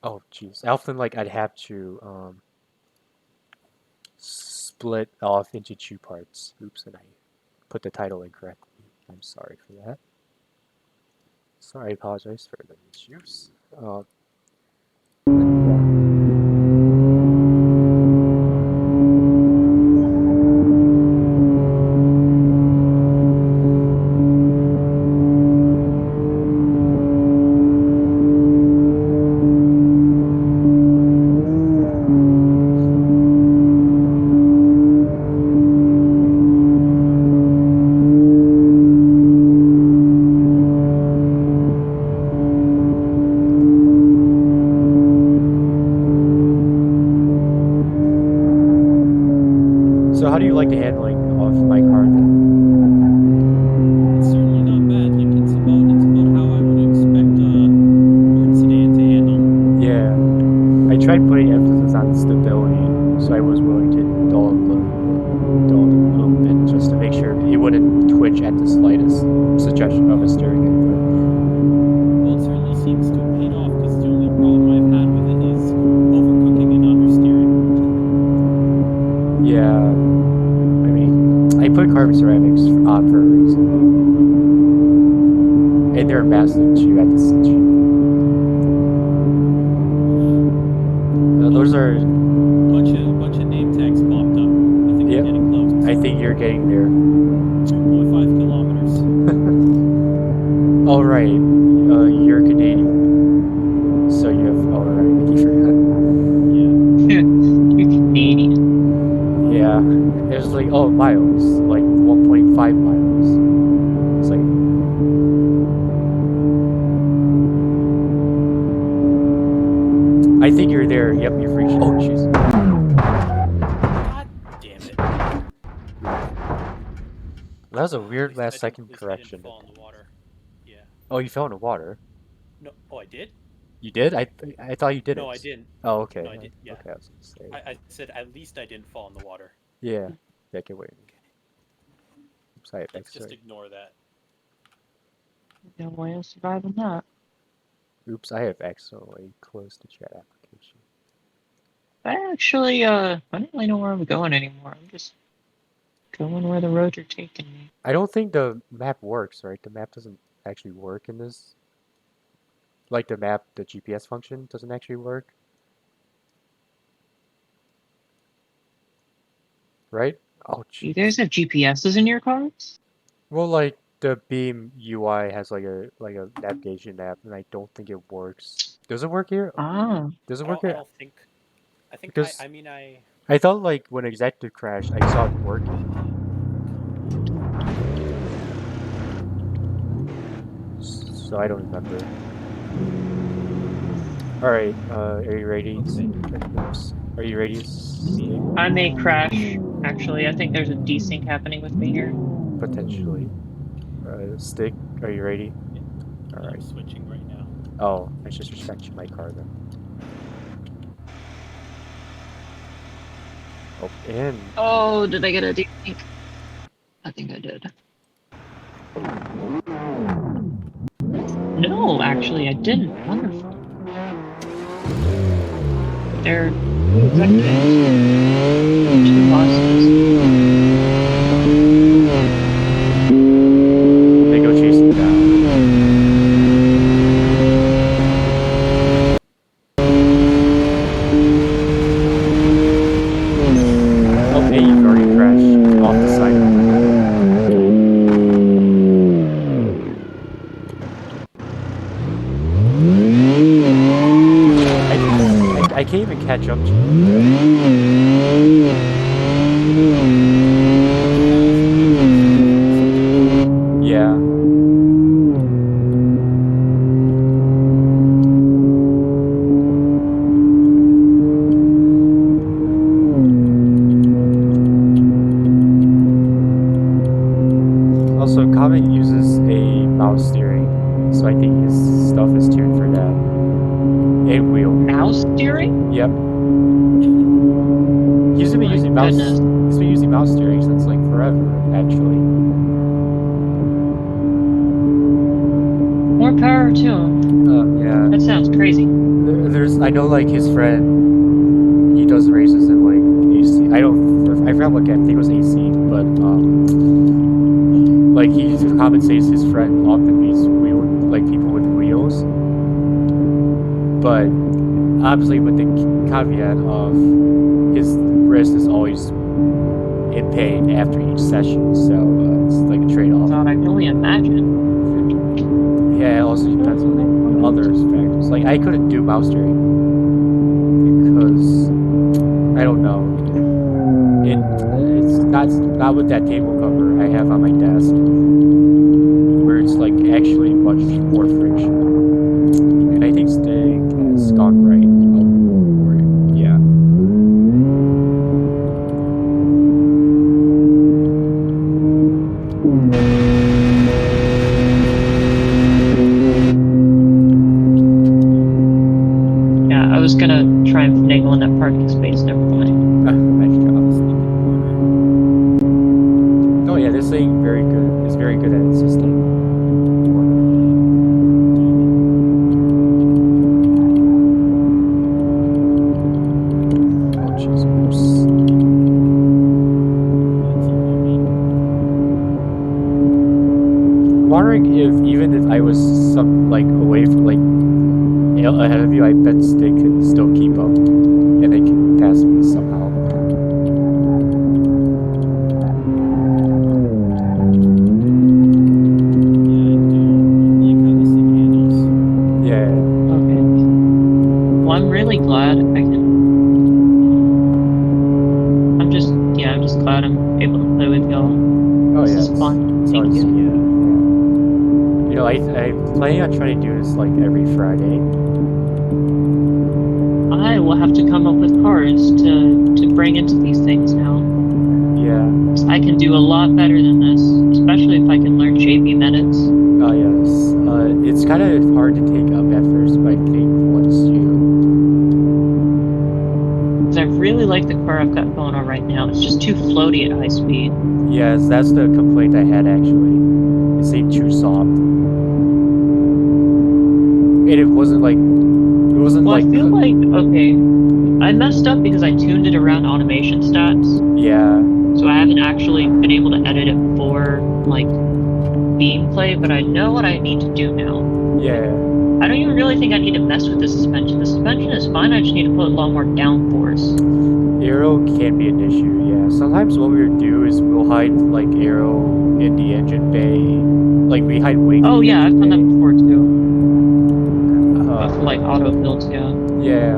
Oh, jeez. Often, like, I'd have to split off into two parts. Oops, and I put the title incorrectly. I'm sorry for that. Sorry, I apologize for the issues. So how do you like the handling of my car then? It's certainly not bad. Like it's about how I would expect a Ford sedan to handle. Yeah, I tried putting emphasis on stability, so I was willing to dull it a little bit just to make sure it wouldn't twitch at the slightest suggestion of a steering input. Well, it certainly seems to have paid off because the only problem I've had with it is overcooking and understeering. Yeah, I mean, I put carbon ceramics on for a reason, and they're massive too at the cinch. Those Oh, are, bunch of name tags popped up. I think we're yeah, getting close. I think you're getting there. 2.5 kilometers. All right, you're Canadian, so you have. All right, I keep forgetting. Yeah. You're Canadian. Yeah, it was like, oh, miles, like 1.5 miles. It's like, I think you're there. Yep, you've reached. Oh, jeez. God damn it. That was a At weird least I last didn't. second At least I didn't correction. fall in the water. Yeah. Oh, you fell in the water. No. Oh, I did. You did? I thought you No, I didn't. didn't. Oh, okay. No, I did. Yeah. Okay, I was gonna say. I said at least I didn't fall in the water. Yeah. Yeah, okay, wait. Oops, I have Let's just X-ray. ignore that. No way of surviving that. Oops, I have X-ray closed to chat application. I don't really know where I'm going anymore. I'm just going where the roads are taking me. I don't think the map works, right? The map doesn't actually work in this. Like the map, the GPS function doesn't actually work. Right? Oh, Do you guys jeez. have GPSs in your cars? Well, like the Beam UI has like a navigation app, and I don't think it works. Does it work here? Ah, Does it I work don't. I here? don't think. I think. Because I mean. I thought like when Executive crashed, I saw it working. So I don't remember. All right, are you ready? Oops. Are you ready? I may crash. Actually, I think there's a desync happening with me here. Potentially. Stick, are you ready? Yeah. All I'm right. switching right now. Oh, I just restricted my car then. Oh, and Oh, did I get a desync? I think I did. No, actually, I didn't. Wonderful. They're executives. Two bosses. they go chasing down. Oh, hey, you've already crashed off the side of I can't even catch up to you. Yeah. Also, Comet uses a mouse steering, so I think his stuff is tuned for that. And wheel. Mouse steering? Yep. He's been My using mouse. goodness. He's been using mouse steering since like forever, actually. More power to him. Yeah. That sounds crazy. There's I know like his friend, he does races in like AC. I forgot what game. I think it was AC, but like he compensates his friend often beats people with wheels. But obviously with the caveat of his wrist is always in pain after each session, so it's like a trade-off. God, I can only imagine. Yeah, it also depends on the other factors. Like I couldn't do mouse steering because I don't know. It's not with that table cover I have on my desk, where it's like actually much more friction. And I think Stig has gone right. Or, yeah. Yeah, I was gonna try and finagle in that parking space, never mind. Nice job. Sneaky corner. Oh yeah, this thing is very good at sustaining. Oh jeez, oops. I'm wondering if even if I was some like away from like ahead of you, I bet Stig could still keep up and they can pass me somehow. Yeah. Okay. Well, I'm really glad I can. I'm just glad I'm able to play with y'all. Oh This yeah. is fun. It's Thank always, you. yeah. You know, I'm planning on trying to do this like every Friday. I will have to come up with cars to bring into these things now. Yeah. 'Cause I can do a lot better than this, especially if I can learn JP minutes. Oh yes. It's kind of hard to take up at first, but I think once you. Because I really like the car I've got going on right now. It's just too floaty at high speed. Yes, that's the complaint I had actually. It seemed too soft. And it wasn't like. It wasn't Well, like. I feel like, okay, I messed up because I tuned it around automation stats. Yeah. So I haven't actually been able to edit it for, like, gameplay, but I know what I need to do now. Yeah. I don't even really think I need to mess with the suspension. The suspension is fine, I just need to put a lot more downforce. Aero can be an issue, yeah. Sometimes what we'll do is we'll hide like aero in the engine bay. Like we hide wing in Oh the yeah, I've engine done that bay. before too. For like auto builds, yeah. Yeah.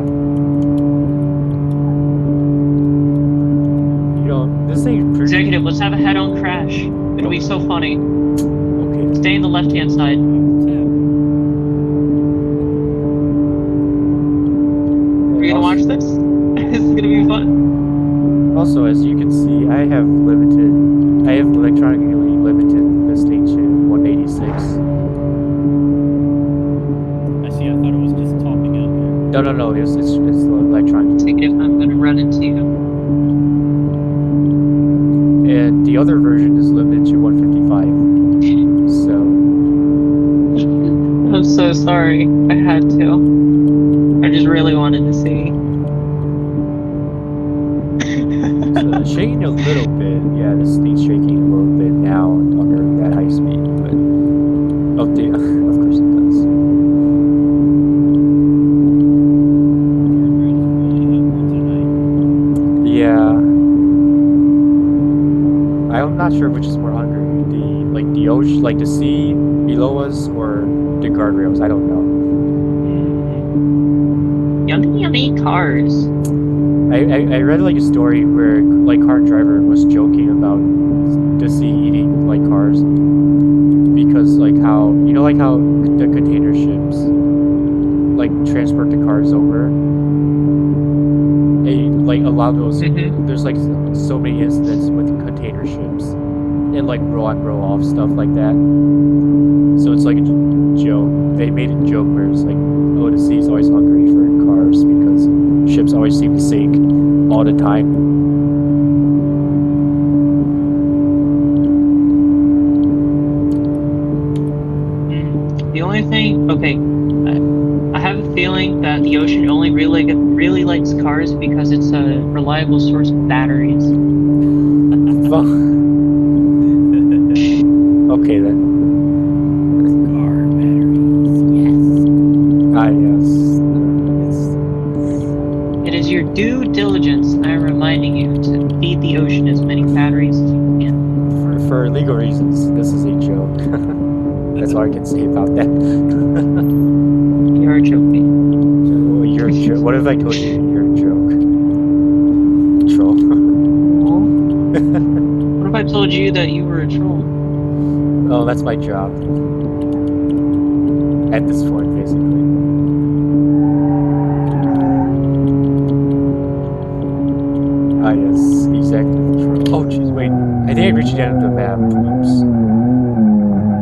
You know, this thing is pretty. Executive, let's have a head-on crash. It'll be so funny. Okay. Stay in the left-hand side. Are you gonna watch this? This is gonna be fun. Also, as you can see, I have electronically limited this thing to 186. I see. I thought it was just topping out there. No, it's the electronic. Executive, I'm gonna run into you. And the other version is limited to 155. So. I'm so sorry. I had to. I just really wanted to see. So it's shaking a little bit. Yeah, this thing's shaking a little bit now under that high speed, but of course it does. Yeah. I'm not sure which is more hungry. The ocean, like the sea below us, or the guardrails. I don't know. Yummy cars. I read like a story where like car driver was joking about the sea eating like cars because like how the container ships like transport the cars over. Like a lot of those there's like so many incidents with container ships and like roll on roll off stuff like that. So it's like a joke. They made a joke where it's like, oh, the sea's always hungry for cars because ships always seem to sink all the time. The only thing, okay, I have a feeling that the ocean Ocean only really likes cars because it's a reliable source of batteries. Well, okay then. Car batteries. Yes. Ah, yes. It is your due diligence, I am reminding you, to feed the ocean as many batteries as you can. For legal reasons, this is a joke. That's all I can say about that. You're joking. Well, you're a joke. What if I told you you're a joke? Troll. What if I told you that you were a troll? Oh, that's my job. At this point, basically. Ah, yes, exactly. Troll. Oh, jeez, wait. I think I reached the end of the map. Oops.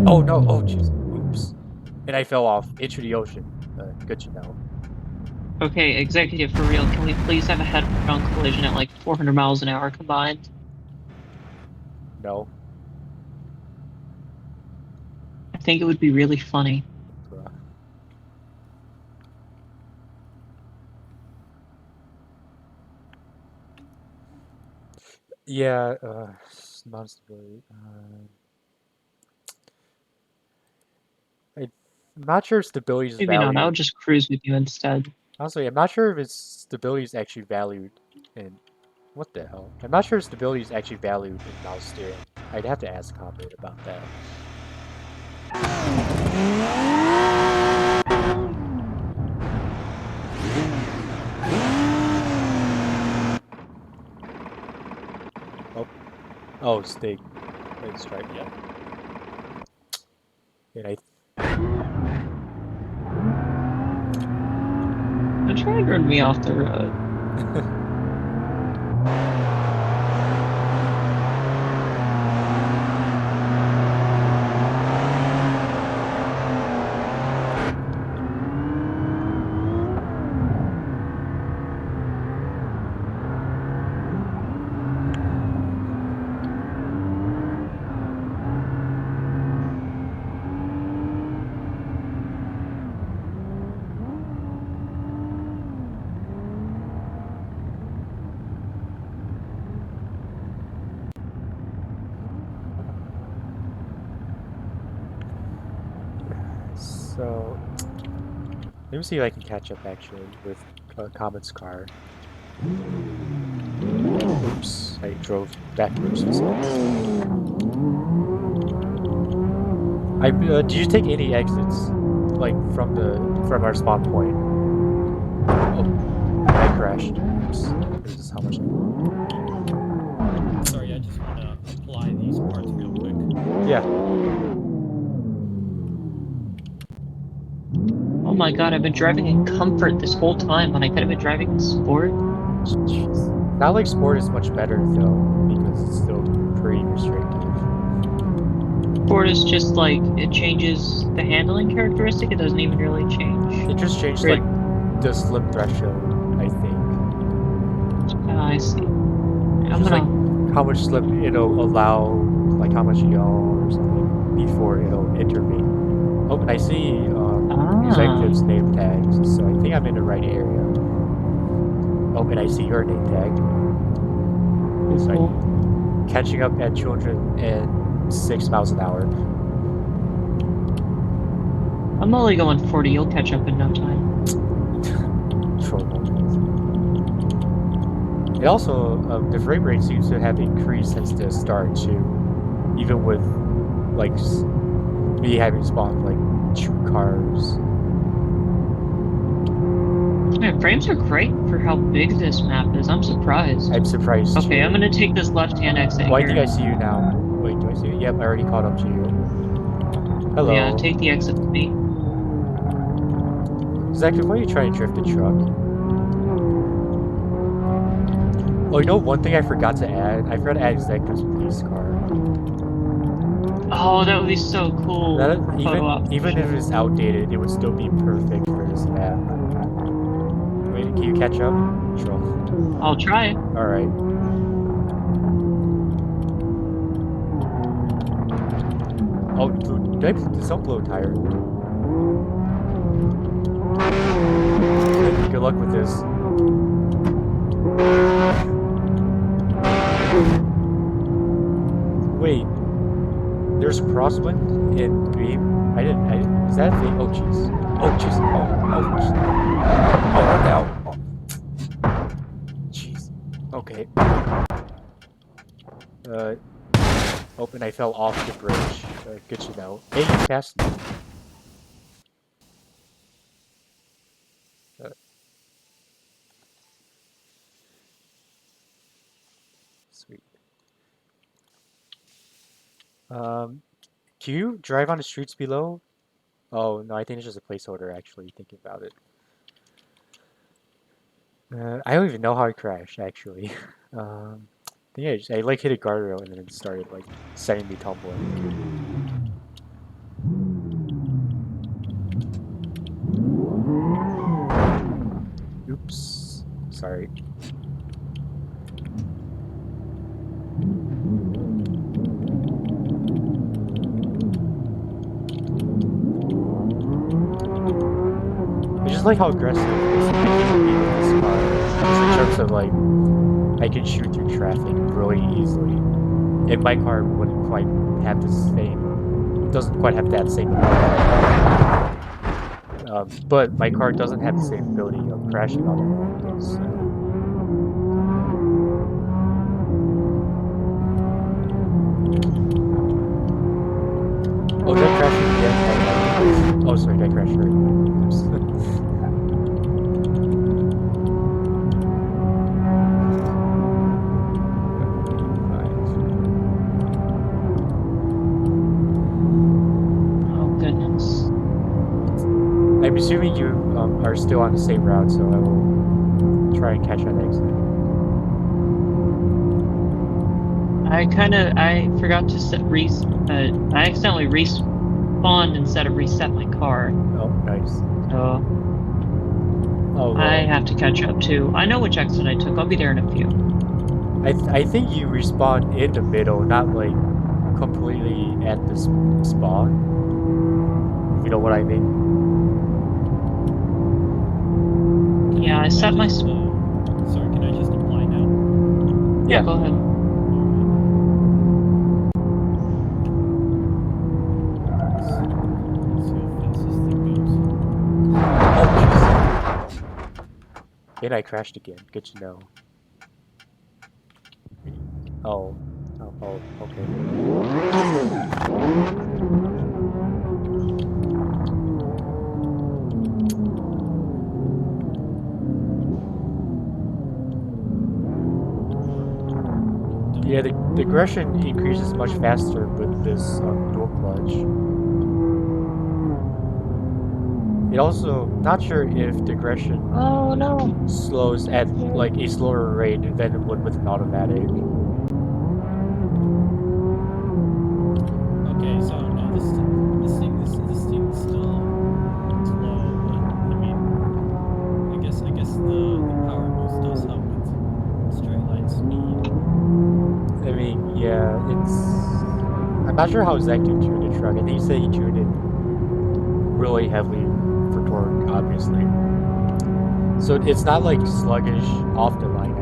Oh, no. Oh, jeez. Oops. And I fell off into the ocean. Good to know. Okay, executive, for real, can we please have a head-on collision at like 400 miles an hour combined? No. I think it would be really funny. Bruh. Yeah, non-stability. I'm not sure if stability is Maybe not, I'll valued. just cruise with you instead. Honestly, I'm not sure if its stability is actually valued in... What the hell? I'm not sure if stability is actually valued in mouse steering. I'd have to ask Comrade about that. Oh. Oh, Stig. Let's try it again. And Don't try to run me off the road. So, let me see if I can catch up actually with Comet's car. Oops, I drove backwards. Do you take any exits, like from our spawn point? Oh, I crashed. Oops. This is how much. Sorry, I just want to apply these parts real quick. Yeah. Oh my god, I've been driving in comfort this whole time when I could have been driving in sport. Jeez. Not like sport is much better though, because it's still pretty restrictive. Sport is just like, it changes the handling characteristic, it doesn't even really change. It just changed Right. like the slip threshold, I think. I see. I'm Just gonna... like how much slip it'll allow, like how much yaw or something before it'll intervene. Oh, and I see executive's name tags, so I think I'm in the right area. Oh, and I see your name tag. So I'm catching up at 206 miles an hour. I'm only going 40, you'll catch up in no time. Troll moment. It also, the frame rate seems to have increased since the start too. Even with, like, me having spawned, like, 2 cars. Man, frames are great for how big this map is. I'm surprised. I'm surprised too. Okay, I'm gonna take this left-hand exit Oh, I here. think I see you now. Wait, do I see you? Yep, I already caught up to you. Hello. Yeah, take the exit with me. Zach, why are you trying to drift the truck? Oh, you know one thing I forgot to add? I forgot to add Zach's police car. Oh, that would be so cool. That, for photo op. even if it's outdated, it would still be perfect for this map. Wait, can you catch up? Troll. I'll try. Alright. Oh, did someone blow a tire? Go Good luck with this. Wait, there's crosswind in Beam? I didn't, is that a thing? Oh jeez. Oh jeez. Oh, jeez. Okay. Oh, and I fell off the bridge. Good to know. Hey, you passed me. Sweet. Can you drive on the streets below? Oh, no, I think it's just a placeholder, actually, thinking about it. I don't even know how I crashed, actually. I think I like hit a guardrail and then it started, like, sending me tumbling. Oops. Sorry. I just like how aggressive this can be with this car. Just in terms of like, I can shoot through traffic really easily. And my car wouldn't quite have the same, doesn't quite have that same ability. But my car doesn't have the same ability of crashing on it. So. Oh, did I crash again? Oh, sorry, did I crash right? I'm assuming you are still on the same route, so I will try and catch that exit. I forgot to I accidentally respawned instead of reset my car. Oh, nice. So Oh, I have to catch up too. I know which exit I took. I'll be there in a few. I think you respawn in the middle, not like completely at the spawn. If you know what I mean. Yeah, I set my. Sorry, can I just apply now? Yeah, go ahead. And I crashed again. Good to know. Oh, okay. Yeah, the aggression increases much faster with this dual clutch. It also, not sure if the aggression slows at like a slower rate than it would with an automatic. Okay, so no, this thing is still slow, but I mean, I guess the power boost does help with straight line speed. I mean, yeah, I'm not sure how Zach tuned the truck. I think he said he tuned it really heavily for torque, obviously. So it's not like sluggish off the line,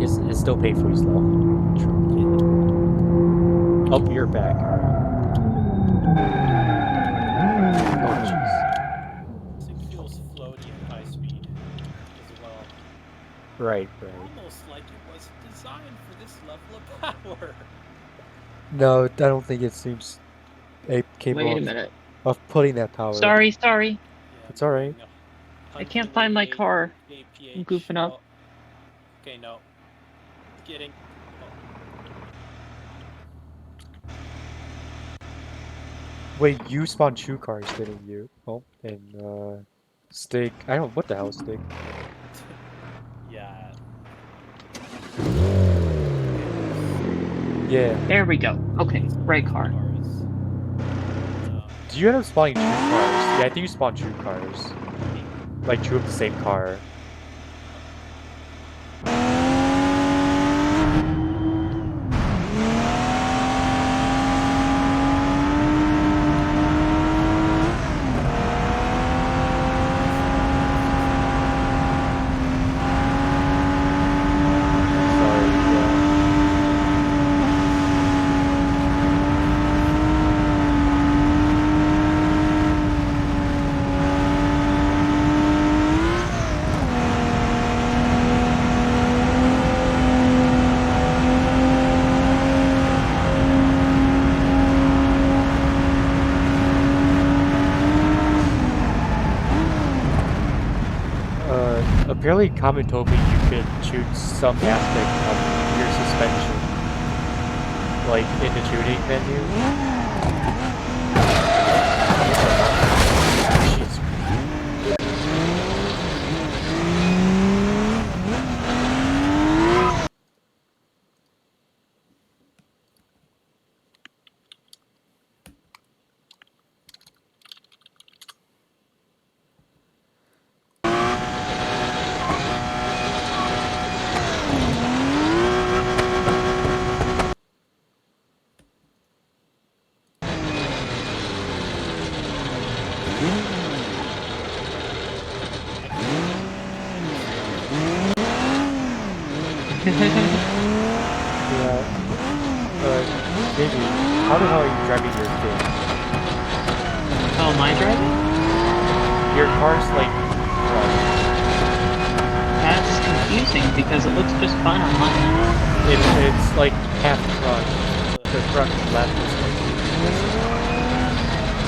actually. It's still painfully slow. Oh, you're back. Oh, jeez. This thing feels floaty at high speed as well. Right. Almost like it wasn't designed for this level of power. No, I don't think it seems capable Wait a minute. of putting that power. Sorry. Yeah, It's alright. I can't find my car. I'm goofing up. Oh. Okay, no. Getting. Wait, you spawned 2 cars, didn't you? Oh, and Stig. I don't know what the hell, Stig. Yeah. Yeah. There we go. Okay, right car. Do you end up spawning 2 cars? Yeah, I think you spawned 2 cars. Like 2 of the same car. apparently Common told me you could choose some aspect of your suspension, like in the tuning menu. Jeez. Yeah. Maybe. How the hell are you driving your thing? Oh, my driving? Your car's like. That's confusing because it looks just fine on mine. It's like half front. The front left is like.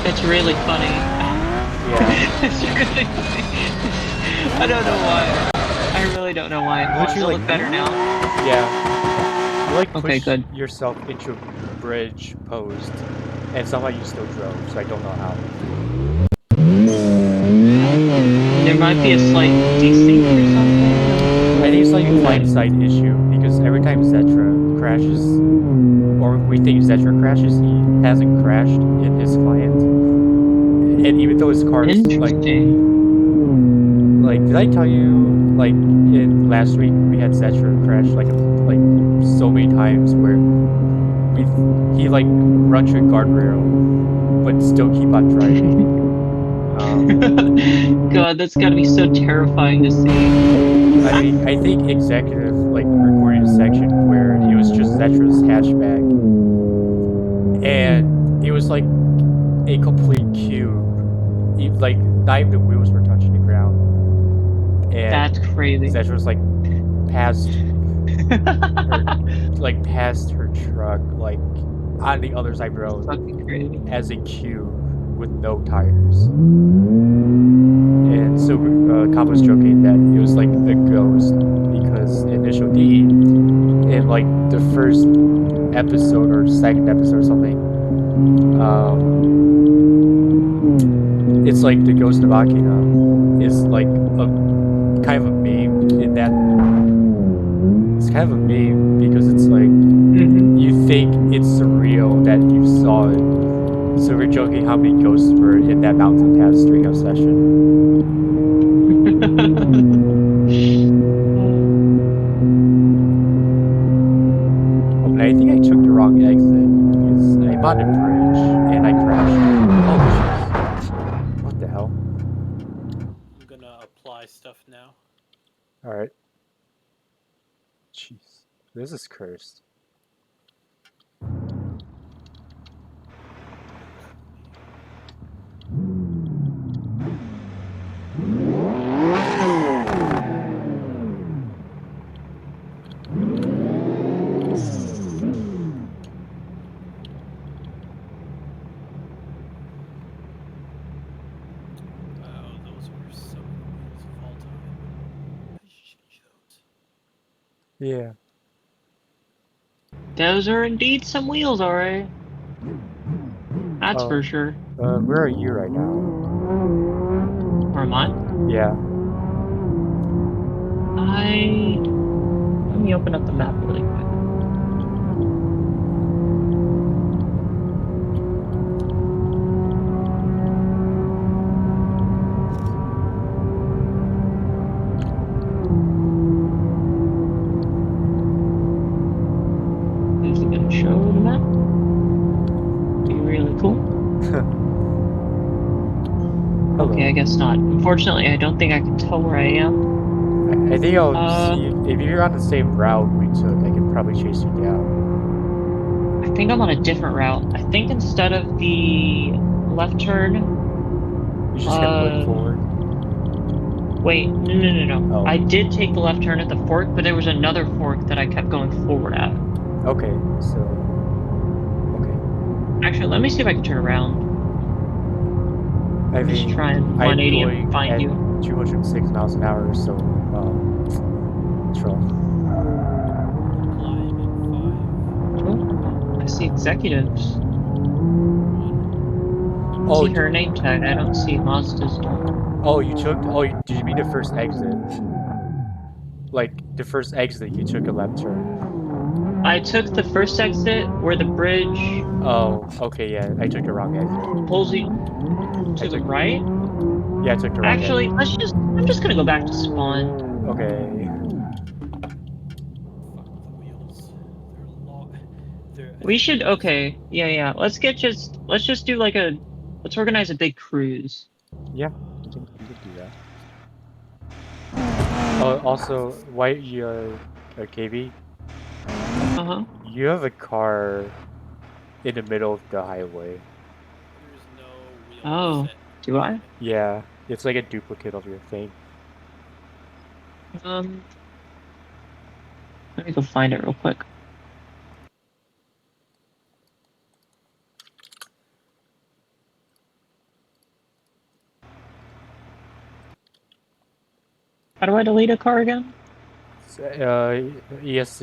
It's really funny. Yeah. It's really funny. I don't know why. I really don't know why. Would Does you it like- look better now? Yeah. You like push Okay, good. yourself into a bridge post, and somehow you still drove, so I don't know how. There might be a slight desync or something. I think it's like a client-side issue, because every time Zetra crashes, or we think Zetra crashes, he hasn't crashed in his client. And even though his car is like, Interesting. did I tell you, like, in last week we had Zetra crash like so many times where he like run through a guardrail, but still keep on driving. God, that's gotta be so terrifying to see. I think Executive like recorded a section where it was just Zetra's hatchback, and it was like a complete cube. Like not even the wheels were touching the ground. And That's crazy. Zetra was like past her truck, like on the other side of the road, Fucking crazy. as a cube with no tires. And so Comp was joking that it was like a ghost because Initial D, in like the first episode or second episode or something, it's like the Ghost of Akina is like a kind of a meme in that it's kind of a meme because it's like you think it's surreal that you saw it. So we're joking how many ghosts were in that Mountain Pass Streethouse session. Oh, but I think I took the wrong exit because I'm on the bridge and I crashed. Oh jeez. What the hell? I'm gonna apply stuff now. Alright. Jeez. This is cursed. Wow, those were so many wheels of all time. I should change those. Yeah. Those are indeed some wheels, alright. That's Oh. for sure. Where are you right now? Or mine? Yeah. Let me open up the map really quick. Is it gonna show the map? Be really cool. Hello. Okay, I guess not. Unfortunately, I don't think I can tell where I am. I think I'll see if you're on the same route we took. I can probably chase you down. I think I'm on a different route. I think instead of the left turn, You just gotta put forward. wait, no. Oh. I did take the left turn at the fork, but there was another fork that I kept going forward at. Okay, so okay. Actually, let me see if I can turn around. I Just mean, try and I'm 180 going and find at you. 206 miles an hour, so control. Climbing Oh, I see executives. 5. 1. Oh, See her name tag. I don't see Mazda's door. oh, you took. Oh, did you mean the first exit? Like the first exit, you took a left turn. I took the first exit where the bridge Oh, okay, yeah, I took the wrong exit. pulls you I to the took. right. Yeah, I took the wrong Actually, exit. I'm just gonna go back to spawn. Okay. Fuck the wheels. They're a lot. They're. We should, okay, yeah. Let's just do like let's organize a big cruise. Yeah, you can do that. Also, why KB? Uh-huh. You have a car in the middle of the highway. There's no wheel Oh, set. do I? Yeah, it's like a duplicate of your thing. Um, let me go find it real quick. How do I delete a car again? ESC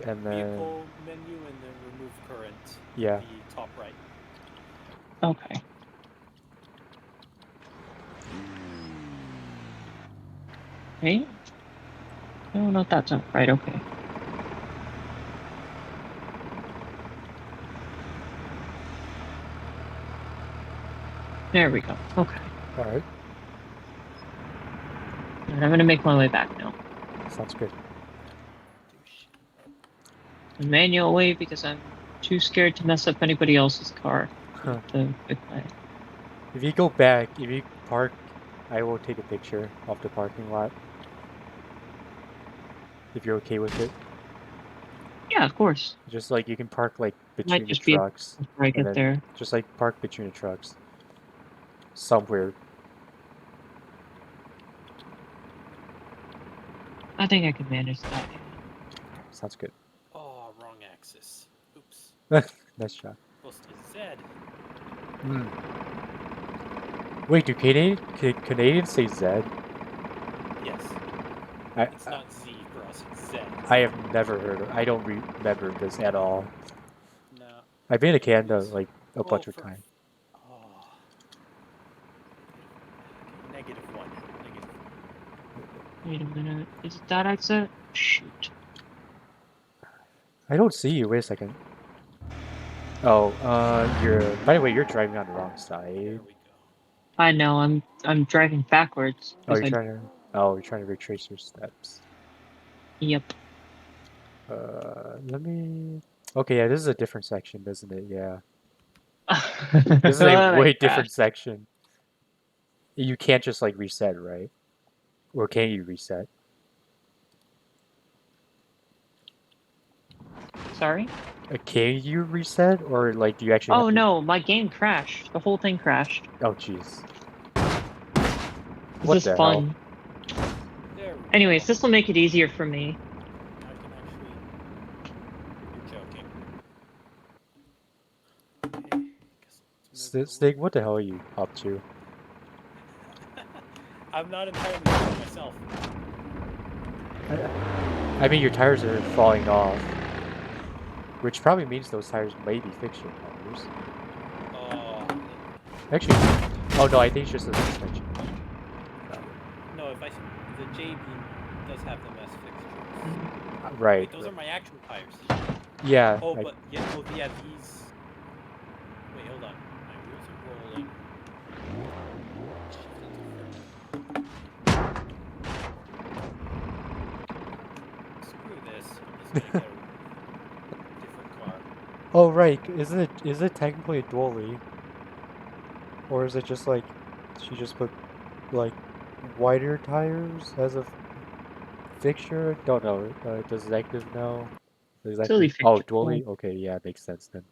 and then Vehicle menu and then remove current. yeah. The top right. Okay. Hey? No, not that's not right, okay. There we go. Okay. All right, And I'm gonna make my way back now. sounds good. The manual way because I'm too scared to mess up anybody else's car. Huh. The big guy. If you go back, if you park, I will take a picture of the parking lot. If you're okay with it, Yeah, of course. just like you can park like Might between the just be trucks, before I and get then there. just like park between the trucks somewhere. I think I can manage that. Sounds good. Oh, wrong axis. Oops. Nice shot. Supposed to Z. Hmm. Wait, do Canadians say Z? Yes. I It's not Z for us. It's Z. I have never heard of. I don't remember this at all. No. I've been to Canada Yes. like a bunch of times. Oh. -1. Negative. Wait a minute. Is it that exit? Shoot. I don't see you. Wait a second. Oh, you're. By the way, you're driving on the wrong There side. we go. I know. I'm driving backwards. Oh, 'cause you're trying to. Oh, you're trying to retrace your steps. Yep. Let me. Okay, yeah, this is a different section, isn't it? Yeah, this is a I way crashed. different section. You can't just like reset, right? Or can you reset? Sorry? Can you reset, or like do you actually? Oh have to... no, my game crashed. The whole thing crashed. Oh jeez. This What is the hell? fun. There we Anyways, go. this will make it easier for me. I can actually. You're joking. Okay. Guess let's move it Snake, what the hell are you up to? I'm not entirely sure myself. I mean, your tires are falling off, which probably means those tires may be fixture tires. Oh. Actually, oh no, I think it's just a suspension. No, if I the JB does have them as fixtures. Right. Wait, those are my actual tires. Yeah. Oh, but yeah, oh yeah, these. Wait, hold on. My wheels are rolling. Screw this. I'm just gonna get a different car. Oh right. Is it technically a dually? Or is it just like she just put like wider tires as a fixture? Don't know. Does Executive know? Does Silly Executive... Oh, fixture. dually? Okay, yeah, makes sense then.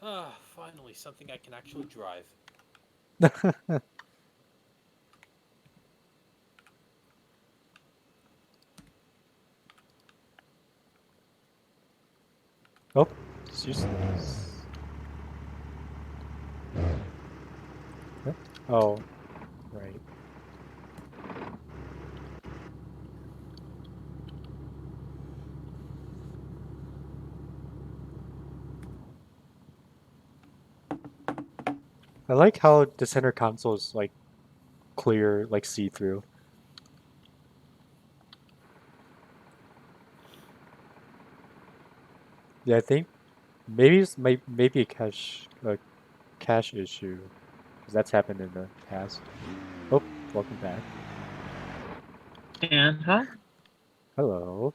Ah, finally, something I can actually drive. Oh, it's useless. Oh, right. I like how the center console is like clear, like see-through. Yeah, I think maybe maybe a cache issue, because that's happened in the past. Oh, welcome back. And huh? Hello.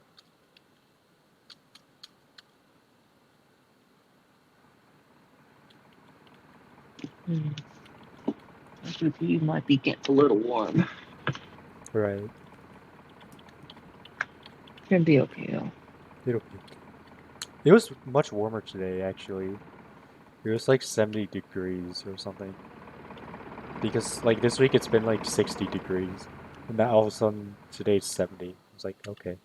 You might be getting a little warm. Right. Gonna be okay though. It'll be. It was much warmer today, actually. It was like 70 degrees or something. Because like this week it's been like 60 degrees. And now all of a sudden today it's 70. It's like, okay.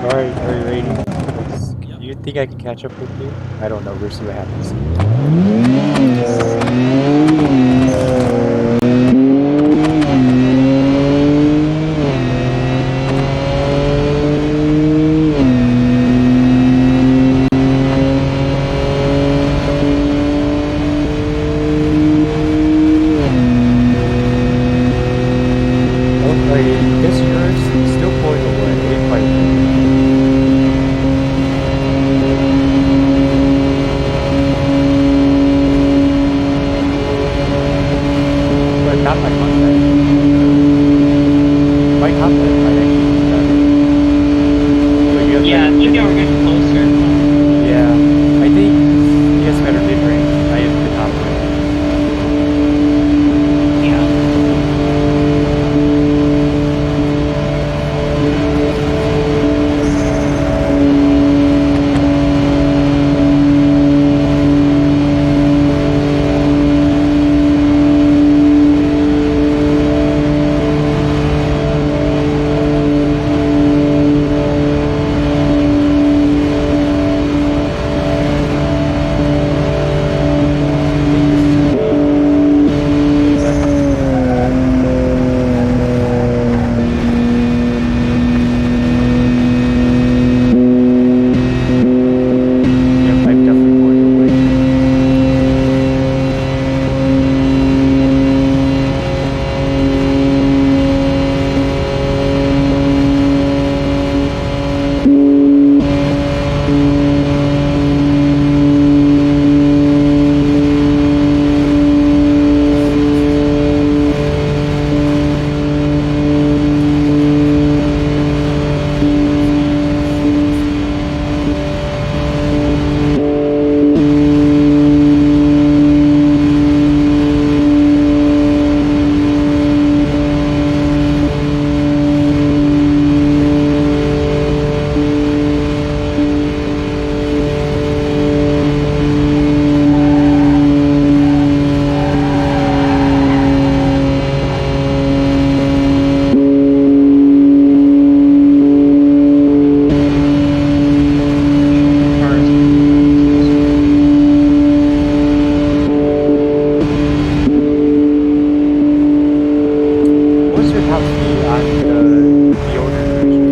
Alright, are you ready? Yep. You think I can catch up with you? I don't know, we'll see what happens. Oh, I guess yours still pulling away quite a bit. But not by much, right? My top left might actually be better. So you have Yeah, I better think mid you're getting range. closer. Yeah, I think he has better mid range. I have the top range. Yeah. Yep, I'm definitely pulling away. What's your top speed on the older version?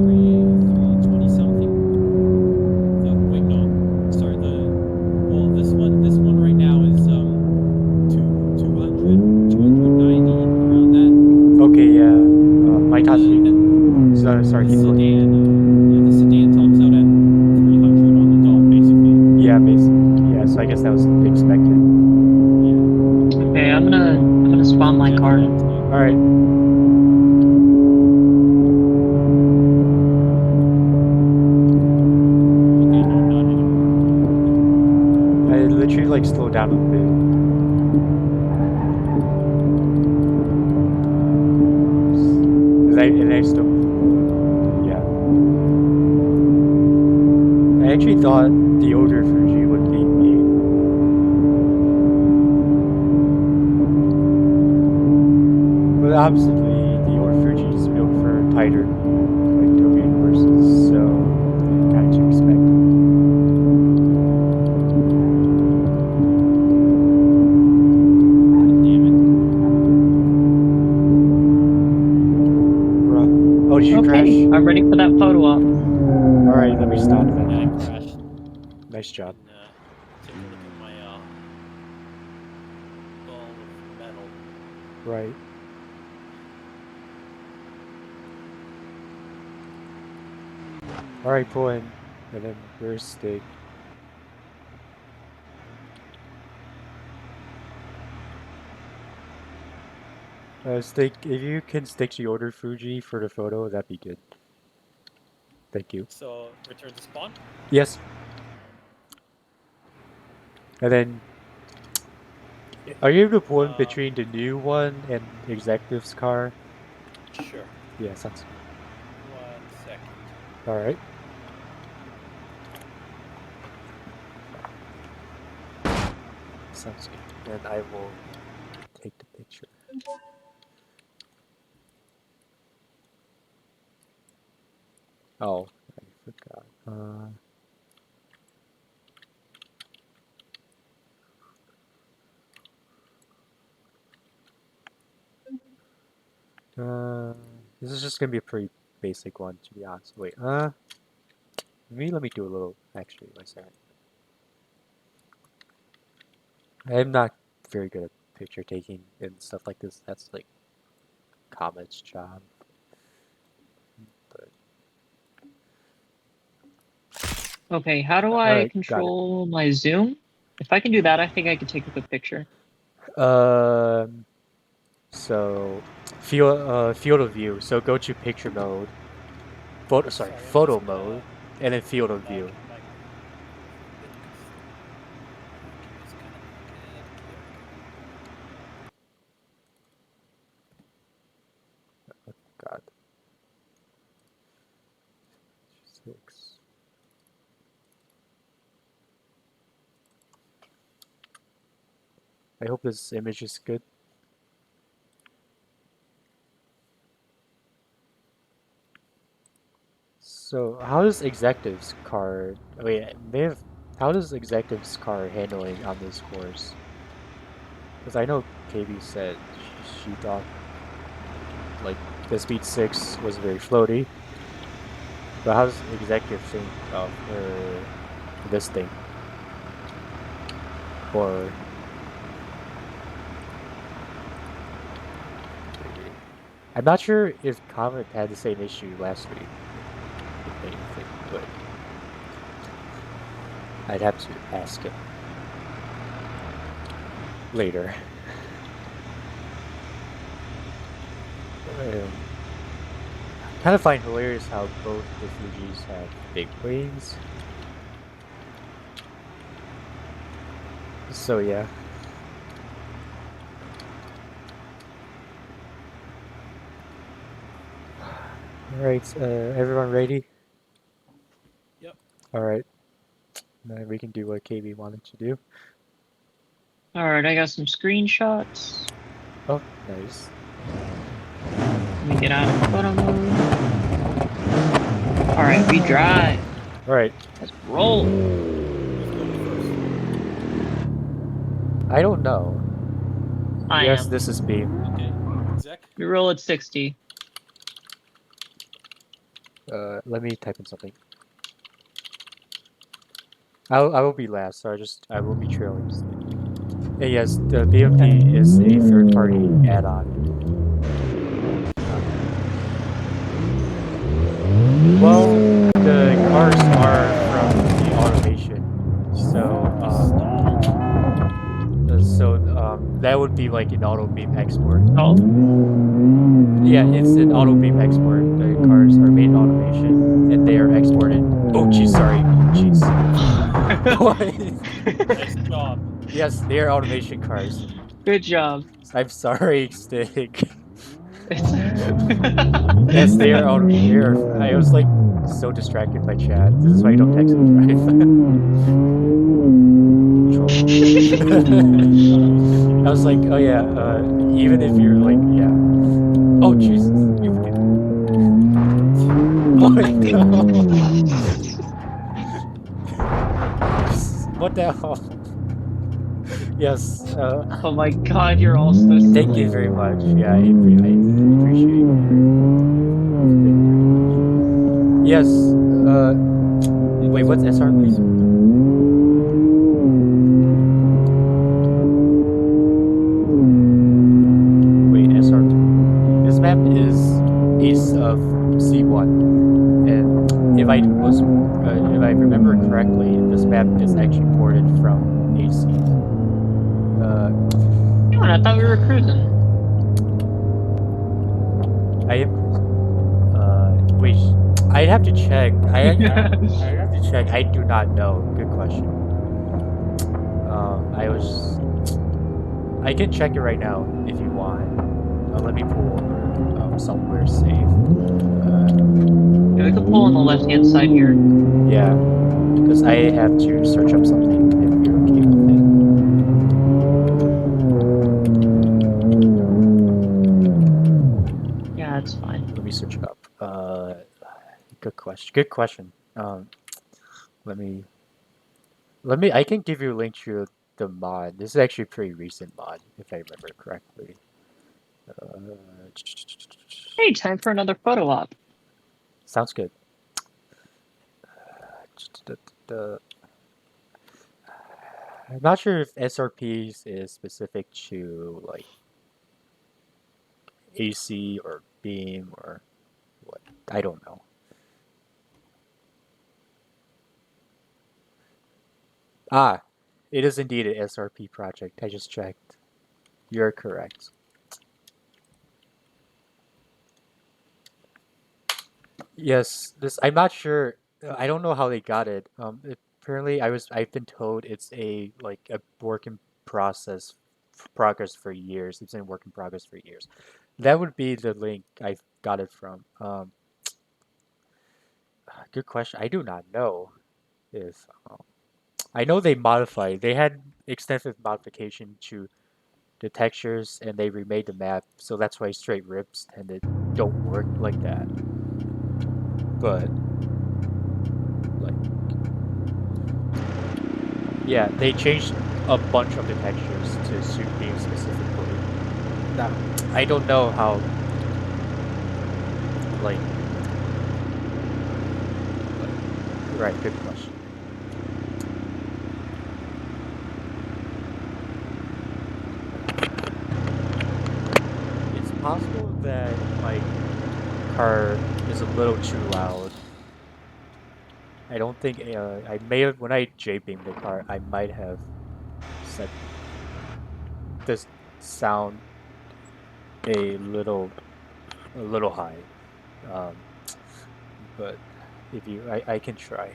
320 something. Wait, no. Sorry, this one right now is 200, 290 around that. Okay, yeah. My top speed. The Sorry, keep going. sedan Alright. Okay, no, not anymore. I literally like slowed down a bit. And I still, yeah. I actually thought the older Fuji would be me. But obviously, the older Fuji is built for tighter, like domain courses, so kind of expect it. Damn it. Bruh. Oh, did you Okay, crash? I'm ready for that photo op. Alright, let me stop Yeah, I then. crashed. Nice job. And, take a look at my ball of metal. Right. Alright, pull in. And then where's Steak? Steak, if you can stick to the older Fuji for the photo, that'd be good. Thank you. So, return to spawn? Yes. And then, are you able to pull in between the new one and the executive's car? Sure. Yeah, sounds 1 second. good. Alright. Sounds good. And I will take the picture. Oh, I forgot. This is just gonna be a pretty basic one, to be honest. Wait, maybe let me do a little, actually, wait a second. I'm not very good at picture taking and stuff like this. That's like Comet's job. But Okay, how do I alright, got it. control my zoom? If I can do that, I think I can take a good picture. So field of view. So go to picture mode. Photo mode, and then field of view. God. 6. I hope this image is good. So how does executive's car? Wait, how does executive's car handling on this course? Because I know KB said she thought like the Speed 6 was very floaty. But how does executive think of this thing? Or I'm not sure if Comet had the same issue last week. If anything, but I'd have to ask him later. Kind of find hilarious how both the Fujis have big wings. So yeah. Alright, everyone ready? Yep. Alright. Now we can do what KB wanted to do. Alright, I got some screenshots. Oh, nice. Let me get out of photo mode. Alright, we drive. Alright. Let's roll. I don't know. I Yes, am. this is B. Okay. Exec? We roll at 60. Let me type in something. I will be last, so I will be trailing. And yes, the BMP is a third-party add-on. Well, the cars are from the automation, so that would be like an auto beam export. Oh, Yeah, it's an auto beam export. The cars are made in automation, and they are exported. Oh, jeez, sorry. Jeez. Nice job. Yes, they are automation cars. good job. I'm sorry, Stick. It's Yes, they are auto. They are. I was like so distracted by chat. This is why I don't text and drive. I was like, oh yeah. Even if you're like, yeah. Oh Jesus, you. Oh my god. What the hell? Yes. oh my god, you're all so silly. Thank you very much. Yeah, I appreciate your. Yes. Wait, what's SRP? Wait, SRP. This map is Ace of C1, and if I remember correctly, this map is actually ported from AC. Come on, I thought we were cruising. I am. Wait. I'd have to check. I have to check. I do not know. Good question. I can check it right now if you want. Let me pull over somewhere safe. Yeah, we can pull on the left-hand side here. Yeah, because I have to search up something if you're okay with it. Yeah, it's fine. Let me search it up. Good question. Good question. Let me. I can give you a link to the mod. This is actually a pretty recent mod, if I remember correctly. Hey, time for another photo op. Sounds good. I'm not sure if SRPs is specific to like AC or beam or what. I don't know. Ah, it is indeed an SRP project. I just checked. You're correct. Yes, this I'm not sure. I don't know how they got it. Apparently I've been told it's a like a work in progress for years. It's been work in progress for years. That would be the link I got it from. Good question. I do not know if I know they modified. They had extensive modification to the textures and they remade the map, so that's why straight rips tended don't work like that. But like yeah, they changed a bunch of the textures to suit beam specifically. Now, I don't know how like right, good question. It's possible that my car is a little too loud. I don't think I may have when I J-beamed the car, I might have set this sound a little high. But if you, I can try.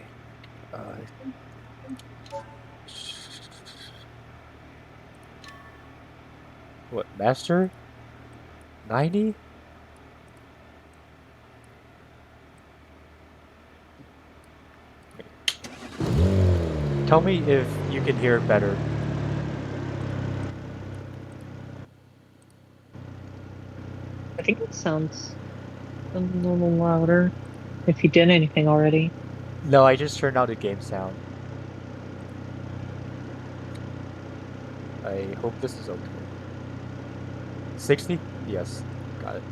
What, master? 90? Tell me if you can hear it better. I think it sounds a little louder. If you did anything already. No, I just turned out the game sound. I hope this is okay. 60? Yes, got it.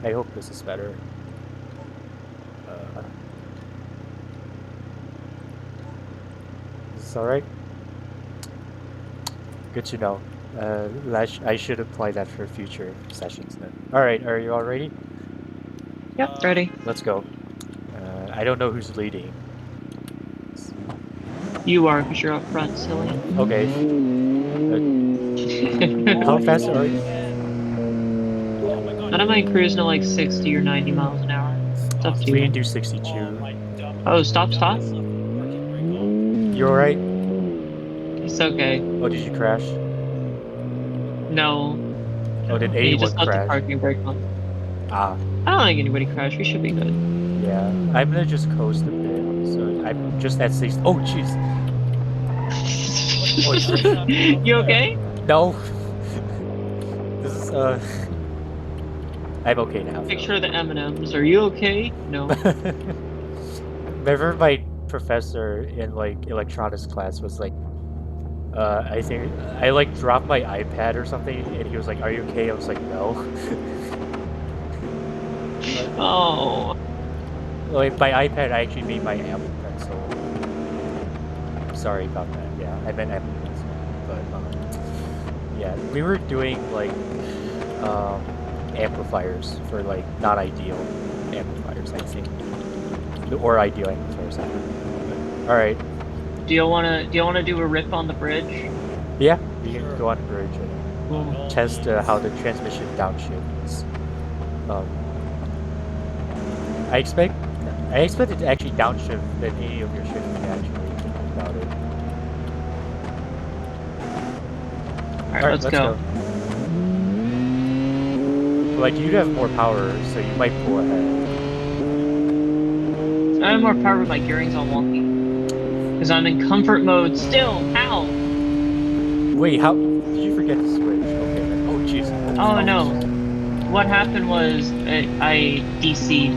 I hope this is better. Is this alright? Good to know. I should apply that for future sessions then. Alright, are you all ready? Yep, ready. Let's go. I don't know who's leading. You are, because you're up front, silly. Okay. How fast are you? Oh my god. I don't mind cruising to like 60 or 90 miles an hour. It's up to We you. can do 62. Oh my dumb. Oh, stop. Dumbass left the parking brake on. You alright? It's okay. Oh, did you crash? No. Oh, did You anyone just left the crash? parking brake on. Ah, I don't think anybody crashed. We should be good. yeah. I'm gonna just coast a bit. So I'm just at 6. Oh, jeez. Oh, shit. You okay? No. This is, I'm okay now. Picture the M&Ms. Are you okay? No. Remember my professor in, like, electronics class was like, I think, I, like, dropped my iPad or something, and he was like, are you okay? I was like, no. Oh. Like, by iPad, I actually made my Apple Pencil. Sorry about that. Yeah, I meant Apple Pencil. But, yeah, we were doing, like, amplifiers for, like, not ideal amplifiers, I think. Or ideal amplifiers, I think. Alright. Do you wanna do a rip on the bridge? Yeah, we can go on the bridge and Cool. test how the transmission downshift is. I expect it to actually downshift than any of your shifting actually about it. Alright, let's go. Like, you have more power, so you might pull ahead. I have more power, but my gearing's all wonky. Because I'm in comfort mode still. How? Wait, how did you forget to switch? Okay, then. Oh jeez. Oh no. What happened was I DC'd.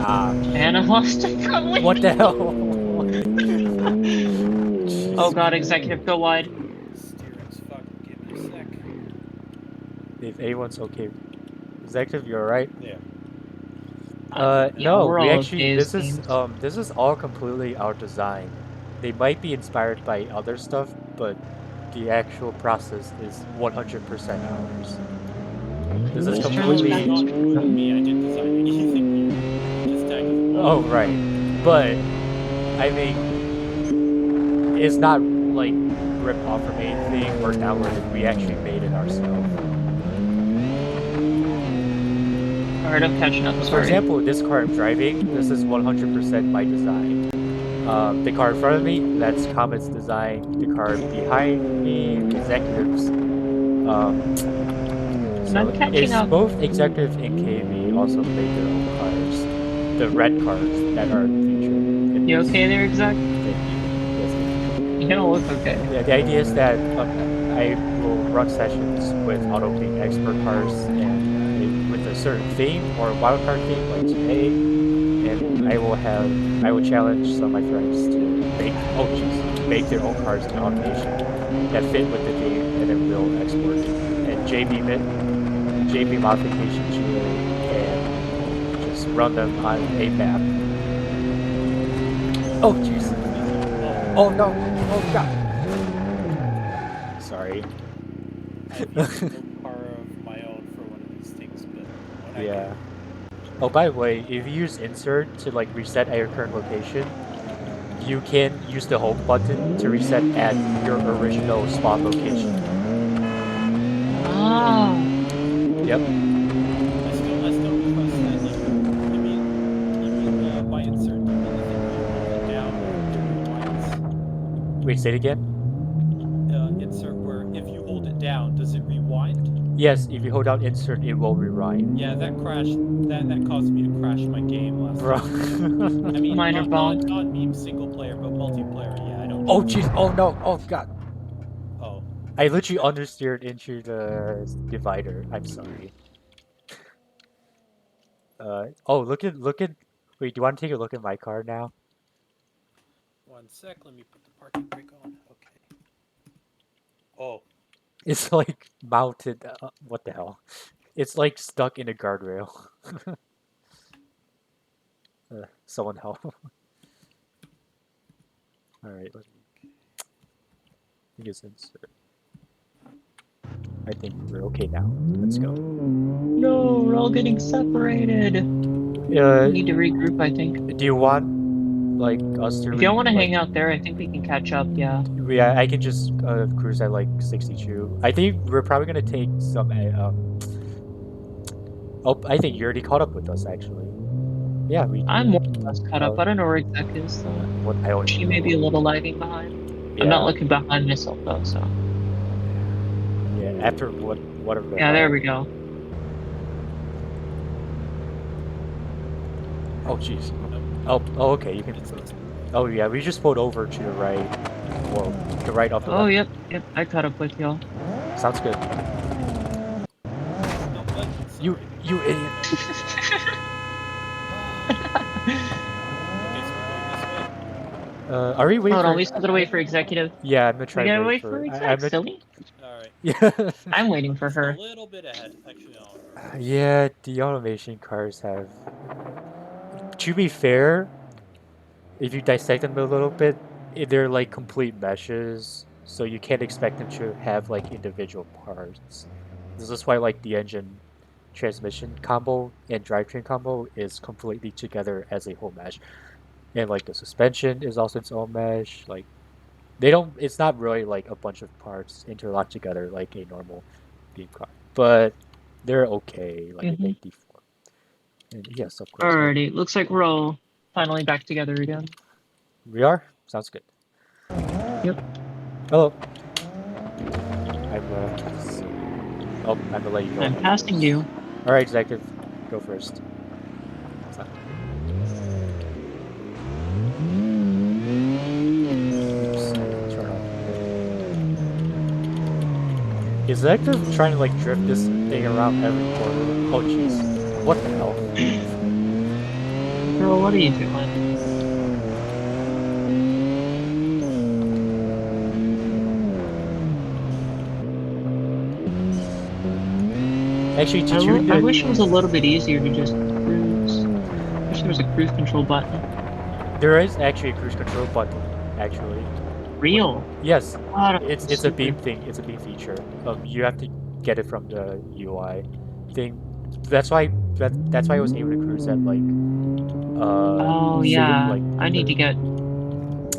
Ah. And I lost it from Wiki. What the hell? Oh god, executive, go wide. Steering's fucked. Give me a sec. If anyone's okay. Executive, you alright? Yeah. Yeah, No, we're we all actually okay as this is all completely our design. They might be inspired by other stuff, but the actual process is 100% ours. This is completely. Not me. I didn't design anything. Just tag it. Oh right, but I mean, it's not like ripped off from anything or downloaded. We actually made it ourselves. Alright, I'm catching up. For Sorry. example, this car I'm driving, this is 100% my design. The car in front of me, that's Comet's design. The car behind me, Executive's. I'm catching it's up. both Executive and KB also made their own cars. The red cars that are featured. In You this. okay there, exec? Thank you. Yes, thank you. You don't look okay. Yeah, the idea is that I will run sessions with Auto Clean expert cars and with a certain theme or a wildcard theme like today, and I will challenge some of my friends to make their own cars to automation that fit with the theme, and then we'll export it and JB modification to it and just run them on a map. Oh jeez. Oh no! Oh god! Sorry. I need no car of my own for one of these things, but when Yeah. Oh, by the way, if you use insert to like reset at your current location, you can use the home button to reset at your original spawn location. Oh. Yep. I still trust that. Like, you mean by insert, you mean the thing where you hold it down or it rewinds? Wait, say it again? Insert where if you hold it down, does it rewind? Yes, if you hold down insert, it will rewind. Yeah, that crashed. That caused me to crash my game last Bro. time. I mean, Minor bug. not meme single player, but multiplayer. Yeah, I don't. Oh jeez! Oh no! Oh god! Oh. I literally understeered into the divider. I'm sorry. Oh, look at. Wait, do you want to take a look at my car now? One sec. Let me put the parking brake on. Okay. Oh. It's like mounted. What the hell? It's like stuck in a guardrail. Someone help. Alright, let me just insert. I think we're okay now. Let's go. No, we're all getting separated. We need to regroup, I think. Do you want like us to. If y'all want to hang out there, I think we can catch up. Yeah. Yeah, I can just cruise at like 62. I think we're probably gonna take some. Oh, I think you already caught up with us actually. Yeah, we. I'm more or less caught up. Oh. I don't know where Exec is though. What I don't She know. may be a little lagging behind. Yeah. I'm not looking behind myself though, so. Yeah, after whatever. the Yeah, hell. there we go. Oh jeez. Oh, okay. You can. Oh yeah, we just pulled over to the right. Well, the right of the Oh, left. yep. I caught up with y'all. Sounds good. No, what? You idiot. Okay, so we're going this way. Are we waiting Hold for? on, we still gotta wait for Executive. Yeah, I'm gonna try We to gotta wait wait for I'm Exec, gonna. silly. Alright. Yeah. I'm waiting for Just a her. little bit ahead. Actually, no. Yeah, the automation cars have. To be fair, if you dissect them a little bit, they're like complete meshes, so you can't expect them to have like individual parts. This is why like the engine transmission combo and drivetrain combo is completely together as a whole mesh. And like the suspension is also its own mesh. Like they don't it's not really like a bunch of parts interlocked together like a normal beam car. But they're okay, like in Mhm. 84. And yes, of course. Alrighty, looks like we're all finally back together again. We are? Sounds good. Yep. Hello. I'm gonna let you go. I'm passing you. Alright, Executive. Go first. Turn off. Executive trying to like drift this thing around every corner. Oh jeez. What the hell? Girl, what are you doing? Actually, did you I wish it was a little bit easier to just cruise. I wish there was a cruise control button. There is actually a cruise control button, actually. Real. Yes, God, it's a stupid. beam thing. It's a beam feature. You have to get it from the UI thing. That's why I was able to cruise at like Oh city, yeah, like I need to get.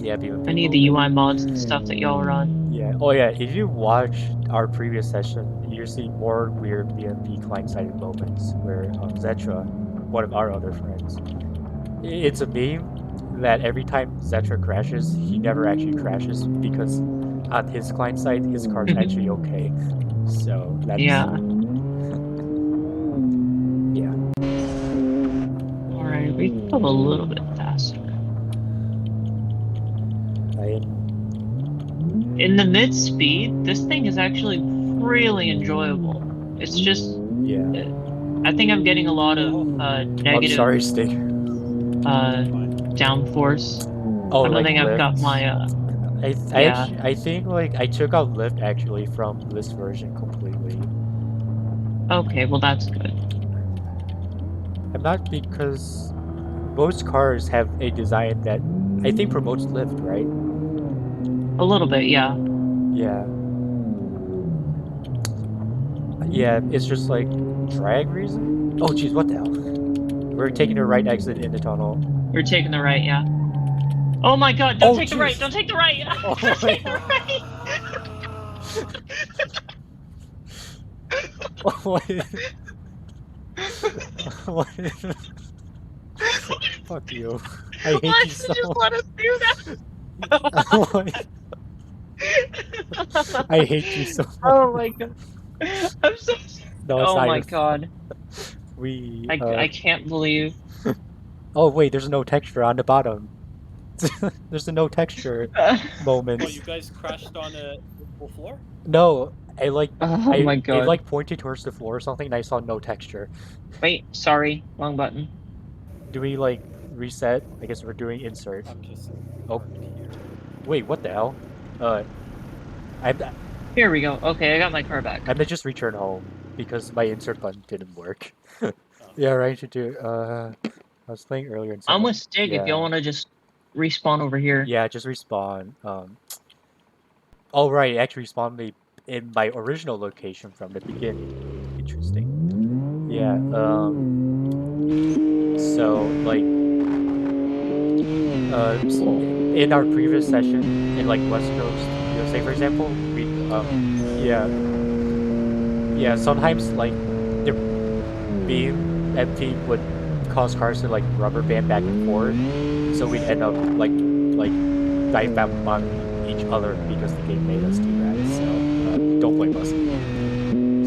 yeah, beam. I need the UI mods and stuff that y'all run. Yeah. Oh yeah. If you watch our previous session, you see more weird BMP client-sided moments where Zetra, one of our other friends, it's a meme that every time Zetra crashes, he never actually crashes because on his client side, his car's actually okay. So that's Yeah. yeah. Alright, we can go a little bit faster. In the mid speed, this thing is actually really enjoyable. It's just, Yeah. I think I'm getting a lot of I'm negative sorry, Stig. downforce. Oh, I don't like think I've got lift? my I think like I took out lift actually from this version completely. Okay, well that's good. I'm not because most cars have a design that I think promotes lift, right? A little bit, yeah. Yeah. Yeah, it's just like drag reason. Oh jeez, what the hell? We're taking the right exit in the tunnel. We're taking the right, yeah. Oh my god, don't Oh, take the right, jeez. don't take the right! Oh, Don't take the right! What? Fuck you. I hate Why you did so you just much. let us do that? I hate you so much. Oh my god. I'm so No, it's Oh not my your fault. god. We. I can't believe. Oh wait, there's no texture on the bottom. There's a no texture moment. Oh, you guys crashed on a full floor? No, I like. Oh my god. It like pointed towards the floor or something, and I saw no texture. Wait, sorry, wrong button. Do we like reset? I guess we're doing insert. I'm just. Oh. Wait, what the hell? Here we go. Okay, I got my car back. I'm gonna just return home because my insert button didn't work. Yeah, right. Should do. I was playing earlier. And I'm with Stig if y'all want to just respawn over here. Yeah, just respawn. Oh right, it actually respawned me in my original location from the beginning. Interesting. Yeah. So like, In our previous session in like West Coast USA, for example, we yeah, sometimes like the beam empty would cause cars to like rubber band back and forth, so we'd end up like dive bombing each other because the game made us do that. So don't blame us.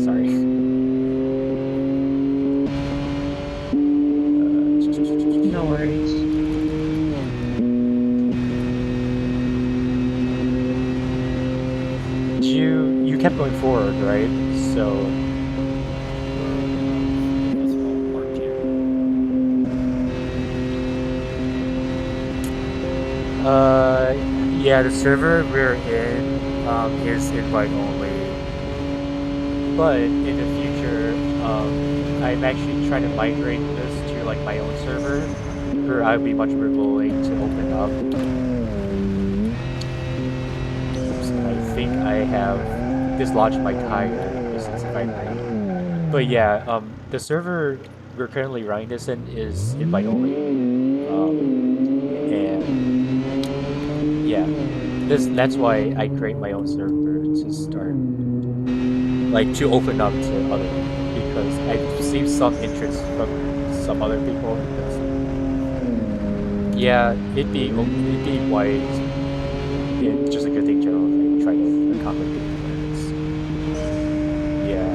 Sorry. No worries. You kept going forward, right? So This whole part here. yeah, the server we're in is invite only. But in the future, I'm actually trying to migrate this to like my own server, where I'd be much more willing to open up. Oops, I think I have dislodged my tire since invite right. But yeah, the server we're currently running this in is invite only, and yeah, that's why I create my own server to start, like to open up to other, because I've received some interest from some other people. Because, yeah, it'd be wise. It's just a good thing generally. Try to accommodate parents. Yeah,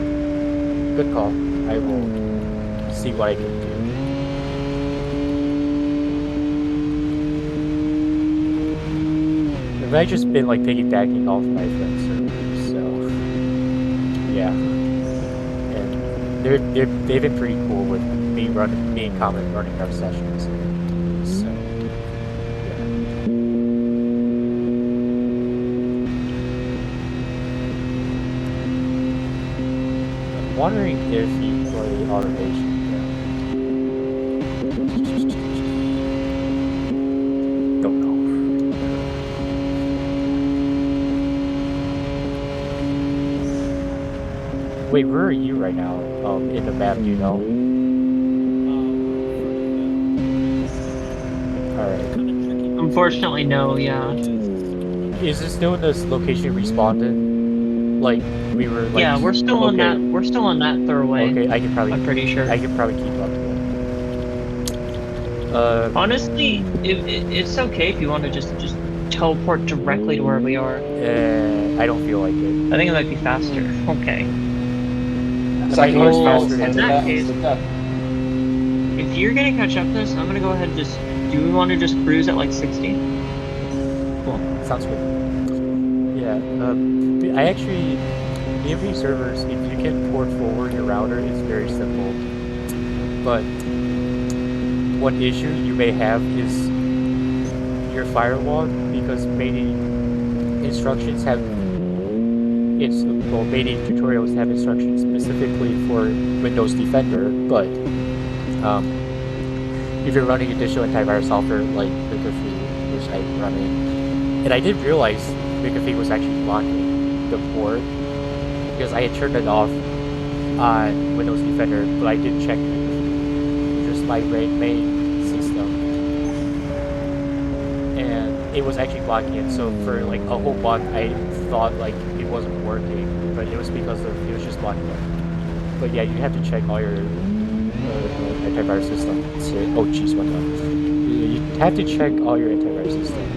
good call. I will see what I can do. I've just been like piggybacking off my friends' servers, so yeah. And they've been pretty cool with me and Common running our sessions. So yeah. I'm wondering if you play automation. Don't know. Wait, where are you right now? In the map, do you know? Alright. Unfortunately, no. Yeah. Is this still in this location we spawned in? Like we were like. Yeah, we're still on okay. that. We're still on that throwaway. Okay, I can probably. I'm pretty sure. I can probably keep up to it. Honestly, it's okay if you want to just teleport directly to where we are. I don't feel like it. I think it might be faster. Okay. My car's faster in than that case, if you're gonna catch up to us, I'm gonna go ahead and just. Do we want to just cruise at like 60? Cool. Sounds good. Yeah. I actually, BMP servers, if you can port forward your router, it's very simple. But one issue you may have is your firewall, because many instructions have many tutorials have instructions specifically for Windows Defender, but if you're running additional antivirus software like McAfee, which I'm running, and I didn't realize McAfee was actually blocking the port because I had turned it off on Windows Defender, but I did check McAfee, which is my main system, and it was actually blocking it. So for like a whole month, I thought like it wasn't working, but it was because it was just blocking it. But yeah, you have to check all your antivirus system. Oh jeez, what the? You have to check all your antivirus system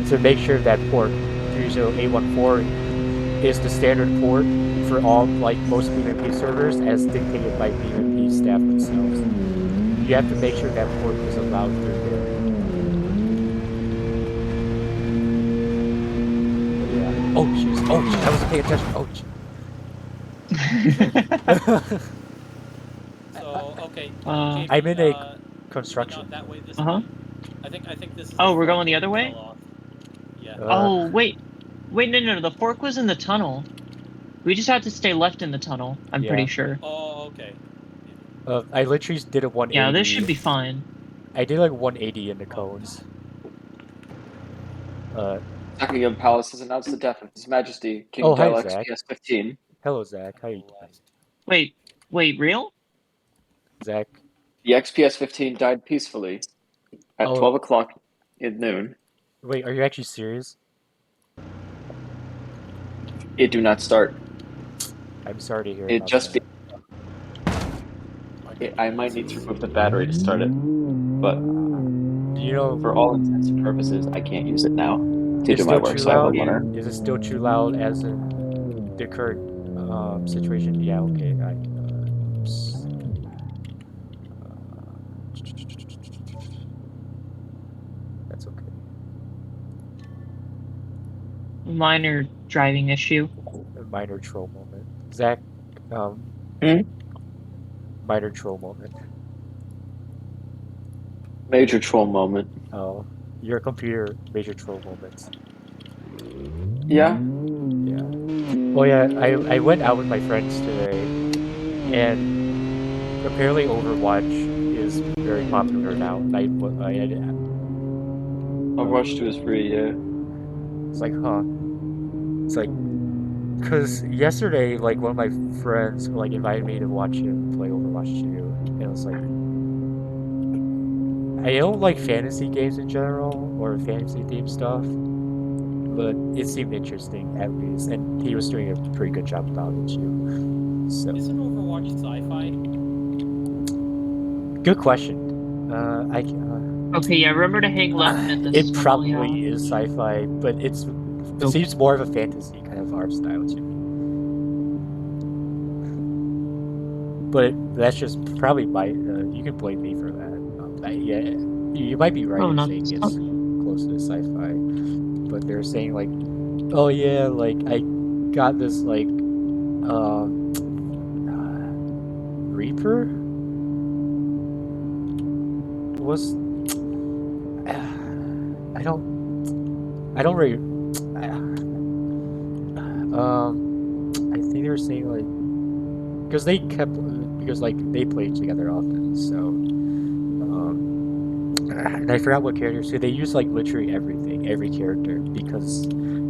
to make sure that port 30814 is the standard port for all, like most BMP servers, as dictated by BMP staff themselves. You have to make sure that port is allowed through there. Yeah. Oh jeez. Oh jeez. I wasn't paying attention. Oh jeez. So okay. I'm in a construction. That way this Uh-huh. time. I think this is. Oh, we're going the other way? Yeah. Oh, wait. Wait, no. The fork was in the tunnel. We just had to stay left in the tunnel, I'm Yeah. pretty sure. Oh, okay. I literally did a 180. Yeah, this should be fine. I did like 180 in the cones. Buckingham Palace has announced the death of His Majesty King Oh, hi, Del Zach. XPS-15. Hello, Zach. How you doing? Wait, real? Zach? The XPS-15 died peacefully at Oh. 12 o'clock at noon. Wait, are you actually serious? It do not start. I'm sorry to hear It about just that. I might need to remove the battery to start it, but You know, for all intents and purposes, I can't use it now to it's do my still work. too So I have a loud. runner. Is it still too loud as in the current situation? Yeah, okay. That's okay. Minor driving issue. A minor troll moment. Zach, um, Hmm? minor troll moment. Major troll moment. Oh, your computer major troll moments. Yeah. Yeah. Oh yeah, I went out with my friends today, and apparently Overwatch is very popular now. Overwatch 2 is free. Yeah. It's like, huh? It's like, cause yesterday, like one of my friends like invited me to watch him play Overwatch 2, and it was like, I don't like fantasy games in general or fantasy themed stuff, but it seemed interesting at least, and he was doing a pretty good job about it too. So, Isn't Overwatch sci-fi? good question. Okay, yeah, remember to hang left at this It tunnel, probably yeah. is sci-fi, but it Nope. seems more of a fantasy kind of art style to me. But that's just probably my. You can blame me for that. Yeah, you might be right Oh, in not saying this it's tunnel. close to sci-fi, but they're saying like, oh yeah, like I got this like Reaper was. I don't really. I think they were saying like because they kept because like they played together often, so and I forgot what characters. So they used like literally everything, every character, because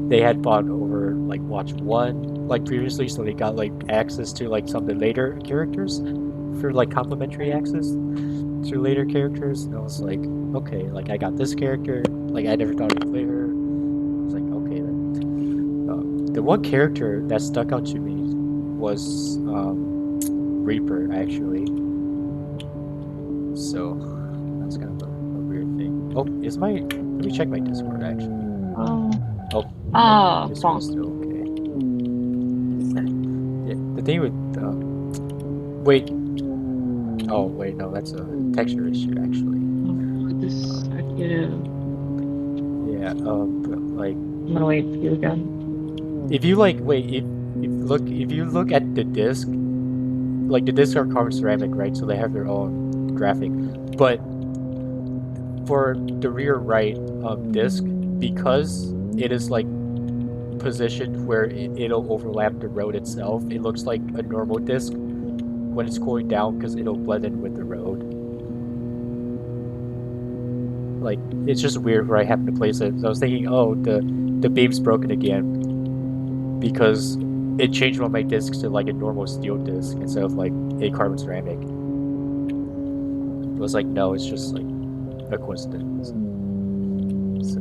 they had bought over like Watch One like previously, so they got like access to like some of the later characters for like complimentary access to later characters. And I was like, okay, like I got this character, like I never thought I'd play her. I was like, okay then. The one character that stuck out to me was Reaper actually. So that's kind of a weird thing. Oh, is my? Let me check my Discord actually. Oh. Oh, Ah, Discord's bonk. still okay. Yeah, the thing with wait. Oh wait, no, that's a texture issue actually. Oh, this second. Yeah. But like I'm gonna wait for you again. if you like wait if you look at the disc, like the discs are carbon ceramic, right? So they have their own graphic, but for the rear right disc, because it is like positioned where it'll overlap the road itself, it looks like a normal disc when it's cooling down because it'll blend in with the road. Like it's just weird where I happen to place it. So I was thinking, oh, the beam's broken again because it changed one of my discs to like a normal steel disc instead of like a carbon ceramic. It was like, no, it's just like a coincidence. So,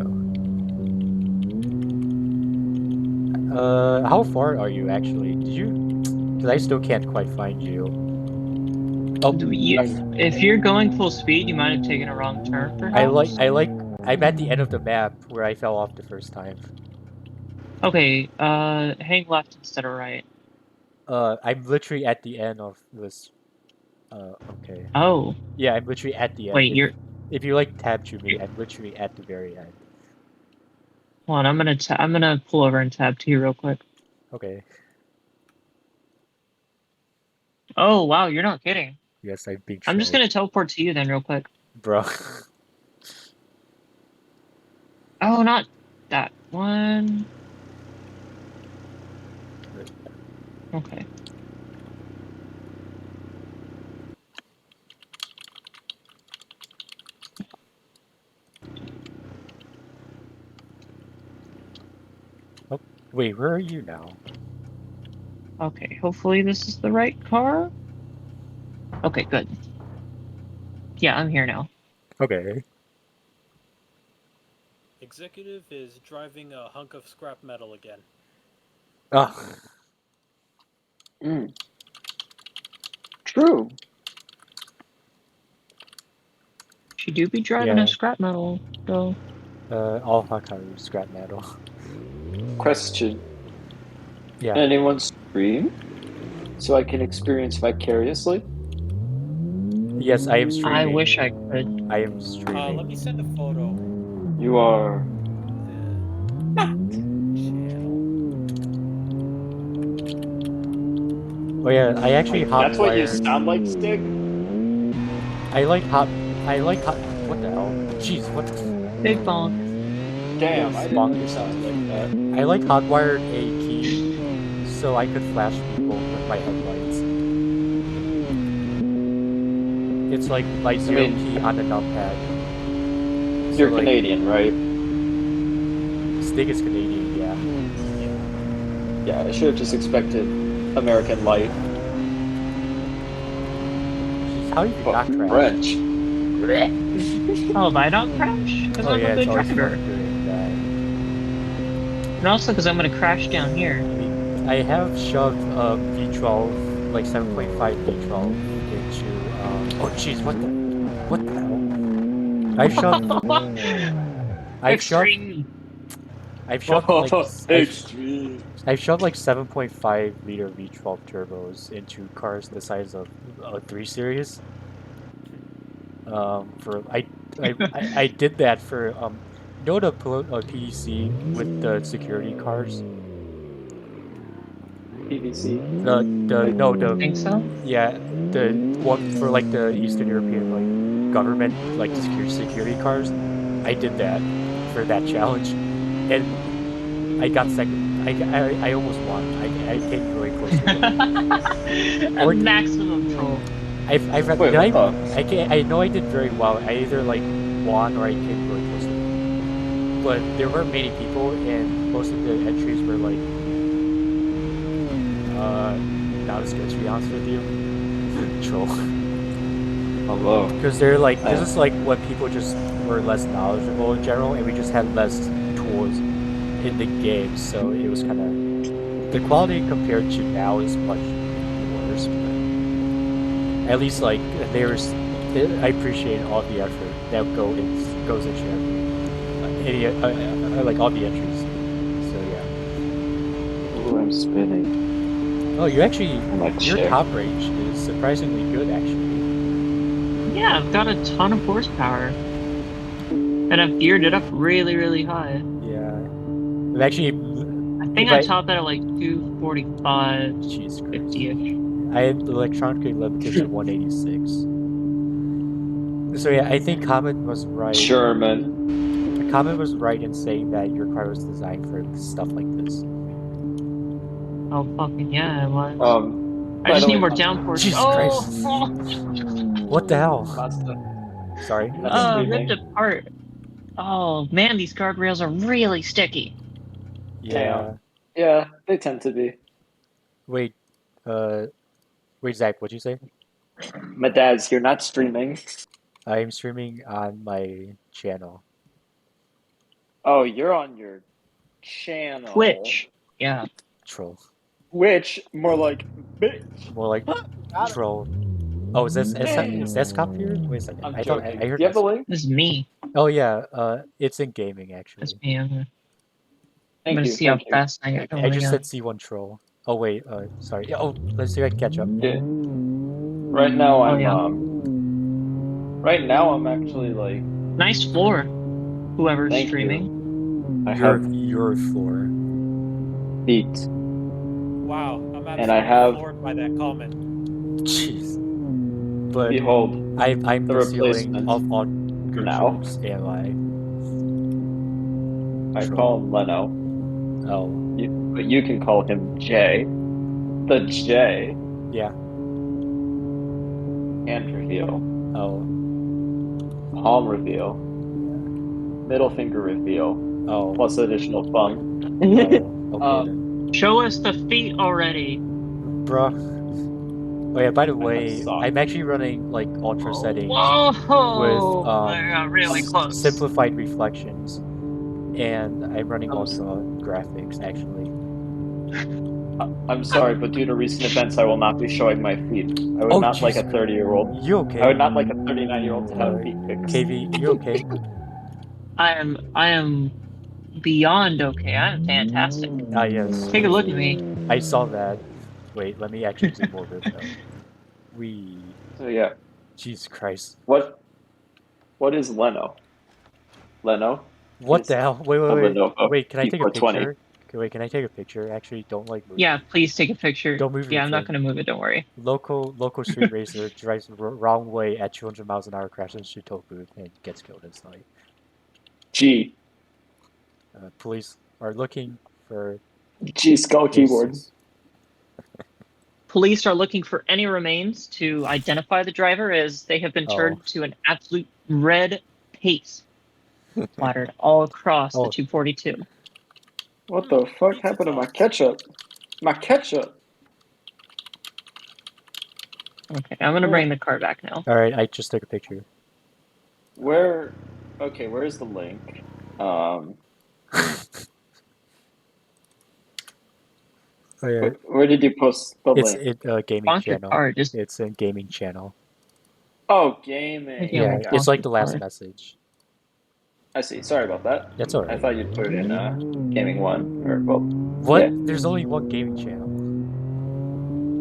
how far are you actually? Did you? Because I still can't quite find you. Oh, If you're going full speed, you might have taken a wrong turn, perhaps? I'm at the end of the map where I fell off the first time. Okay, hang left instead of right. I'm literally at the end of this. Okay. Oh, Yeah, I'm literally at the end. wait, you're... If you like tab to me, I'm literally at the very end. Hold on, I'm gonna pull over and tab to you real quick. Okay. Oh, wow, you're not kidding. Yes, I'm being I'm just trolled. gonna teleport to you then real quick. Bro. Oh, not that one. Okay. Oh, wait, where are you now? Okay, hopefully this is the right car. Okay, good. Yeah, I'm here now. Okay. executive is driving a hunk of scrap metal again. Oh, Mm. True. She do be driving Yeah. a scrap metal, though. all Hakaru scrap metal. Question. Yeah. Anyone stream? So I can experience vicariously? Yes, I am streaming. I wish I could. I am streaming. Let me send a photo. You are. Oh yeah, I actually That's what you hotwired. sound like, Stig? I like hot. What the hell? Jeez, what? Big bonk. Damn, I Yes, didn't bonk know you yourself. sounded like that. I like hotwired a key so I could flash people with my headlights. It's like my zero key on the numpad. You're like, Canadian, right? Stig is Canadian, yeah. Yeah, I should have just expected American light. Jeez, how did you not Fucking crash? French. Oh, have I not crash? Because Oh I'm yeah, a it's good always driver. fun doing that. And also because I'm going to crash down here. I have shoved V12, like 7.5 V12 into oh jeez, what the hell? I've shoved Extreme. I've shoved Extreme. I've shoved like 7.5 liter V12 turbos into cars the size of a 3 Series. I did that for you know the PDC with the security cars. PVC. I think so. Yeah, the one for like the Eastern European like government like security cars. I did that for that challenge, and I got second. I almost won. I came really close to it. A maximum troll. Wait, what the? I know I did very well. I either like won or I came really close to it. But there weren't many people, and most of the entries were like not as good, to be honest with you. Troll. Hello. Because they're like this is like when people just were less knowledgeable in general, and we just had less tools in the game, so it was kind of the quality compared to now is much worse. But at least like I appreciate all the effort that goes into like all the entries. So yeah. Ooh, I'm spinning. Oh, your chair. top range is surprisingly good, actually. Yeah, I've got a ton of horsepower. And I've geared it up really, really high. Yeah. I'm actually. I think I topped out at like 245, Jeez Christ. 50-ish. I had electronically limited to 186. So yeah, I think Comet was right. Sherman. Comet was right in saying that your car was designed for stuff like this. Oh, fucking yeah, it was. I by just the need way, more downforce. Jesus Christ. What the hell? Sorry. Ripped apart. Oh, man, these guardrails are really sticky. Yeah. Yeah, they tend to be. Wait, Zach, what'd you say? My dad's here, not streaming. I'm streaming on my channel. Oh, you're on your channel. Twitch. Yeah. Troll. Which, more like, bitch. More like troll. Oh, is that cop here? Wait a second. I'm I thought joking. I heard Do you have the this. link? This is me. Oh yeah, it's in gaming actually. That's me. I'm Thank gonna you. see how thank you. fast I get. I just said C1 troll. Oh wait, sorry. Oh, let's see if I can catch up. Yeah. Right now, Right now, I'm actually like. Nice floor. Whoever's Thank streaming. You. I have Your floor. feet. Wow, I'm And I have- floored by that comment. Jeez. But Behold, I'm the the ceiling replacement. of all good Now. troops, am I Troll. call him Leno. Oh, But you can call him Jay. The J. yeah. Hand reveal. Oh, Palm reveal. Middle finger reveal. oh. Plus additional fun. Okay then. Show us the feet already. Bruh. Oh yeah, by the way, suck. I'm actually running like ultra settings Whoa! with I got really close. simplified reflections. and I'm running also graphics actually. I'm sorry, but due to recent events, I will not be showing my feet. I would Oh, not like a jeez. 30-year-old. You okay? I would not like a 39-year-old to have feet pics. KV, you okay? I am beyond okay. I'm fantastic. Ah, yes. Take a look at me. I saw that. Wait, let me actually zoom over it though. So yeah, Jesus Christ. what is Leno? Leno? What Is the hell? Wait, a wait, wait. Lenovo Wait, can I take a T420. picture? Okay, wait, can I take a picture? Actually, don't like move. Yeah, please take a picture. Don't move your Yeah, I'm not thing. gonna move it. Don't worry. Local street racer drives the wrong way at 200 miles an hour, crashes into tow booth, and gets killed instantly. G. Police are looking for G skull keyboard. cases. Police are looking for any remains to identify the driver, as they have been turned to an absolute red paste splattered all across Oh. the 242. What the fuck Pizza happened to my sauce. ketchup? My ketchup. Okay, I'm gonna bring the car back now. All right, I just took a picture. Where? Okay, where's the link? Oh, yeah. Where did you post the It's link? gaming Sponsored channel. car, just It's a gaming channel. Oh, gaming. Yeah, Yeah, like it's like the sponsored last car. message. I see. Sorry about that. That's all I right. thought you'd put it in gaming one or well. What? Yeah. There's only one gaming channel.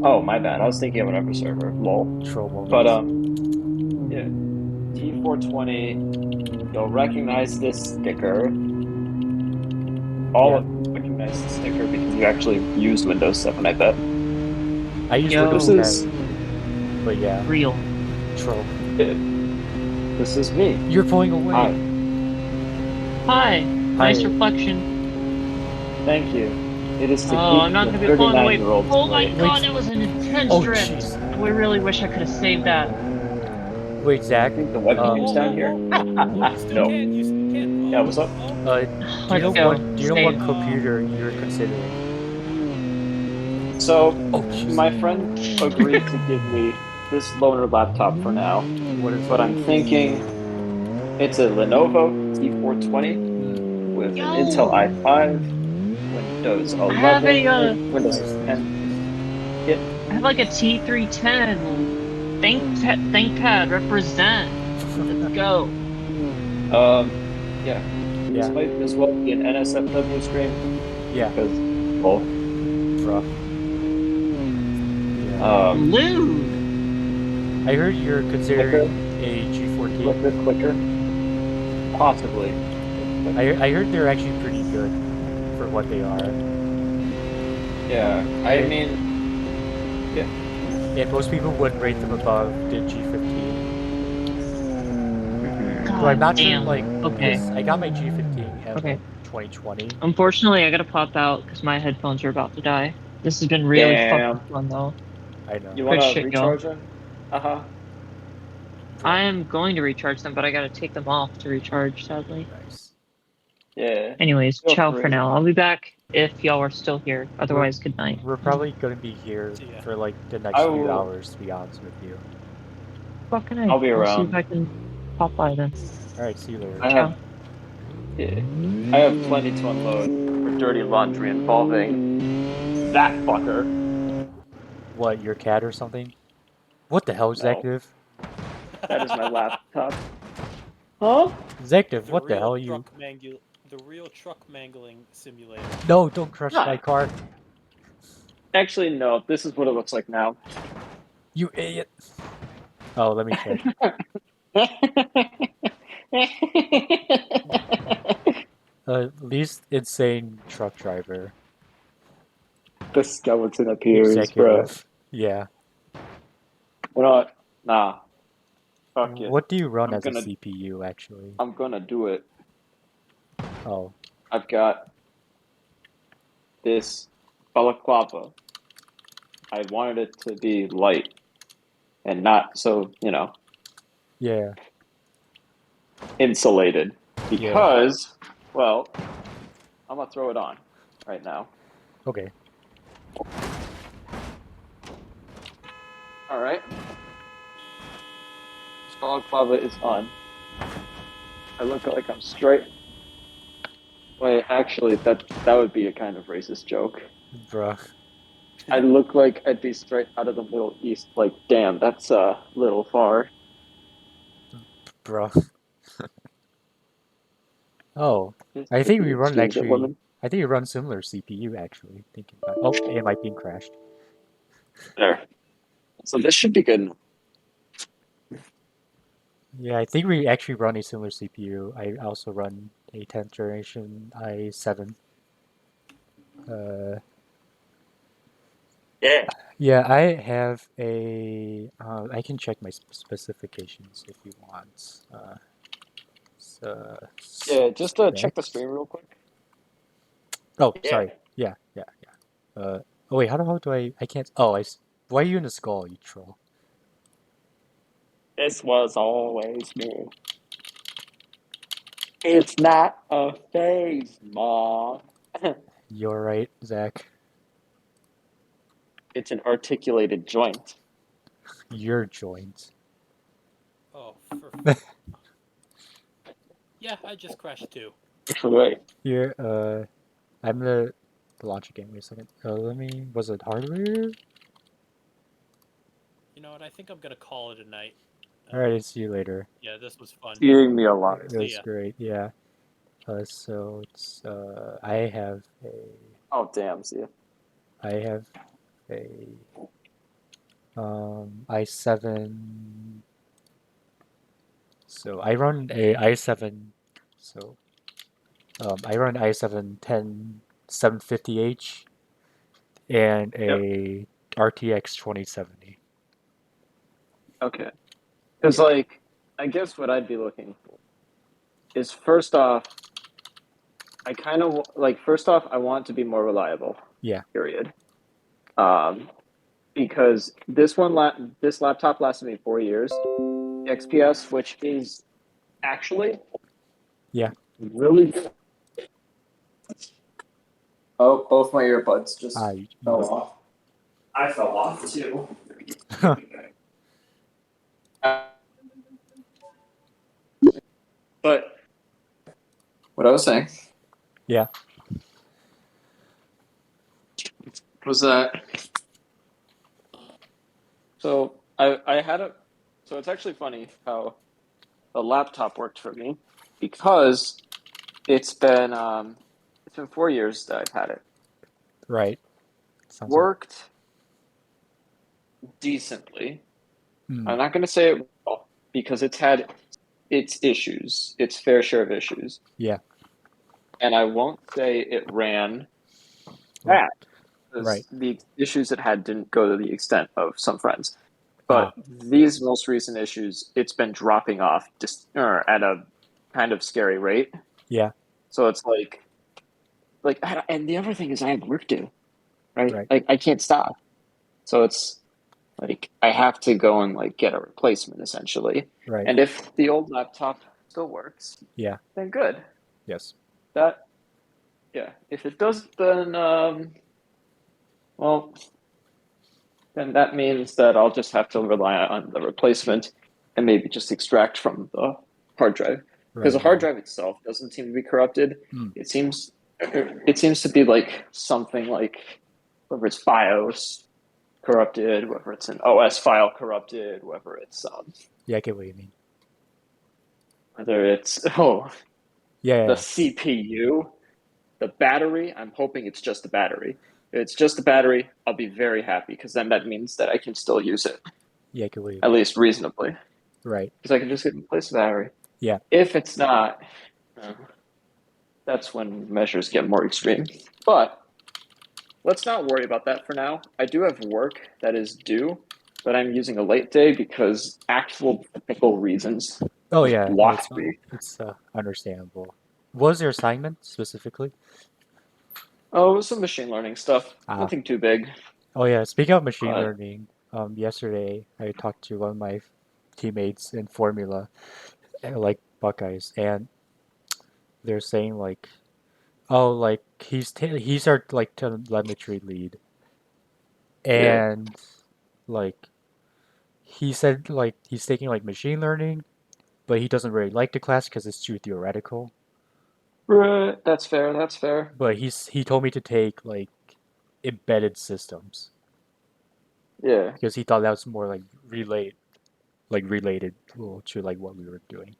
Oh, my bad. I was thinking of another server. Lol. Troll moments. But yeah. T420. You'll recognize this sticker. All of you recognize the sticker because you actually used Windows 7. I bet. I use Yo. Windows This is 10, but yeah, real. troll. this is me. You're pulling away. Hi. Hi, nice Hi. reflection. Thank you. It is to Oh, keep I'm not the gonna be pulling away. 39-year-olds Oh my away. god, that was an intense Oh, drift. jeez. We really wish I could have saved that. Wait, Zach. I think the webcam's down here. You still No. can. You still can. Yeah, what's up? Do you Let's know go. what? Do you know what Save. computer you're considering? So, Oh, jeez. my friend agreed to give me this loaner laptop for now, What is but that? I'm thinking it's a Lenovo T420 with Yo. an Intel i5, Windows 11, have a, Windows 10. I have like a T310. ThinkPad represent. Let's go. Yeah. This Yeah. might as well be an NSFW stream Yeah. because, well, Rough. Yeah. Lewd. I heard you're considering a G14. clicker. Possibly. I heard they're actually pretty good for what they are. Yeah. I mean, And most people would rate them above the G15. God So I'm not sure, damn. like, Okay. because I got my G15 in Okay. 2020. Unfortunately, I gotta pop out because my headphones are about to die. This has been really Damn. fucking fun though. I know. you want to shit, y'all. recharge them? Uh-huh. I am going to recharge them, but I gotta take them off to recharge, sadly. Nice. Yeah. Anyways, Feel ciao free. for now. I'll be back if y'all are still here. Otherwise, good night. We're probably gonna be here See ya. for like the next I few will- hours, to be honest with you. Fucking night. I'll be See around. if I can pop by then. Alright, see you later. I have, I have plenty to unload for dirty laundry involving that fucker. What, your cat or something? What the hell, No. Executive? That is my laptop. Huh? Executive, what the real hell, you? The real truck mangling simulator. No, don't crush Huh. my car. Actually, no. This is what it looks like now. You idiot. Oh, let me check. Least insane truck driver. The skeleton appears, bro. Executive. Yeah. You know what? Nah. Fuck it. What do you run I'm as a gonna- CPU, actually? I'm gonna do it. Oh, I've got this balaclava. I wanted it to be light and not so, yeah. insulated. Because, well, I'm gonna throw it on right now. Okay. Alright. Balaclava is on. I look like I'm straight. Wait, actually, that would be a kind of racist joke. Bruh. I look like I'd be straight out of the Middle East. Like, damn, that's a little far. Bruh. Oh, I think we run Exchange that actually. woman. I think we run similar CPU actually. Thinking about. Oh, it might be crashed. There. So this should be good. Yeah, I think we actually run a similar CPU. I also run a 10th generation i7. Uh, Yeah. yeah, I have a. I can check my specifications if you want. Yeah, just check the Specs. screen real quick. Oh, Yeah. sorry. Yeah. Oh wait, how do I? I can't. Oh, why are you in the skull, you troll? This was always me. It's not a phase, Mom. You're right, Zach. It's an articulated joint. Your joint. Oh, yeah, I just crashed too. Right. Here, I'm the launch again. Wait a second. Let me. Was it hardware? You know what? I think I'm gonna call it a night. All right. See you later. Yeah, this was fun. Eating me a lot. It See was ya. great. Yeah. So it's I have a Oh, damn, see ya. I have a i7. So I run a i7. So I run i7 10750H and Yep. a RTX 2070. Okay. Because, like, I guess what I'd be looking for is first off, first off, I want to be more reliable. Yeah. Period. Because this laptop lasted me 4 years. The XPS, which is actually really good. Oh, both my earbuds just You, fell off. I fell off too. But what I was saying, yeah. was that so I had a so it's actually funny how the laptop worked for me because it's been 4 years that I've had it. Right. Sounds Worked decently. like, I'm not going to say it well because it's had its issues, its fair share of issues. Yeah. And I won't say it ran Right. bad because Right. the issues it had didn't go to the extent of some friends. But these most recent issues, it's been dropping off just at a kind of scary rate. Yeah. So it's and the other thing is I have work to do, right? Right. Like I can't stop. So it's like I have to go and like get a replacement essentially. Right. And if the old laptop still works, Yeah. then good. Yes. If it does, then then that means that I'll just have to rely on the replacement and maybe just extract from the hard drive because the hard drive itself doesn't seem to be corrupted. Mm. It seems to be like something like whether it's BIOS corrupted, whether it's an OS file corrupted, whether it's Yeah, I get what you mean. whether it's Yeah. the CPU, the battery. I'm hoping it's just the battery. If it's just the battery, I'll be very happy because then that means that I can still use it. Yeah, I get what you mean. At least reasonably. Right. Because I can just replace the battery. Yeah. If it's not, that's when measures get more extreme. But let's not worry about that for now. I do have work that is due, but I'm using a late day because actual technical reasons. Oh yeah. Blocked me. It's understandable. What was your assignment specifically? Oh, it was some machine learning stuff. Nothing too big. Oh yeah. Speaking of machine learning, yesterday I talked to one of my teammates in Formula, like Buckeyes, and they're saying like, oh, like he's our like telemetry lead, and like he said like he's taking like machine learning, but he doesn't really like the class because it's too theoretical. Right. That's fair. That's fair. But he told me to take like embedded systems Yeah. because he thought that was more related to like what we were doing.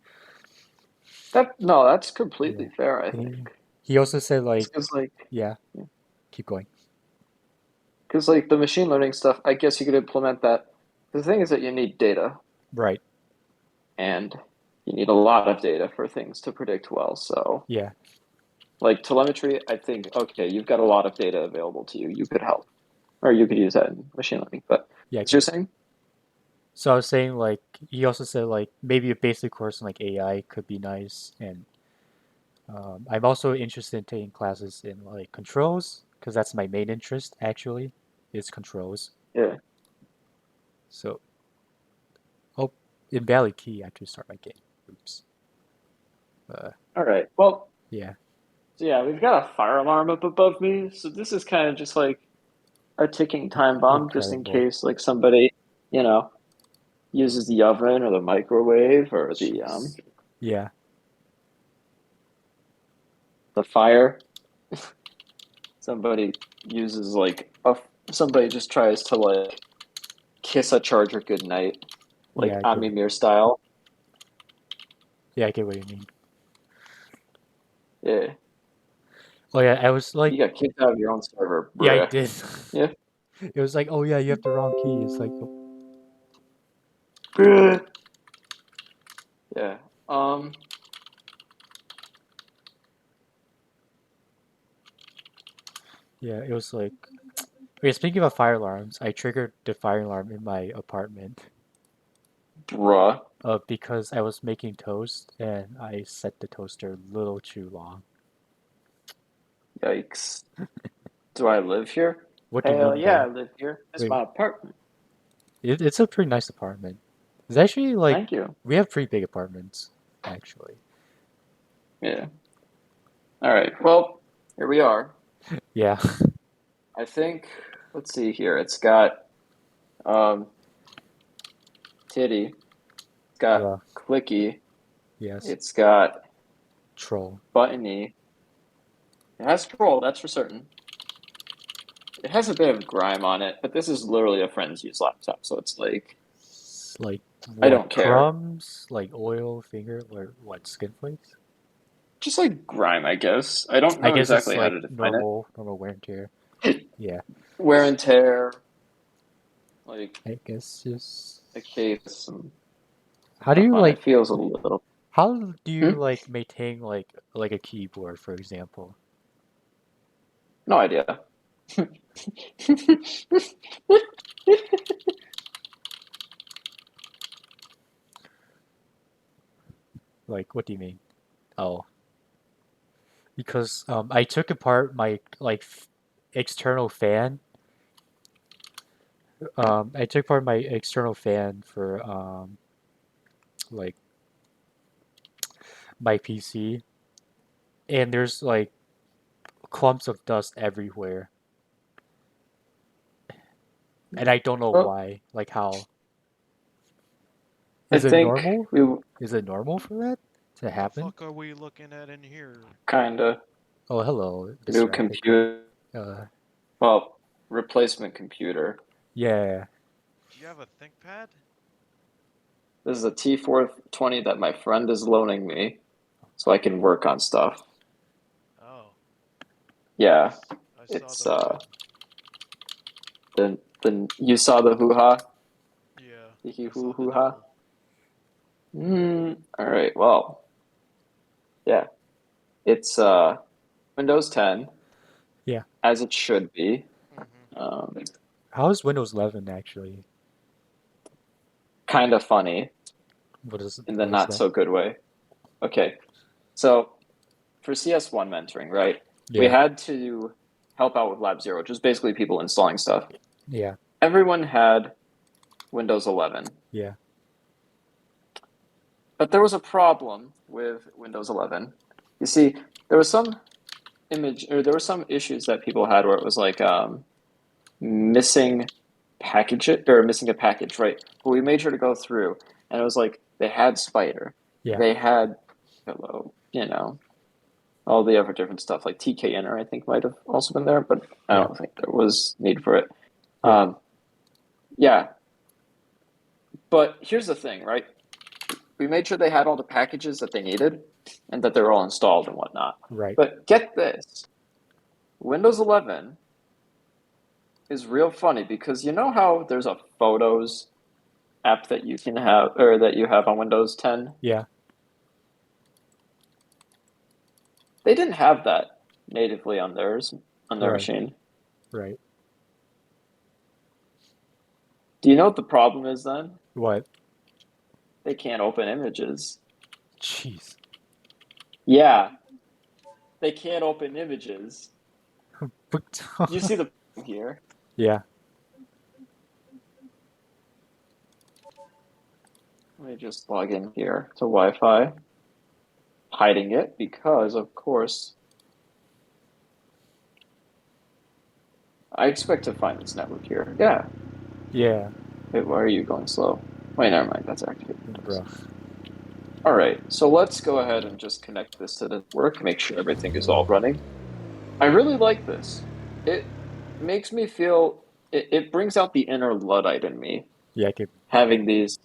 That's Yeah. completely fair, I He, think. he also said like, Because like, yeah, keep going. because like the machine learning stuff, I guess you could implement that. The thing is that you need data, Right. and you need a lot of data for things to predict well. So, Yeah. like telemetry, I think okay, you've got a lot of data available to you. You could help, or you could use that in machine learning. But Yeah. as you're saying, So I was saying like he also said like maybe a basic course in like AI could be nice, and I'm also interested in taking classes in like controls because that's my main interest actually is controls. yeah. So oh, invalid key after start my game. Oops. Uh, All right. Well, yeah. so yeah, we've got a fire alarm up above me, so this is kind of just like a ticking time bomb, just in Incredible. case like somebody, you know, uses the oven or the microwave or Jeez. Yeah. the fire. Somebody uses like a somebody just tries to like kiss a charger goodnight, Yeah. like Amimir style. Yeah. I get what you mean. Yeah, Oh yeah. I was like, you got kicked out of your own server, yeah, I bruh. did. Yeah, It was like, oh yeah, you have the wrong key. It's like, bruh. Yeah. Um. yeah. It was like, okay. Speaking of fire alarms, I triggered the fire alarm in my apartment. Bruh. Because I was making toast and I set the toaster a little too long. Yikes. Do I live here? What do you Hell mean yeah, though? I live here. It's Wait, my apartment. it's a pretty nice apartment. It's actually like Thank you. we have pretty big apartments, actually. Yeah. All right. Well, here we are. Yeah, I think. Let's see here. It's got um titty. It's got yeah, clicky. yes. It's got Troll. buttony. It has scroll, that's for certain. It has a bit of grime on it, but this is literally a friend's used laptop, so it's like Like I what? don't care. Crumbs? Like oil, finger, or what? Skin flakes? Just like grime, I guess. I don't I know guess it's exactly how like to define normal wear and tear. it. Yeah, Wear and tear, like I guess just. a case and How do you on like? it feels a little. How do you Hmm? like maintain like a keyboard, for example? No idea. Like, what do you mean? Oh, because I took apart my like external fan. I took apart my external fan for like my PC, and there's like clumps of dust everywhere, and I don't know Well, why. Like, how I is it think normal? we Is it normal for that to The happen? fuck are we looking at in here? kinda Oh, hello, new Mr. Ethical. computer. Uh, Well, replacement computer. yeah, Do you have a ThinkPad? This is a T420 that my friend is loaning me, so I can work on stuff. Oh, Yeah, I it's saw then you saw the hoo ha, yeah, the I hoo saw the hoo ha. nipple. All right. Well, yeah, it's Windows 10 yeah. as it should be. Mm-hmm. Um, How is Windows 11 actually? kind of funny in the What is not that? so good way. Okay, so for CS1 mentoring, right? We Yeah, had to help out with Lab Zero, which is basically people installing stuff. yeah, Everyone had Windows 11. yeah, But there was a problem with Windows 11. You see, there was some there were some issues that people had where it was like missing missing a package, right? But we made sure to go through, and it was like they had Spider, yeah. they had hello, you know, all the other different stuff like TK Inner, I think might have also been there, but I don't think there was need for it. Yeah. Yeah. But here's the thing, right? We made sure they had all the packages that they needed and that they were all installed and whatnot. Right. But get this, Windows 11 is real funny because you know how there's a Photos app that you can have or that you have on Windows 10? Yeah. They didn't have that natively on theirs, on their Right. machine. Right. Do you know what the problem is then? What? They can't open images. Jeez. Yeah. They can't open images. But You see the here. yeah. Let me just log in here to Wi-Fi. Hiding it because, of course, I expect to find this network here. Yeah. Yeah. Wait, why are you going slow? Wait, never mind. That's activated. Rough. All right. So let's go ahead and just connect this to the network. Make sure everything is all running. I really like this. It makes me feel. It brings out the inner Luddite in me. Yeah. I could. Having these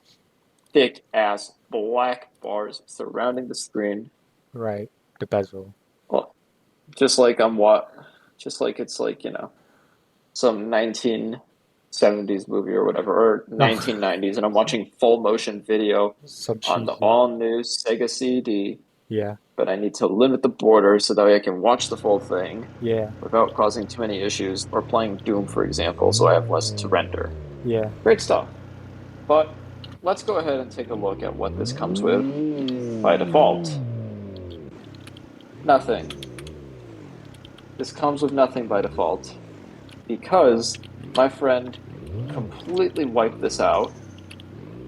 thick ass black bars surrounding the screen. Right. The bezel. Well, just like it's like, you know, some 1970s movie or whatever, or 1990s, and I'm watching full motion video Some on the cheesy. all new Sega CD, Yeah. but I need to limit the borders so that way I can watch the full thing Yeah. without causing too many issues, or playing Doom, for example, so I have less to render. Yeah. Great stuff. But let's go ahead and take a look at what this comes with by default. Nothing. This comes with nothing by default because my friend completely wiped this out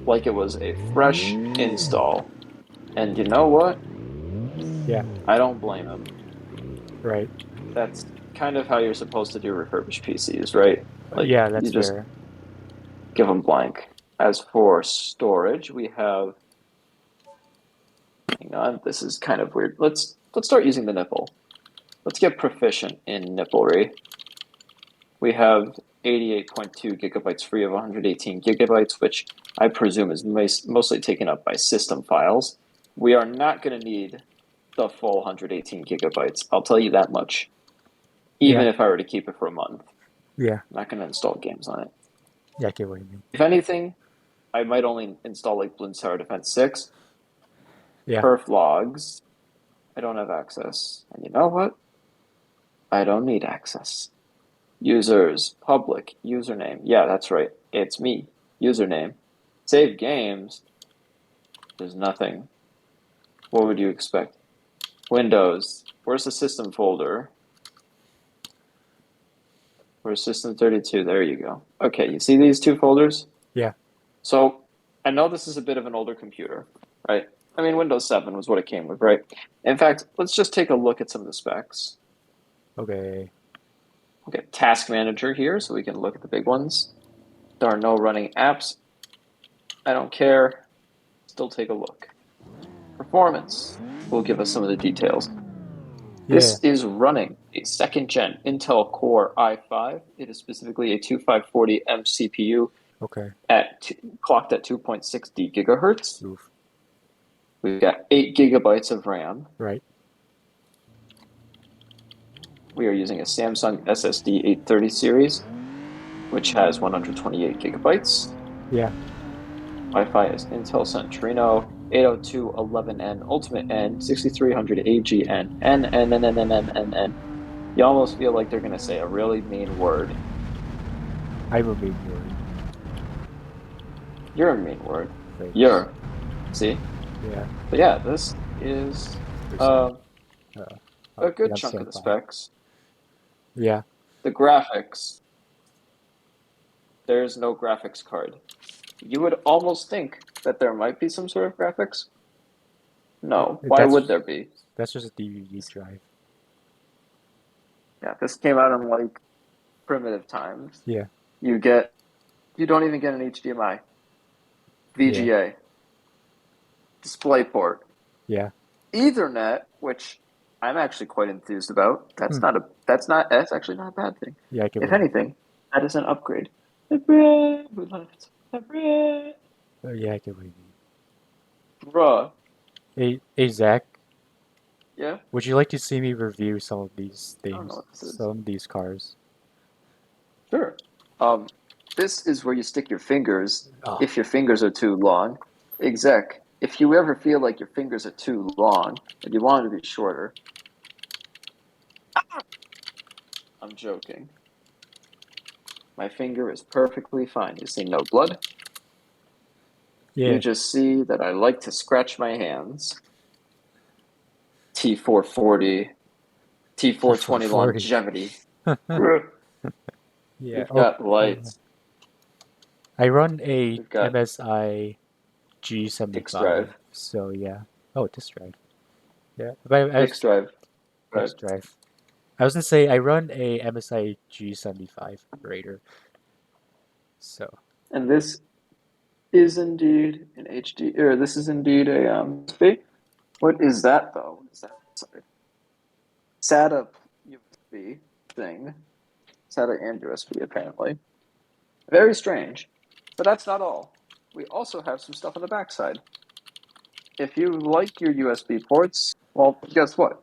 like it was a fresh install. And you know what? Yeah. I don't blame him. Right. That's kind of how you're supposed to do refurbished PCs, right? Like, yeah. That's you just fair. give them blank. As for storage, we have. Hang on, this is kind of weird. Let's start using the nipple. Let's get proficient in nipplery. We have 88.2 gigabytes free of 118 gigabytes, which I presume is mostly taken up by system files. We are not going to need the full 118 gigabytes. I'll tell you that much. Even if I were to keep it for a month. Yeah. I'm not going to install games on it. Yeah. I get what you mean. If anything, I might only install like Bloons Tower Defense 6. Yeah. Perf logs. I don't have access. And you know what? I don't need access. Users, public, username. Yeah, that's right. It's me. Username. Save games. There's nothing. What would you expect? Windows. Where's the system folder? Where's System 32? There you go. Okay, you see these two folders? Yeah. So I know this is a bit of an older computer, right? I mean, Windows 7 was what it came with, right? In fact, let's just take a look at some of the specs. Okay. We'll get Task Manager here so we can look at the big ones. There are no running apps. I don't care. Still take a look. Performance will give us some of the details. Yeah. This is running a second-gen Intel Core i5. It is specifically a 2540M CPU Okay. clocked at 2.6 gigahertz. Oof. We've got 8 gigabytes of RAM. Right. We are using a Samsung SSD 830 series, which has 128 gigabytes. Yeah. Wi-Fi is Intel Centrino 802.11n Ultimate N 6300 AGN N. You almost feel like they're gonna say a really mean word. I'm a big word. You're a mean word. Thanks. You're. See? Yeah. But yeah, this is a good chunk of the specs. Yeah. The graphics. There's no graphics card. You would almost think that there might be some sort of graphics. No. Why would there be? That's just a DVD drive. Yeah, this came out in like primitive times. Yeah. You don't even get an HDMI. VGA. DisplayPort. Yeah. Ethernet, which I'm actually quite enthused about. That's Hmm. not a that's actually not a bad thing. Yeah, I can If believe. anything, that is an upgrade. Who left? Yeah, I can believe you. Bruh. Hey, Zach, Yeah? would you like to see me review some of these I don't know things, what this is. some of these cars? Sure. This is where you stick your fingers Oh, if your fingers are too long. Exec, if you ever feel like your fingers are too long and you want them to be shorter. I'm joking. My finger is perfectly fine. You see no blood. yeah. You just see that I like to scratch my hands. T440, T420 T440. longevity. Yeah. We've got lights. I run a We've got MSI X G75, drive. so yeah. Oh, disk drive. Yeah, but I X drive. Right. disk drive. I was gonna say I run a MSI G75 Raider, so And this is indeed an HD, or this is indeed a USB. What is that though? What is that? Sorry. SATA USB thing. SATA and USB apparently. Very strange. But that's not all. We also have some stuff on the backside. If you like your USB ports, well, guess what?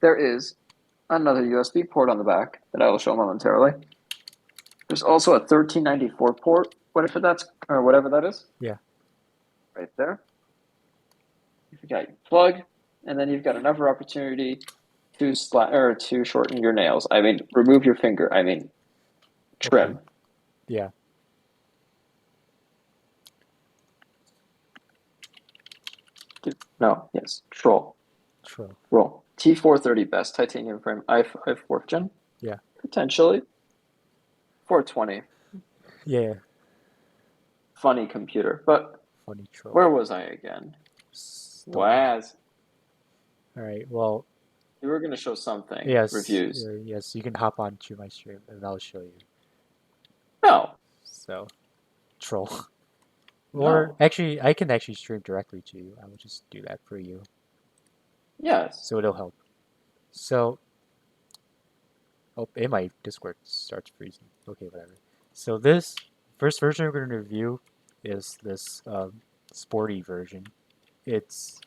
There is another USB port on the back that I will show momentarily. There's also a 1394 port, whatever that is. yeah. Right there. You've got your plug, and then you've got another opportunity to to shorten your nails. I mean, remove your finger. I mean, trim. Okay. Yeah. No, yes, troll. True. Roll. T430 best titanium frame. i5 4th gen. Yeah. Potentially. 420. Yeah. Funny computer. But Funny troll. where was I again? Waz. All right. Well, You were going to show something. yes. Reviews. Yes. You can hop on to my stream and I'll show you. No. So, troll. Or No. actually, I can actually stream directly to you. I will just do that for you, Yes. so it'll help. So, oh, and my Discord starts freezing. Okay, whatever. So this first version we're going to review is this sporty version. It's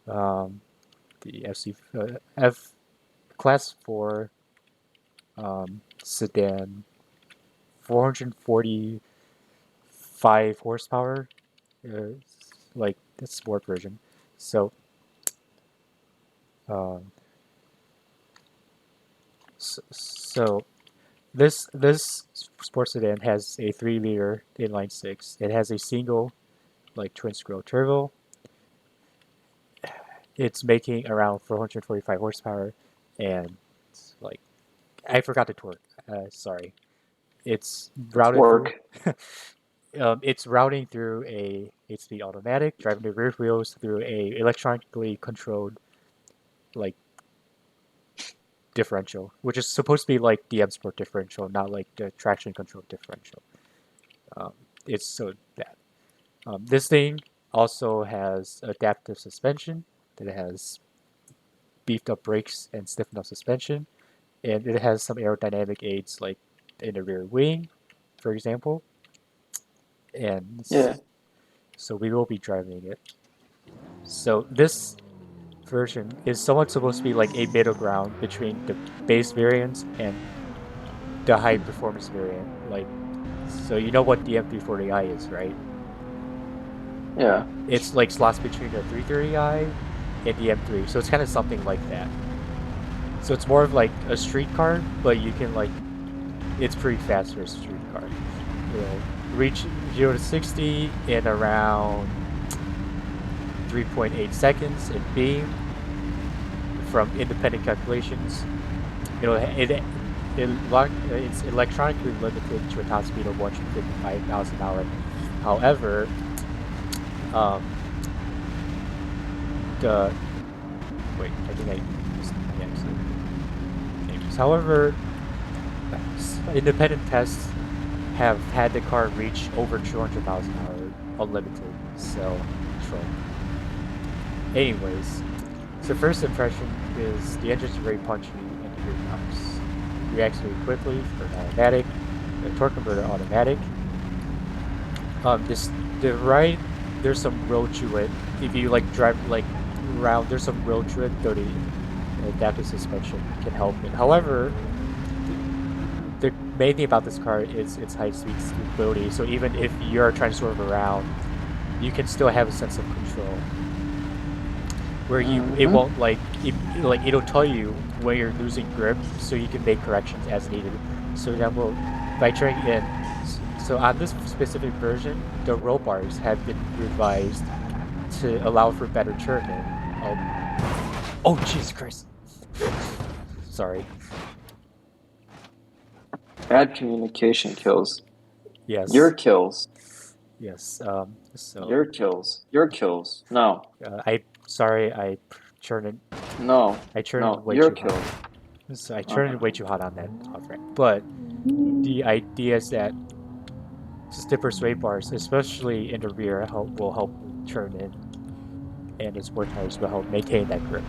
the F Class 4 sedan, 445 horsepower, like the sport version. So, so this sports sedan has a 3-liter inline six. It has a single, like twin scroll turbo. It's making around 445 horsepower, and like I forgot the torque. Sorry, it's routed Work. through. It's routing through a 8-speed automatic, driving the rear wheels through a electronically controlled, like, differential, which is supposed to be like the M Sport differential, not like the traction control differential. It's so that. This thing also has adaptive suspension, that it has beefed up brakes and stiffened up suspension, and it has some aerodynamic aids like in the rear wing, for example. And Yeah. so we will be driving it. So this version is somewhat supposed to be like a middle ground between the base variants and the high performance variant. Like, so you know what the M340i is, right? Yeah. It's like slots between the 330i and the M3, so it's kind of something like that. So it's more of like a street car, but you can like, it's pretty fast for a street car. You'll reach 0 to 60 in around 3.8 seconds in B. From independent calculations, it's electronically limited to a top speed of 155 miles an hour. However, I think I missed the exit. However, independent tests have had the car reach over 200 miles an hour unlimited. So, troll. Anyways, So first impression is the engine's very punchy and the gear knocks. Reacts very quickly for an automatic. The torque converter automatic. The right, there's some road to it. If you like drive like around, there's some road to it. Though the adaptive suspension can help it. However, the main thing about this car is its high speed stability. So even if you're trying to swerve around, you can still have a sense of control. Where it won't like it'll tell you when you're losing grip, so you can make corrections as needed. So that will by turning in. So on this specific version, the roll bars have been revised to allow for better turning. Oh Jesus Christ! Sorry. Bad communication kills. Yes. Your kills. Yes. So. Your kills. Your kills. No. I turned it. No. I turned No. it way Your too kills. hot. So I turned it way too hot on that off ramp. But the idea is that stiffer sway bars, especially in the rear, will help turn in, and the sport tires will help maintain that grip.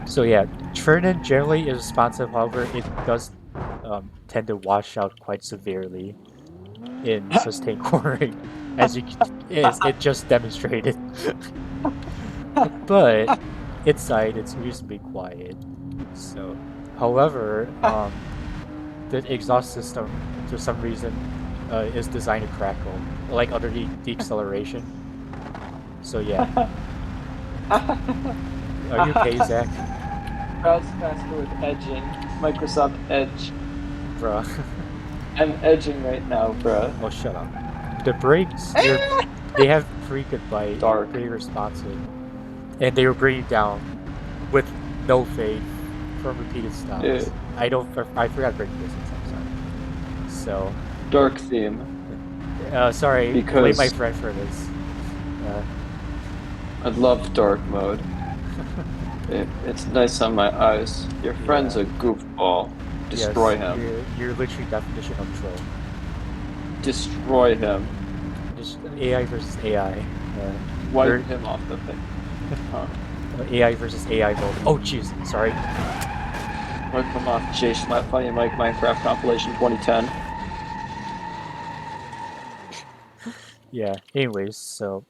So yeah, turn in generally is responsive. However, it does tend to wash out quite severely in sustained cornering, as it just demonstrated. But inside, it's reasonably quiet. So, however, the exhaust system, for some reason, is designed to crackle, like under the acceleration. So yeah. Are you okay, Zach? Browse faster with edging. Microsoft Edge. Bruh. I'm edging right now, bruh. Oh, shut up. The brakes, they have free goodbye, Dark. pretty responsive. And they will bring you down with no fade from repeated stops. Dude. I forgot braking distance, I'm sorry. So. Dark theme. Sorry, blame my friend for this. I love dark mode. It's nice on my eyes. Your friend's a goofball. Destroy him. You're literally definition of troll. Destroy him. Just AI versus AI. Wipe him off the thing. Huh. AI versus AI mode. Oh jeez, sorry. Wipe him off. Jason, Funny Mike Minecraft compilation 2010. Yeah. Anyways, so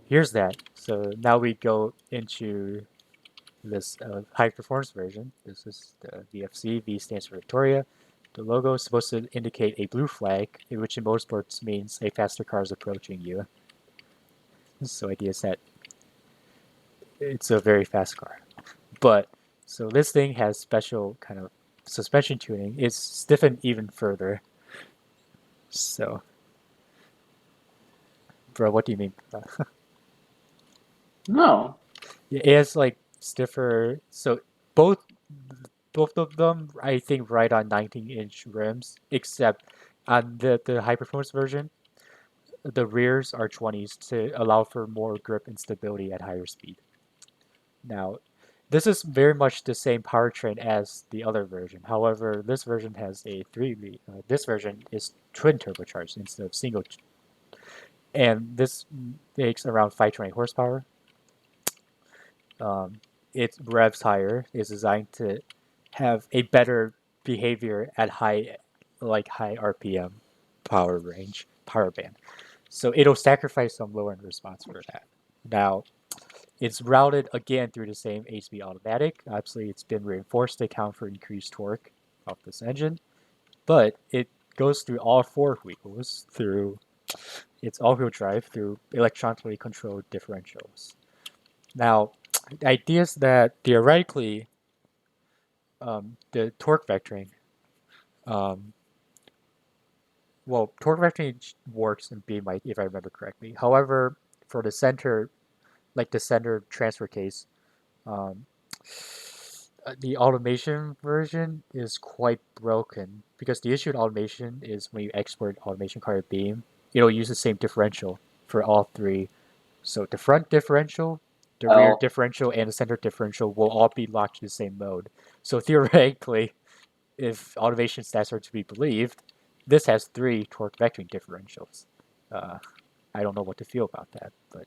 here's that. So now we go into this high performance version. This is the VFC. V stands for Victoria. The logo is supposed to indicate a blue flag, which in motorsports means a faster car is approaching you. So idea is that it's a very fast car. But so this thing has special kind of suspension tuning. It's stiffened even further. So, bro, what do you mean? No. It has like stiffer. So both of them, I think, right on 19-inch rims, except on the high performance version, the rears are 20s to allow for more grip and stability at higher speed. Now, this is very much the same powertrain as the other version. However, this version has a 3 this version is twin turbocharged instead of single. And this makes around 520 horsepower. It revs higher. It's designed to have a better behavior at high RPM power band. So it'll sacrifice some lower end response for that. Now, it's routed again through the same 8-speed automatic. Obviously, it's been reinforced to account for increased torque of this engine, but it goes through all 4 wheels through its all-wheel drive through electronically controlled differentials. Now, the idea is that theoretically, the torque vectoring, torque vectoring works in BMI if I remember correctly. However, for the center transfer case, the automation version is quite broken because the issue with automation is when you export automation card beam, it'll use the same differential for all 3. So the front differential, the rear differential, and the center differential will all be locked to the same mode. So theoretically, if automation stats are to be believed, this has 3 torque vectoring differentials. I don't know what to feel about that, but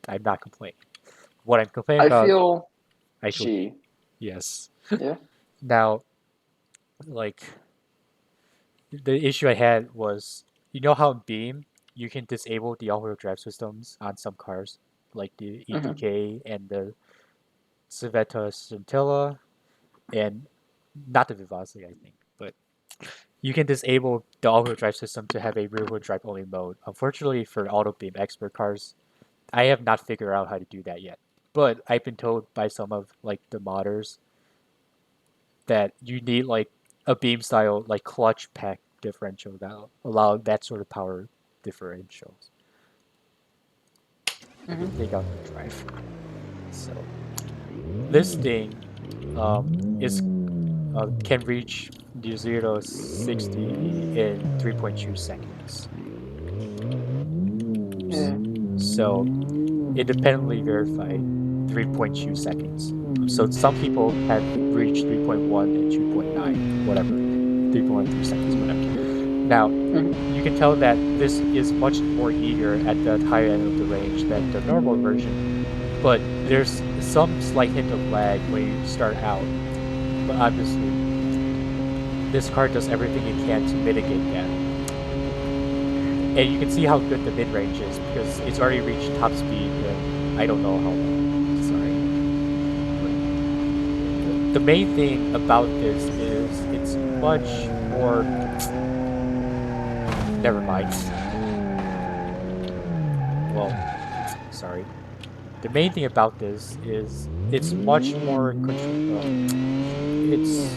I'm not complaining. what I'm complaining I about. feel I feel G. yes. Yeah. Now, like the issue I had was, you know how in Beam you can disable the all-wheel drive systems on some cars, like the Mhm. ETK and the Civetta Scintilla, and not the Vivasi, I think, but you can disable the all-wheel drive system to have a rear-wheel drive only mode. Unfortunately, for Auto Beam expert cars, I have not figured out how to do that yet. But I've been told by some of like the modders that you need like a beam style like clutch pack differential that allow that sort of power differentials. I can take out the drive. So this thing is can reach the 0 to 60 in 3.2 seconds. Yeah. So independently verified 3.2 seconds. So some people have reached 3.1 and 2.9, whatever, 3.3 seconds, whatever. Now, you can tell that this is much more eager at the higher end of the range than the normal version, but there's some slight hint of lag when you start out. But obviously, this car does everything it can to mitigate that. And you can see how good the mid-range is because it's already reached top speed in I don't know how long. Sorry. But the main thing about this is it's much more... Never mind. Well, sorry. The main thing about this is it's much more it's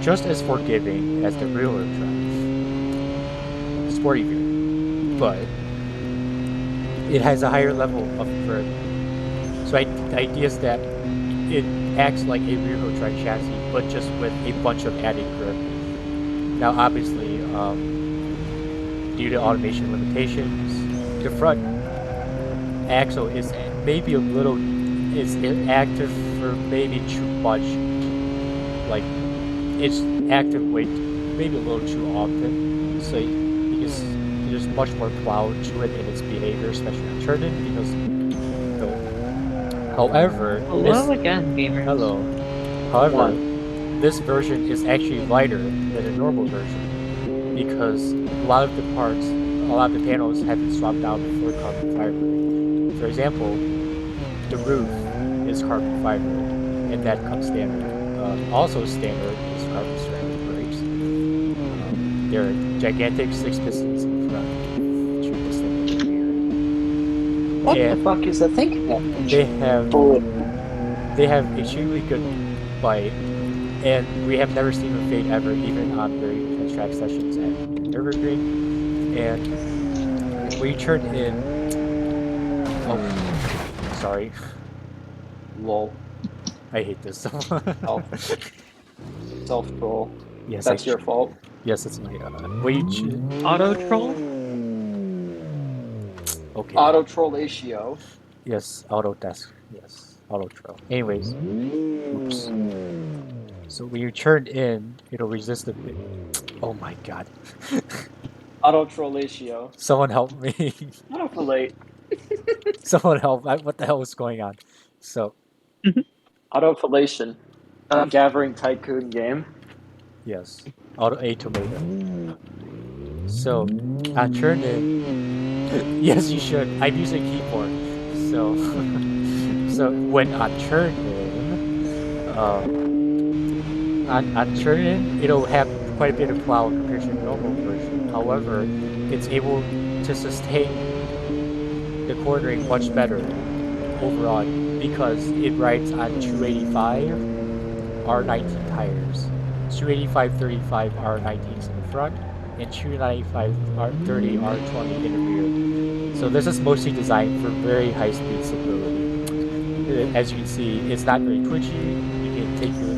just as forgiving as the rear-wheel drive. Sporty vehicle. But it has a higher level of grip. So the idea is that it acts like a rear-wheel drive chassis, but just with a bunch of added grip. Now, obviously, due to automation limitations, the front axle is maybe a little is active for maybe too much. Like it's active way maybe a little too often. So because there's much more plow to it in its behavior, especially on turn-in. Because however, Hello again, gamers. hello. However, this version is actually lighter than the normal version because a lot of the parts, a lot of the panels have been swapped out for carbon fiber. For example, the roof is carbon fiber, and that comes standard. Also standard is carbon ceramic brakes. There are gigantic 6 pistons in front, 2 pistons in the rear. What And the fuck is the thinking? they have extremely good bite, and we have never seen them fade ever, even on very intense track sessions at Nürburgring. And we turned in. Oh, sorry. Lol. I hate this. Self-troll. Yes, That's your fault. Yes, it's my. Auto troll? Okay. Auto trollatio. Yes, auto desk. Yes, auto troll. Anyways, oops. So when you turn in, it'll resist a bit. Oh my god. Auto trollatio. Someone help me. Auto-trollate. Someone help. What the hell is going on? So. Auto-fellation. Gathering Tycoon game. Yes. Auto A tomato. So, on turn in. Yes, you should. I'm using keyboard. So, so when on turn in, on turn in, it'll have quite a bit of plow compared to the normal version. However, it's able to sustain the cornering much better overall because it rides on 285 R19 tires. 285/35 R19s in the front, and 295 R30 R20 in the rear. So this is mostly designed for very high speed stability. As you can see, it's not very twitchy. You can take your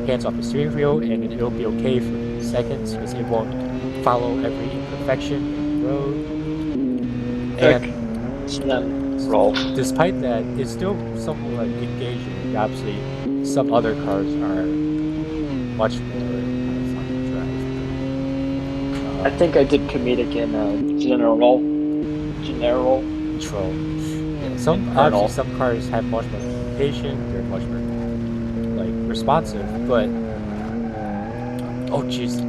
hands off the steering wheel and it'll be okay for seconds because it won't follow every imperfection in the road. And roll. Despite that, it's still somewhat engaging. Obviously, some other cars are much more fun to drive. I think I did comedic in General. Troll. Yeah, some cars have much more patient. They're much more like responsive. But oh jeez,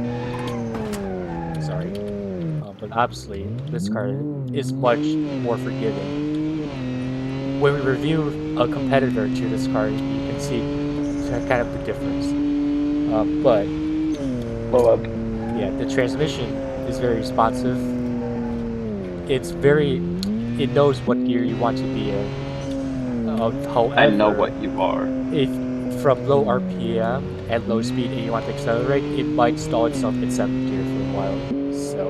sorry. But obviously, this car is much more forgiving. When we review a competitor to this car, you can see kind of the difference. But Blow up. yeah, the transmission is very responsive. It's very, it knows what gear you want to be in. However, I know what you are. if from low RPM at low speed and you want to accelerate, it might stall itself in 7th gear for a while. So,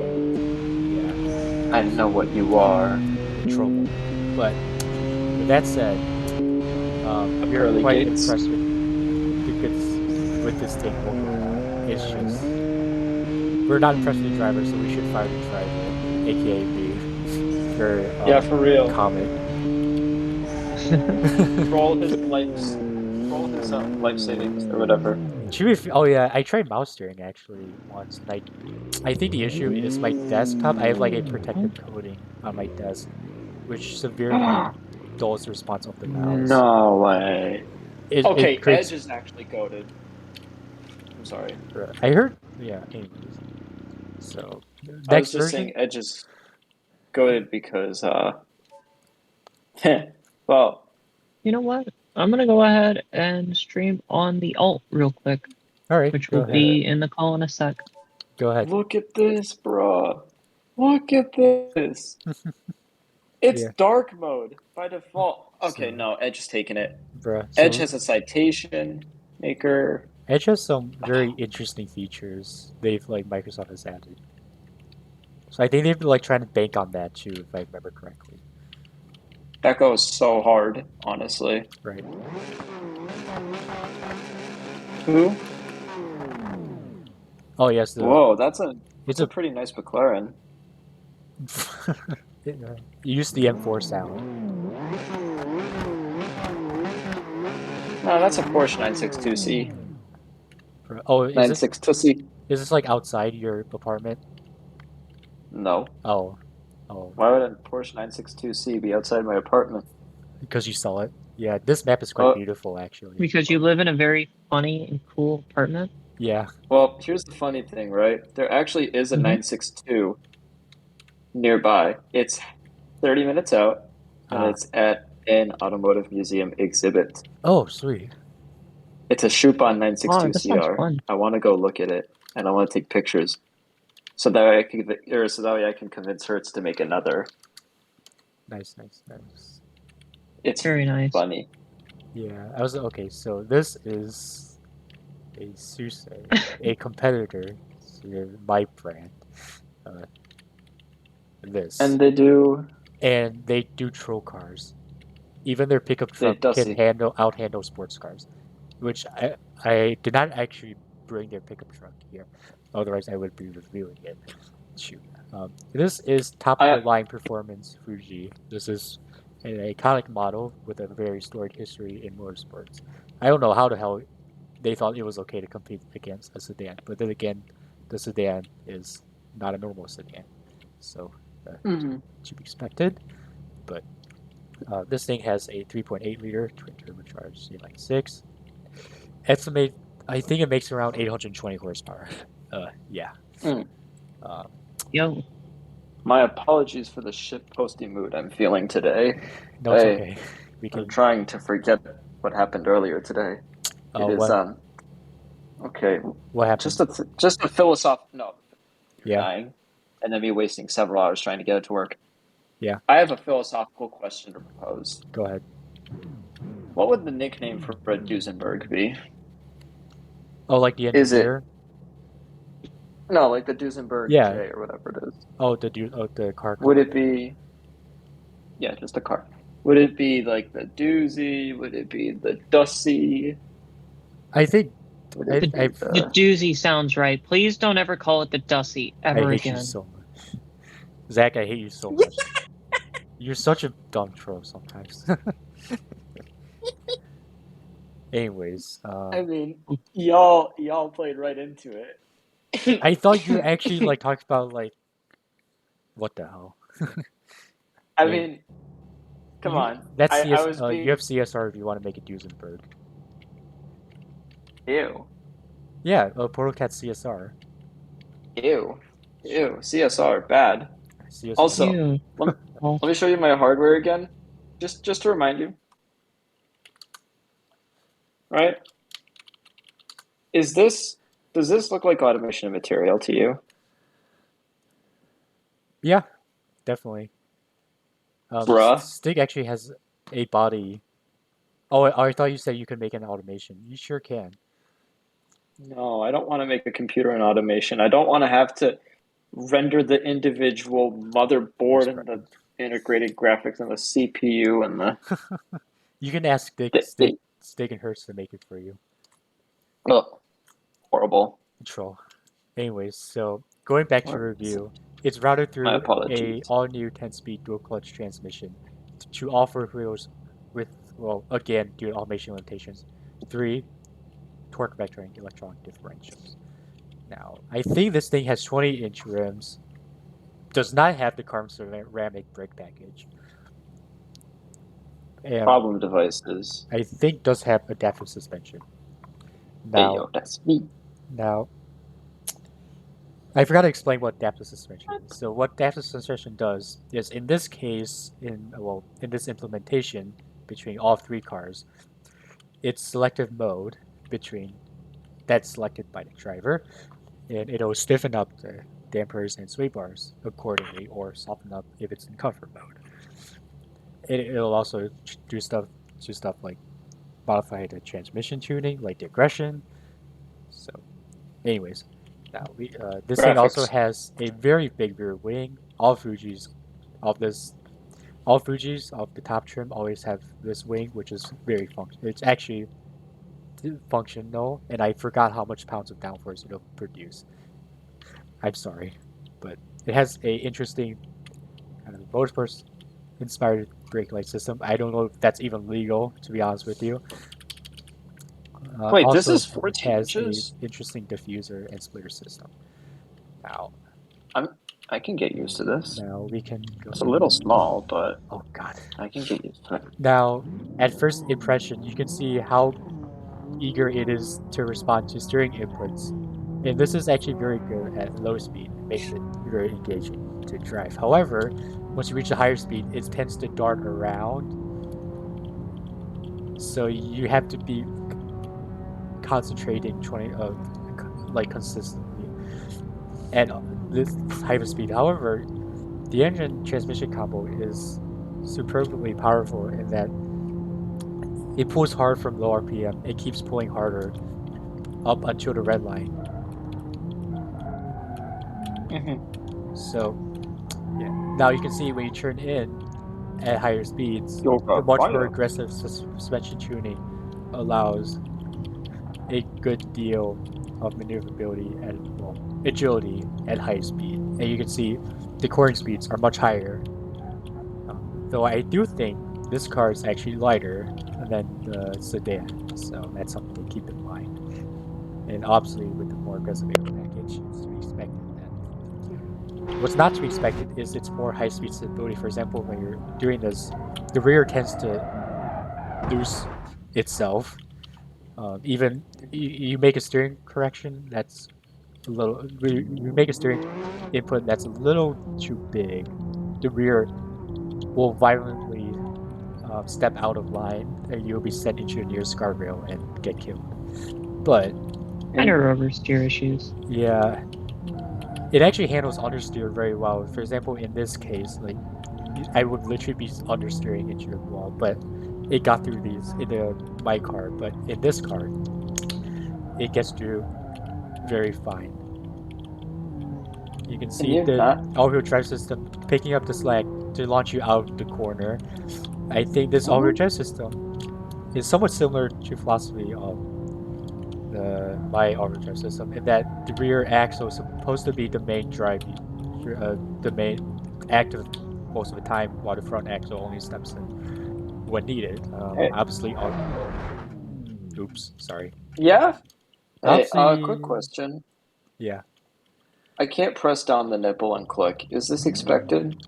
yeah, I know what you are. trouble. But with that said, we are Pearly quite gates. impressed with this thing overall. It's just we're not impressed with the driver, so we should fire the driver, aka me, for Yeah, for real. comment. Roll his life savings or whatever. Oh yeah, I tried mouse steering actually once, and I think the issue is my desktop. I have like a protective coating on my desk, which severely dulls the response of the mouse. No way. It Okay, creates. Edge is actually goated. I'm sorry. I heard. Yeah. Anyways, so I was next just version. saying Edge is goated because well, You know what? I'm gonna go ahead and stream on the alt real quick, All right, which go will ahead. be in the call in a sec. Go ahead. look at this, bro. Look at this. It's Yeah. dark mode by default. Okay, So- no, Edge is taking it. Bruh. Edge So has a citation maker. Edge has some very interesting features Microsoft has added. So I think they've been trying to bank on that too, if I remember correctly. That goes so hard, honestly. Right. Who? Oh yes. Whoa, that's It's a pretty nice McLaren. Use the M4 sound. No, that's a Porsche 962C. Oh, is this 962C. outside your apartment? No. Oh, Why would a Porsche 962C be outside my apartment? because you saw it. Yeah, this map is quite beautiful actually. Because you live in a very funny and cool apartment. Yeah. Well, here's the funny thing, right? There actually is a Mhm. 962 nearby. It's 30 minutes out, and Ah. it's at an automotive museum exhibit. Oh, sweet. It's a Schupan Oh, that sounds 962CR. fun. I want to go look at it, and I want to take pictures, so that way I can convince Hertz to make another. Nice. It's Very nice. funny. Yeah, okay. So this is a SUSE, a competitor to my brand. This And they do. troll cars. Even their pickup truck does can see. outhandle sports cars, which I did not actually bring their pickup truck here. Otherwise, I would be reviewing it. Shoot. This is top of the line performance Fuji. This is an iconic model with a very storied history in motorsports. I don't know how the hell they thought it was okay to compete against a sedan, but then again, the sedan is not a normal sedan, so Mhm. to be expected. But this thing has a 3.8 liter twin turbocharged inline-six. Estimate, I think it makes around 820 horsepower. Yeah. Mm. Yo, My apologies for the shit posting mood I'm feeling today. No, it's Hey, okay. We I'm can. trying to forget what happened earlier today. It is okay. What happened? Just a philosophical Yeah. dying, and then me wasting several hours trying to get it to work. Yeah. I have a philosophical question to propose. Go ahead. What would the nickname for Brett Duesenberg be? Oh, like the Is it- engineer? No, like the Duesenberg Yeah. J or whatever it is. Oh, the car. Would it be? Yeah, just a car. Would it be like the Doozy? Would it be the Dussy? I think Would it be I've- the doozy sounds right. Please don't ever call it the Dussy I ever hate you again. so much. Zach, I hate you so much. You're such a dumb troll sometimes. Anyways, I mean, y'all played right into it. I thought you actually talked about what the hell? I Yeah. mean, Come on. That's I CS. was You being. have CSR if you want to make it Duesenberg. Ew. Yeah, PortalCat CSR. Ew. Sure. Ew. CSR. Bad. CSR. Also, Ew. let, Oh. let me show you my hardware again. Just to remind you. Right? Does this look like automation of material to you? Yeah, definitely. Bruh. Stig actually has a body. Oh, I thought you said you could make an automation. You sure can. No, I don't want to make a computer in automation. I don't want to have to render the individual motherboard and the integrated graphics and the CPU and the. You can ask the Stig and Hertz to make it for you. oh, horrible. Control. Anyways, so going back to What? review, it's routed My through a apologies. all-new 10-speed dual-clutch transmission to offer wheels with, well, again, due to automation limitations, 3 torque vectoring electronic differentials. Now, I think this thing has 20-inch rims, does not have the carbon ceramic brake package, and Problem devices. I think does have adaptive suspension. Hey Now, yo, that's me. Now, I forgot to explain what adaptive suspension is. So what adaptive suspension does is, in this case, in this implementation between all 3 cars, it's selective mode between that's selected by the driver, and it'll stiffen up the dampers and sway bars accordingly, or soften up if it's in comfort mode. It'll also do stuff like modify the transmission tuning, like the aggression. So, anyways. Now, this thing also Graphics. has a very big rear wing. All Fujis of the top trim always have this wing, which is very functional. It's actually functional, and I forgot how much pounds of downforce it'll produce. I'm sorry, but it has a interesting kind of motorsports inspired brake light system. I don't know if that's even legal, to be honest with you. Wait, this Also is 14 has inches? a interesting diffuser and splitter system. Now, I can get used to this. now we can go. It's a little small, but Oh god. I can get used to it. Now, at first impression, you can see how eager it is to respond to steering inputs. And this is actually very good at low speed. It makes it very engaging to drive. However, once you reach a higher speed, it tends to dart around. So you have to be concentrating consistently at this type of speed. However, the engine transmission combo is superbly powerful in that it pulls hard from low RPM. It keeps pulling harder up until the red line. So, yeah. Now you can see when you turn in at higher speeds, the much more aggressive suspension tuning allows a good deal of maneuverability and agility at high speed. And you can see the cornering speeds are much higher. Though I do think this car is actually lighter than the sedan, so that's something to keep in mind. And obviously, with the more aggressive aero package, it's to be expected that. What's not to be expected is its more high-speed stability. For example, when you're doing this, the rear tends to lose itself. Even you make a steering correction that's a little. You make a steering input that's a little too big. The rear will violently step out of line, and you'll be sent into the nearest guardrail and get killed. But Kind of oversteer issues. yeah, it actually handles understeer very well. For example, in this case, like I would literally be understeering into the wall, but it got through these in my car. But in this car, it gets through very fine. You can see the all-wheel drive system picking up the slack to launch you out the corner. I think this all-wheel drive system is somewhat similar to philosophy of my all-wheel drive system, in that the rear axle is supposed to be the main drive, the main active most of the time, while the front axle only steps in when needed. Obviously, oops, sorry. Yeah. Hey, Obviously, quick question. Yeah. I can't press down the nipple and click. Is this expected?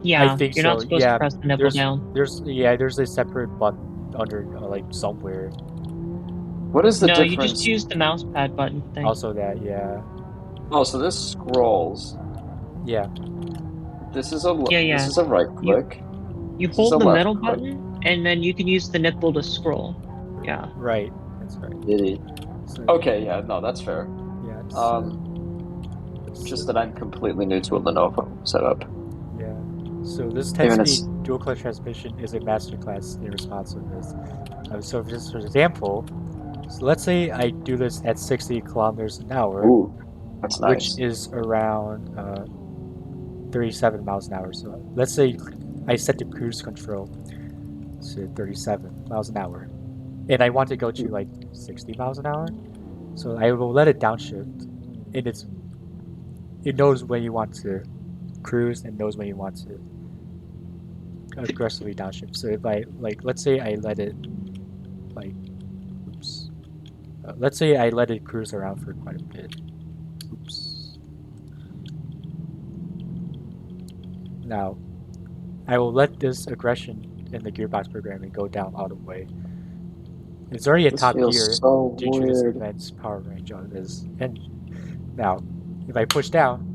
Yeah, think you're not so, supposed yeah, to press the nipple down. there's a separate button under like somewhere. What is the No, you difference? just use the mouse pad button thing. Also that, yeah. Oh, so this scrolls. Yeah. This is a Yeah. this is a right click. You This is hold a the left middle click. button, and then you can use the nipple to scroll. Yeah. Right. That's right. Idiot. So, Okay, yeah, no, that's fair. yeah. Just that I'm completely new to a Lenovo setup. Yeah. So this Even 10-speed dual clutch transmission is a masterclass in responsiveness. So just for example, so let's say I do this at 60 kilometers an hour, Ooh, that's which nice. is around 37 miles an hour. So let's say I set the cruise control to 37 miles an hour, and I want to go to like 60 miles an hour. So I will let it downshift, and it knows when you want to cruise and knows when you want to aggressively downshift. So if I let's say I let it let's say I let it cruise around for quite a bit. Oops. Now, I will let this aggression in the gearbox programming go down all the way. It's already at This top feels gear so due to this weird. immense power range on this engine. Now, if I push down,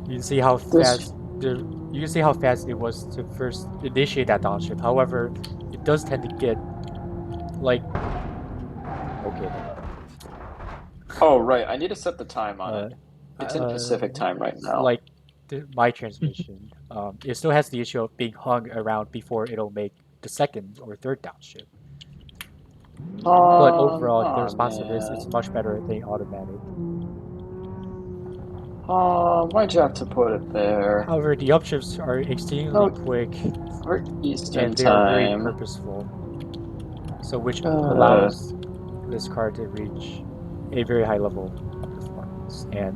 you can see how fast you can see how fast it was to first initiate that downshift. However, it does tend to get like okay. Oh, right. I need to set the time on it. Uh, It's in Pacific time right now. Like my transmission, it still has the issue of being hung around before it'll make the second or third downshift. But overall, the responsiveness is much better than automatic. Why'd you have to put it there? However, the upshifts are exceedingly Oh, quick For Eastern and they are very time. purposeful. So which allows this car to reach a very high level of performance. And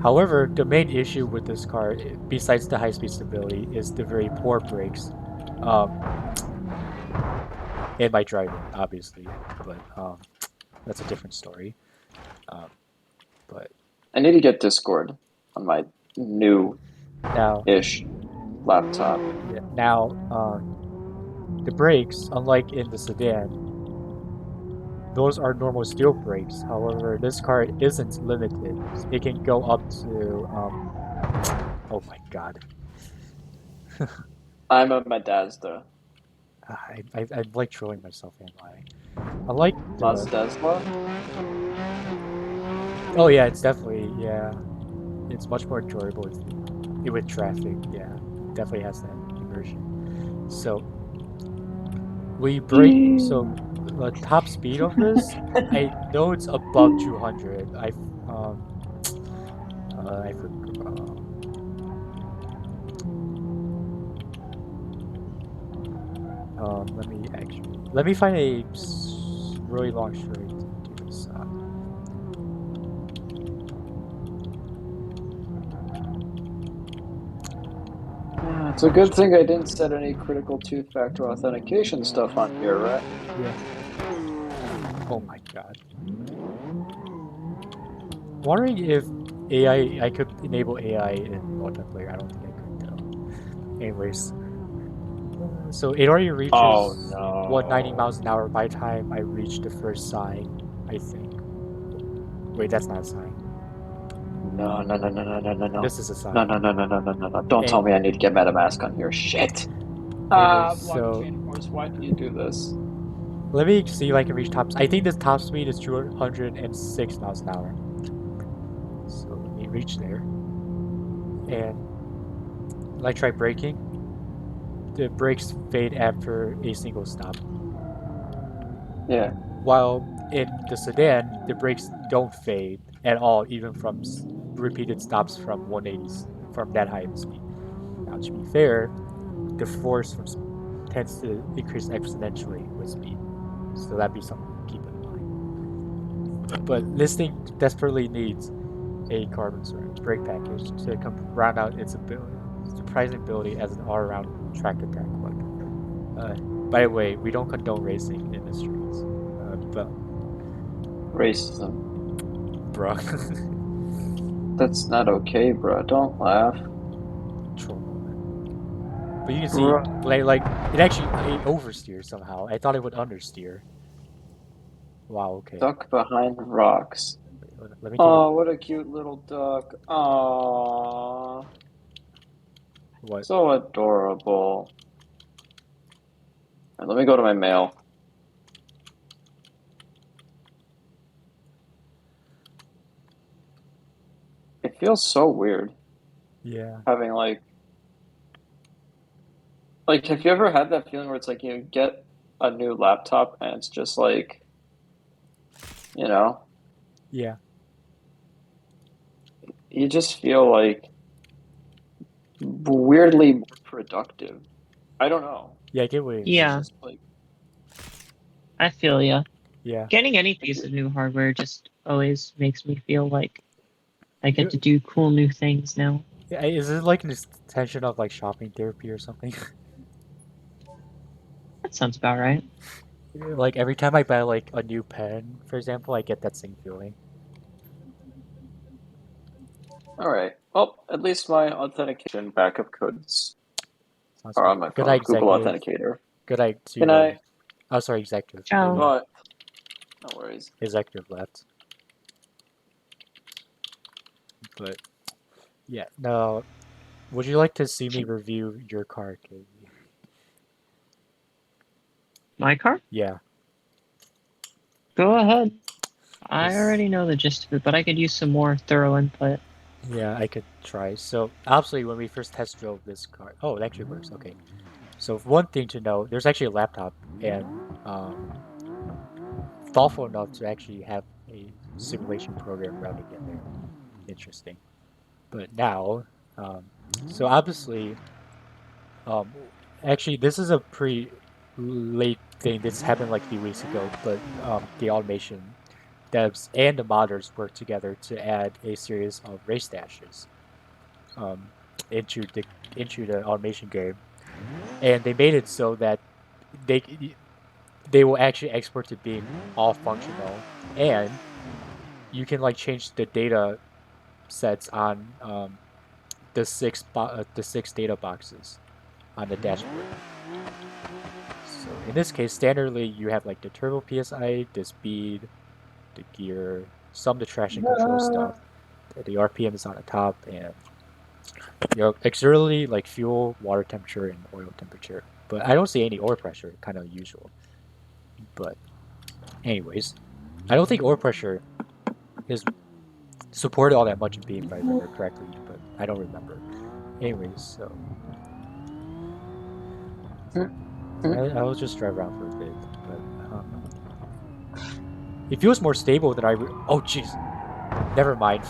however, the main issue with this car, besides the high-speed stability, is the very poor brakes. And my driving, obviously, but that's a different story. But I need to get Discord on my now, new-ish laptop. the brakes, unlike in the sedan, those are normal steel brakes. However, this car isn't limited. It can go up to oh my god. I'm a Mazda. I like trolling myself, am I? I like the... Mazdasla? Oh yeah, it's definitely, yeah. It's much more enjoyable with traffic, yeah. Definitely has that immersion. So, we brake, so the top speed of this, I know it's above 200. I forgot. Let me find a really long straight to do this. It's a good thing I didn't set any critical two-factor authentication stuff on here, right? Yeah. Oh my god. Wondering if I could enable AI in multiplayer. I don't think I could though. Anyways. So it already reaches 190 miles an hour by the time I reach the first sign, I think. Wait, that's not a sign. No. This is a sign. No. Don't tell me I need to get MetaMask on here. Shit. Blockchain Force, why do you do this? Let me see if I can reach top. I think this top speed is 206 miles an hour. So let me reach there. And when I try braking, the brakes fade after a single stop. Yeah. While in the sedan, the brakes don't fade at all, even from repeated stops from 180s, from that high of speed. Now, to be fair, the force tends to increase exponentially with speed, so that'd be something to keep in mind. But this thing desperately needs a carbon brake package to round out its surprising ability as an all-around track attack weapon. By the way, we don't condone racing in the streets, but racism, bro. That's not okay, bro. Don't laugh. Troll. But you can see, Bruh. like it actually it oversteers somehow. I thought it would understeer. Wow. Okay. Duck behind rocks. Let me take Oh, what a cute little duck. Aww. what? So adorable. Alright, let me go to my mail. It feels so weird Yeah. having like have you ever had that feeling where it's like you get a new laptop and it's just like, you know, Yeah. you just feel like weirdly more productive. I don't know. Yeah. I get what you mean. It's Yeah, just like I feel ya. Yeah. Getting any piece of new hardware just always makes me feel like I You- get to do cool new things now. Yeah, is it like an extension of like shopping therapy or something? That sounds about right. Like every time I buy like a new pen, for example, I get that same feeling. alright. Well, at least my authentication backup codes Sounds are good. on my Good phone. night, Google executive. Authenticator. Good night to. Good night. Oh, sorry, executive. Ciao. What? No worries. Executive left. But yeah, no. Would you like to see me review your car, Katie? My car? Yeah. Go ahead. I Yes. already know the gist of it, but I could use some more thorough input. Yeah, I could try. So, obviously, when we first test drove this car, oh, it actually works. Okay. So, one thing to know, there's actually a laptop, and thoughtful enough to actually have a simulation program running in there. Interesting. But now, so obviously, um, actually, this is a pretty late thing. This happened like a few weeks ago, but the automation devs and the modders worked together to add a series of race dashes um, into the automation game, and they made it so that they they will actually export to being all functional, and you can like change the data sets on the six data boxes on the dashboard. So in this case, standardly you have like the turbo PSI, the speed, the gear, some of the traction control stuff. The RPM is on the top, and externally like fuel, water temperature, and oil temperature. But I don't see any oil pressure, kind of usual. But anyways, I don't think oil pressure is supported all that much in Beam if I remember correctly, but I don't remember. Anyways, so I'll just drive around for a bit, but it feels more stable than oh jeez, never mind.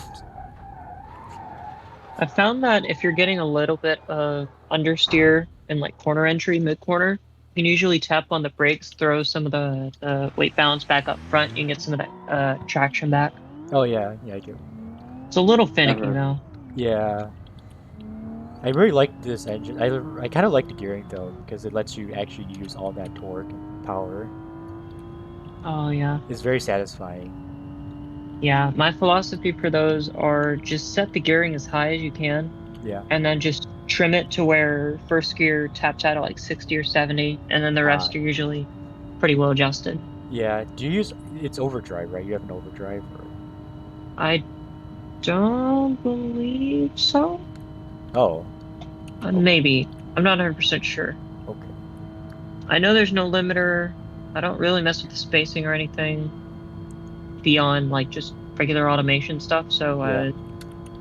I found that if you're getting a little bit of understeer in like corner entry, mid corner, you can usually tap on the brakes, throw some of the weight balance back up front, you can get some of that traction back. Oh yeah, I do. It's a little finicky Never. though. Yeah, I really like this engine. I kind of like the gearing though because it lets you actually use all that torque and power. Oh yeah. It's very satisfying. Yeah, my philosophy for those are just set the gearing as high as you can, Yeah. and then just trim it to where first gear taps out at like 60 or 70, and then the rest are usually pretty well adjusted. Yeah. Do you use it's overdrive, right? You have an overdrive. Or... I don't believe so. Oh. Maybe. I'm not 100% sure. Okay. I know there's no limiter. I don't really mess with the spacing or anything beyond like just regular automation stuff, so Yeah.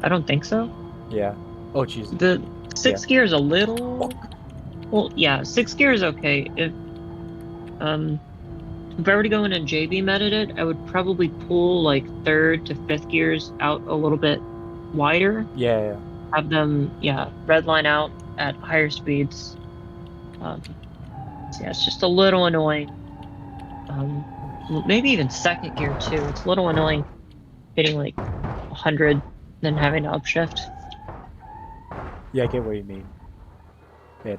I don't think so. Yeah. Oh jeez. The sixth gear is a little. Well, yeah, sixth gear is okay. If I were to go in and JB meted it, I would probably pull like third to fifth gears out a little bit wider. Yeah. Have them, red line out at higher speeds. So yeah, it's just a little annoying. Maybe even second gear too. It's a little annoying hitting like 100, then having to upshift. Yeah, I get what you mean. And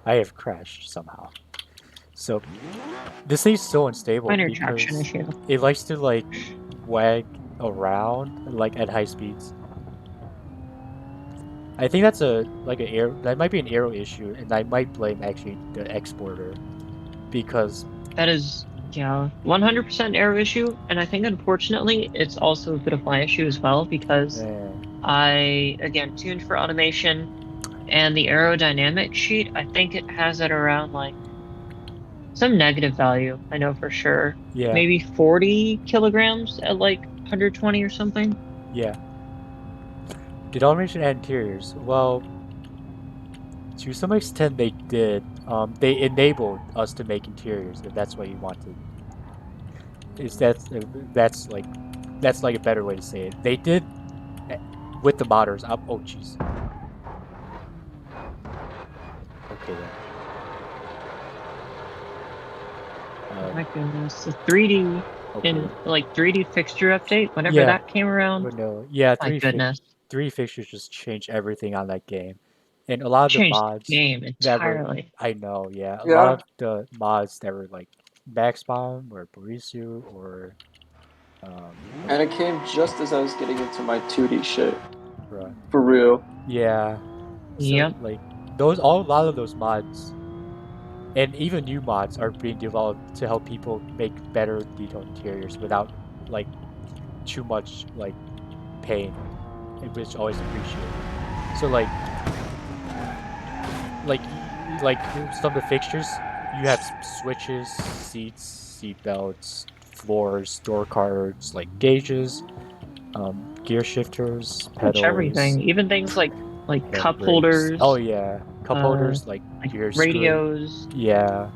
I have crashed somehow. So this thing's so unstable Minor because traction issue. it likes to like wag around like at high speeds, I think that's that might be an arrow issue, and I might blame actually the exporter because That is, yeah, 100% error issue, and I think unfortunately it's also a bit of my issue as well because I again tuned for automation, and the aerodynamic sheet I think it has it around like some negative value. I know for sure, yeah, maybe 40 kilograms at like 120 or something. yeah. Did automation add interiors? Well, to some extent they did. They enabled us to make interiors if that's what you wanted. Is that's like a better way to say it. They did with the modders. Oh jeez. Okay then. Oh my goodness, the 3D Okay. in like 3D fixture update whenever Yeah. that came around. But no, yeah, My goodness, three fixtures just changed everything on that game, and a lot of the changed mods the game that were, entirely. I know, yeah, a lot Yeah. of the mods that were like Maxbomb or Borisu or And it came just as I was getting into my 2D shit. right. For real. Yeah. So Yep. like a lot of those mods and even new mods are being developed to help people make better detailed interiors without like too much like pain, which I always appreciate. So like some of the fixtures, you have switches, seats, seat belts, floors, door cards, like gauges, gear shifters, Pretty much pedals, everything, even things like cup handbrakes. holders, Oh yeah, cup holders like like your screw- radios, yeah,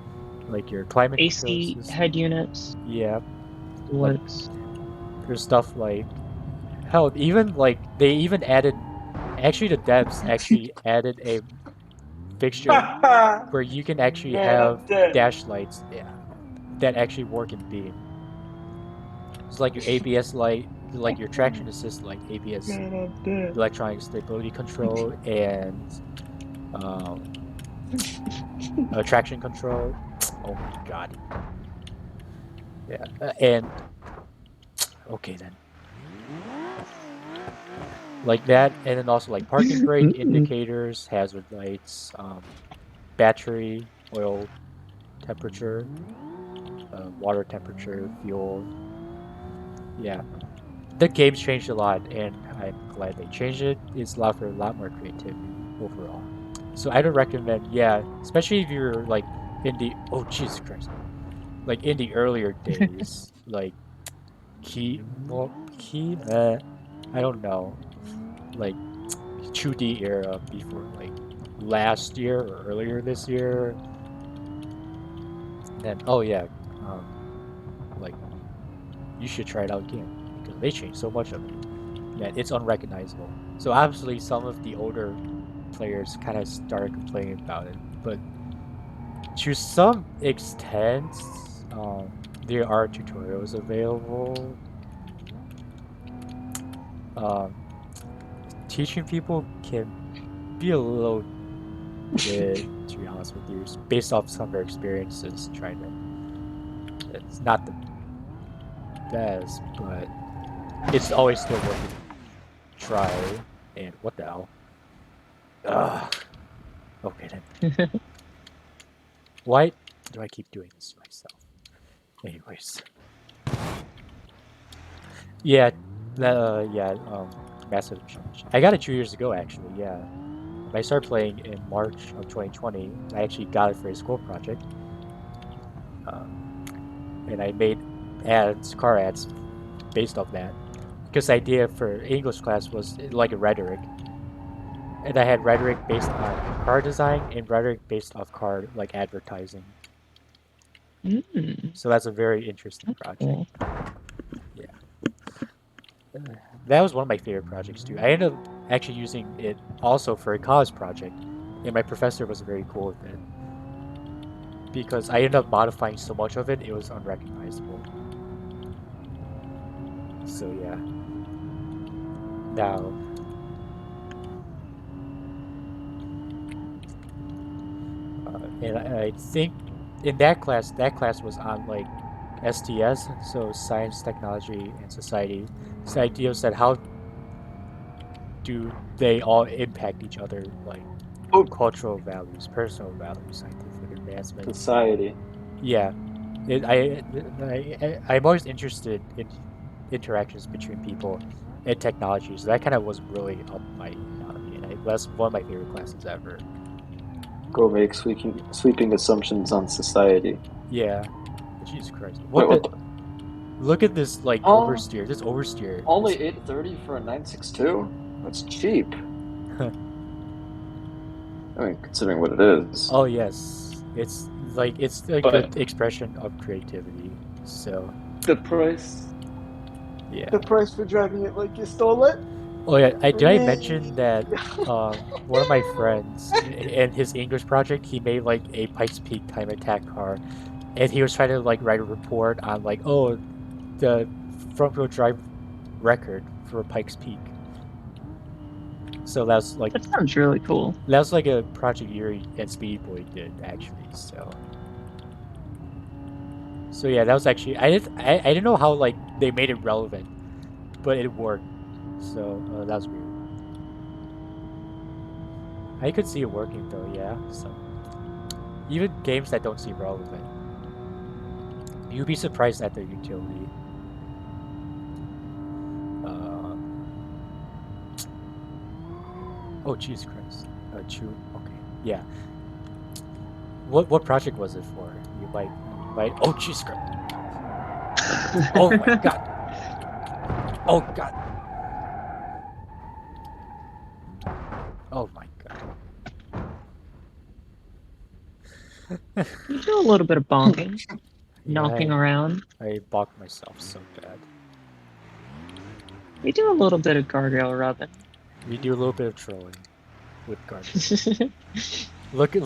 like your climate AC control system. head units, Yeah, works. there's stuff like hell. Even like they even added. Actually, the devs actually added a fixture where you can actually Man, have I'm dead. dash lights that actually work in beam. It's like your ABS light, like your traction assist light, ABS, Man, I'm dead. electronic stability control, and traction control. Oh my god. Yeah, and okay then. Like that, and then also like parking brake indicators, hazard lights, battery, oil temperature, water temperature, fuel. Yeah, the game's changed a lot, and I'm glad they changed it. It's allowed for a lot more creativity overall. So I would recommend, yeah, especially if you're like in the Jesus Christ, like in the earlier days, like I don't know, like 2D era before like last year or earlier this year. Then oh yeah, like you should try it out again because they changed so much of it. Yeah, it's unrecognizable. So obviously some of the older players kind of started complaining about it, but to some extent, there are tutorials available. Teaching people can be a little bit, to be honest with you, based off some of their experiences. It's not the best, but it's always still worth it. Try. And what the hell? Okay then. Why do I keep doing this to myself? Anyways. Yeah, massive change. I got it 2 years ago, actually, yeah. I started playing in March of 2020. I actually got it for a school project. And I made car ads, based off that. Because the idea for English class was like a rhetoric. And I had rhetoric based on car design and rhetoric based off car, like, advertising. So that's a very interesting project. Yeah. That was one of my favorite projects too. I ended up actually using it also for a college project, and my professor was very cool with it. Because I ended up modifying so much of it, it was unrecognizable. So yeah. Now, and I think in that class was on like STS, so Science, Technology, and Society. So the idea was that how do they all impact each other, like Oh. cultural values, personal values, scientific advancements? Society. Yeah, I'm always interested in interactions between people and technology, so that kind of was really up my alley, and that's one of my favorite classes ever. Go make sweeping assumptions on society. Yeah, Jesus Christ! Wait, what? Look at this like Oh. oversteer. This oversteer. Only 830 for a 962? That's cheap. I mean, considering what it is. Oh yes, it's a But- good expression of creativity. So The price. yeah. The price for driving it like you stole it. Oh yeah, did I mention that one of my friends in his English project, he made like a Pikes Peak time attack car, and he was trying to like write a report on like, oh, the front wheel drive record for Pikes Peak. So that's like That sounds really cool. a project Yuri and Speedboy did actually. So yeah, that was actually I didn't know how like they made it relevant, but it worked. So that was weird. I could see it working though, yeah. So even games that don't seem relevant, you'd be surprised at their utility. Oh Jesus Christ! Chew. Okay, yeah. What project was it for? You might. Oh Jesus Christ! Oh my God! Oh God! Oh my God! You do a little bit of bonking, knocking Yeah, around. I balked myself so bad. We do a little bit of guardrail rubbing. We do a little bit of trolling with guardrails. Look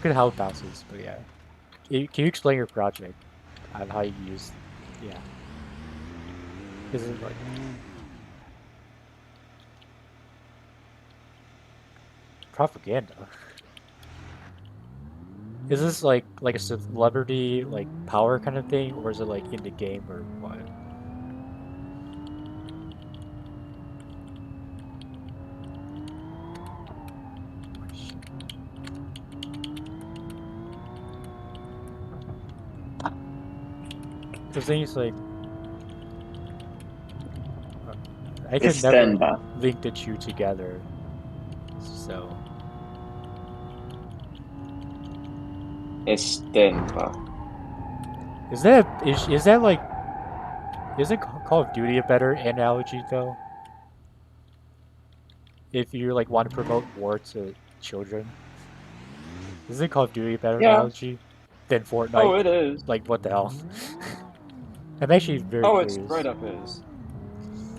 at how it bounces. But yeah, can you explain your project on how you use? Yeah. Is it like? Propaganda. Is this like a celebrity like power kind of thing, or is it like in the game or what? Oh, shit. The thing is like, I can never Extenda. link the two together, so. Extenda. Is that like, isn't Call of Duty a better analogy though? If you like want to promote war to children, isn't Call of Duty a better Yeah. analogy than Fortnite? Oh, it is. Like what the hell? I'm actually very Oh, curious. it's right up his.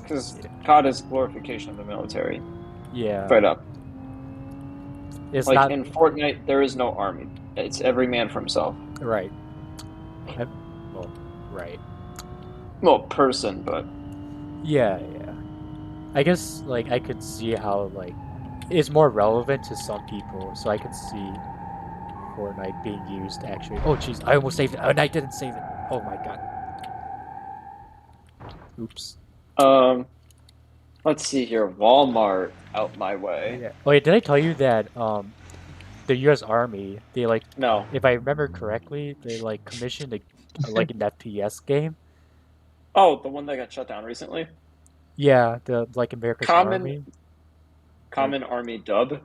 Because Yeah. COD is glorification of the military. Yeah, Right up. it's Like not in Fortnite, there is no army. It's every man for himself. right. Well, right. Well, person, but Yeah. I guess like I could see how like it's more relevant to some people, so I could see Fortnite being used actually. Oh jeez, I almost saved it, and I didn't save it. Oh my God. Oops. let's see here. Walmart out my way. Yeah. Oh yeah, did I tell you that the U.S. Army, they like, No. if I remember correctly, they like commissioned like an FPS game. Oh, the one that got shut down recently? Yeah, the like America's Army. Common Army Dub.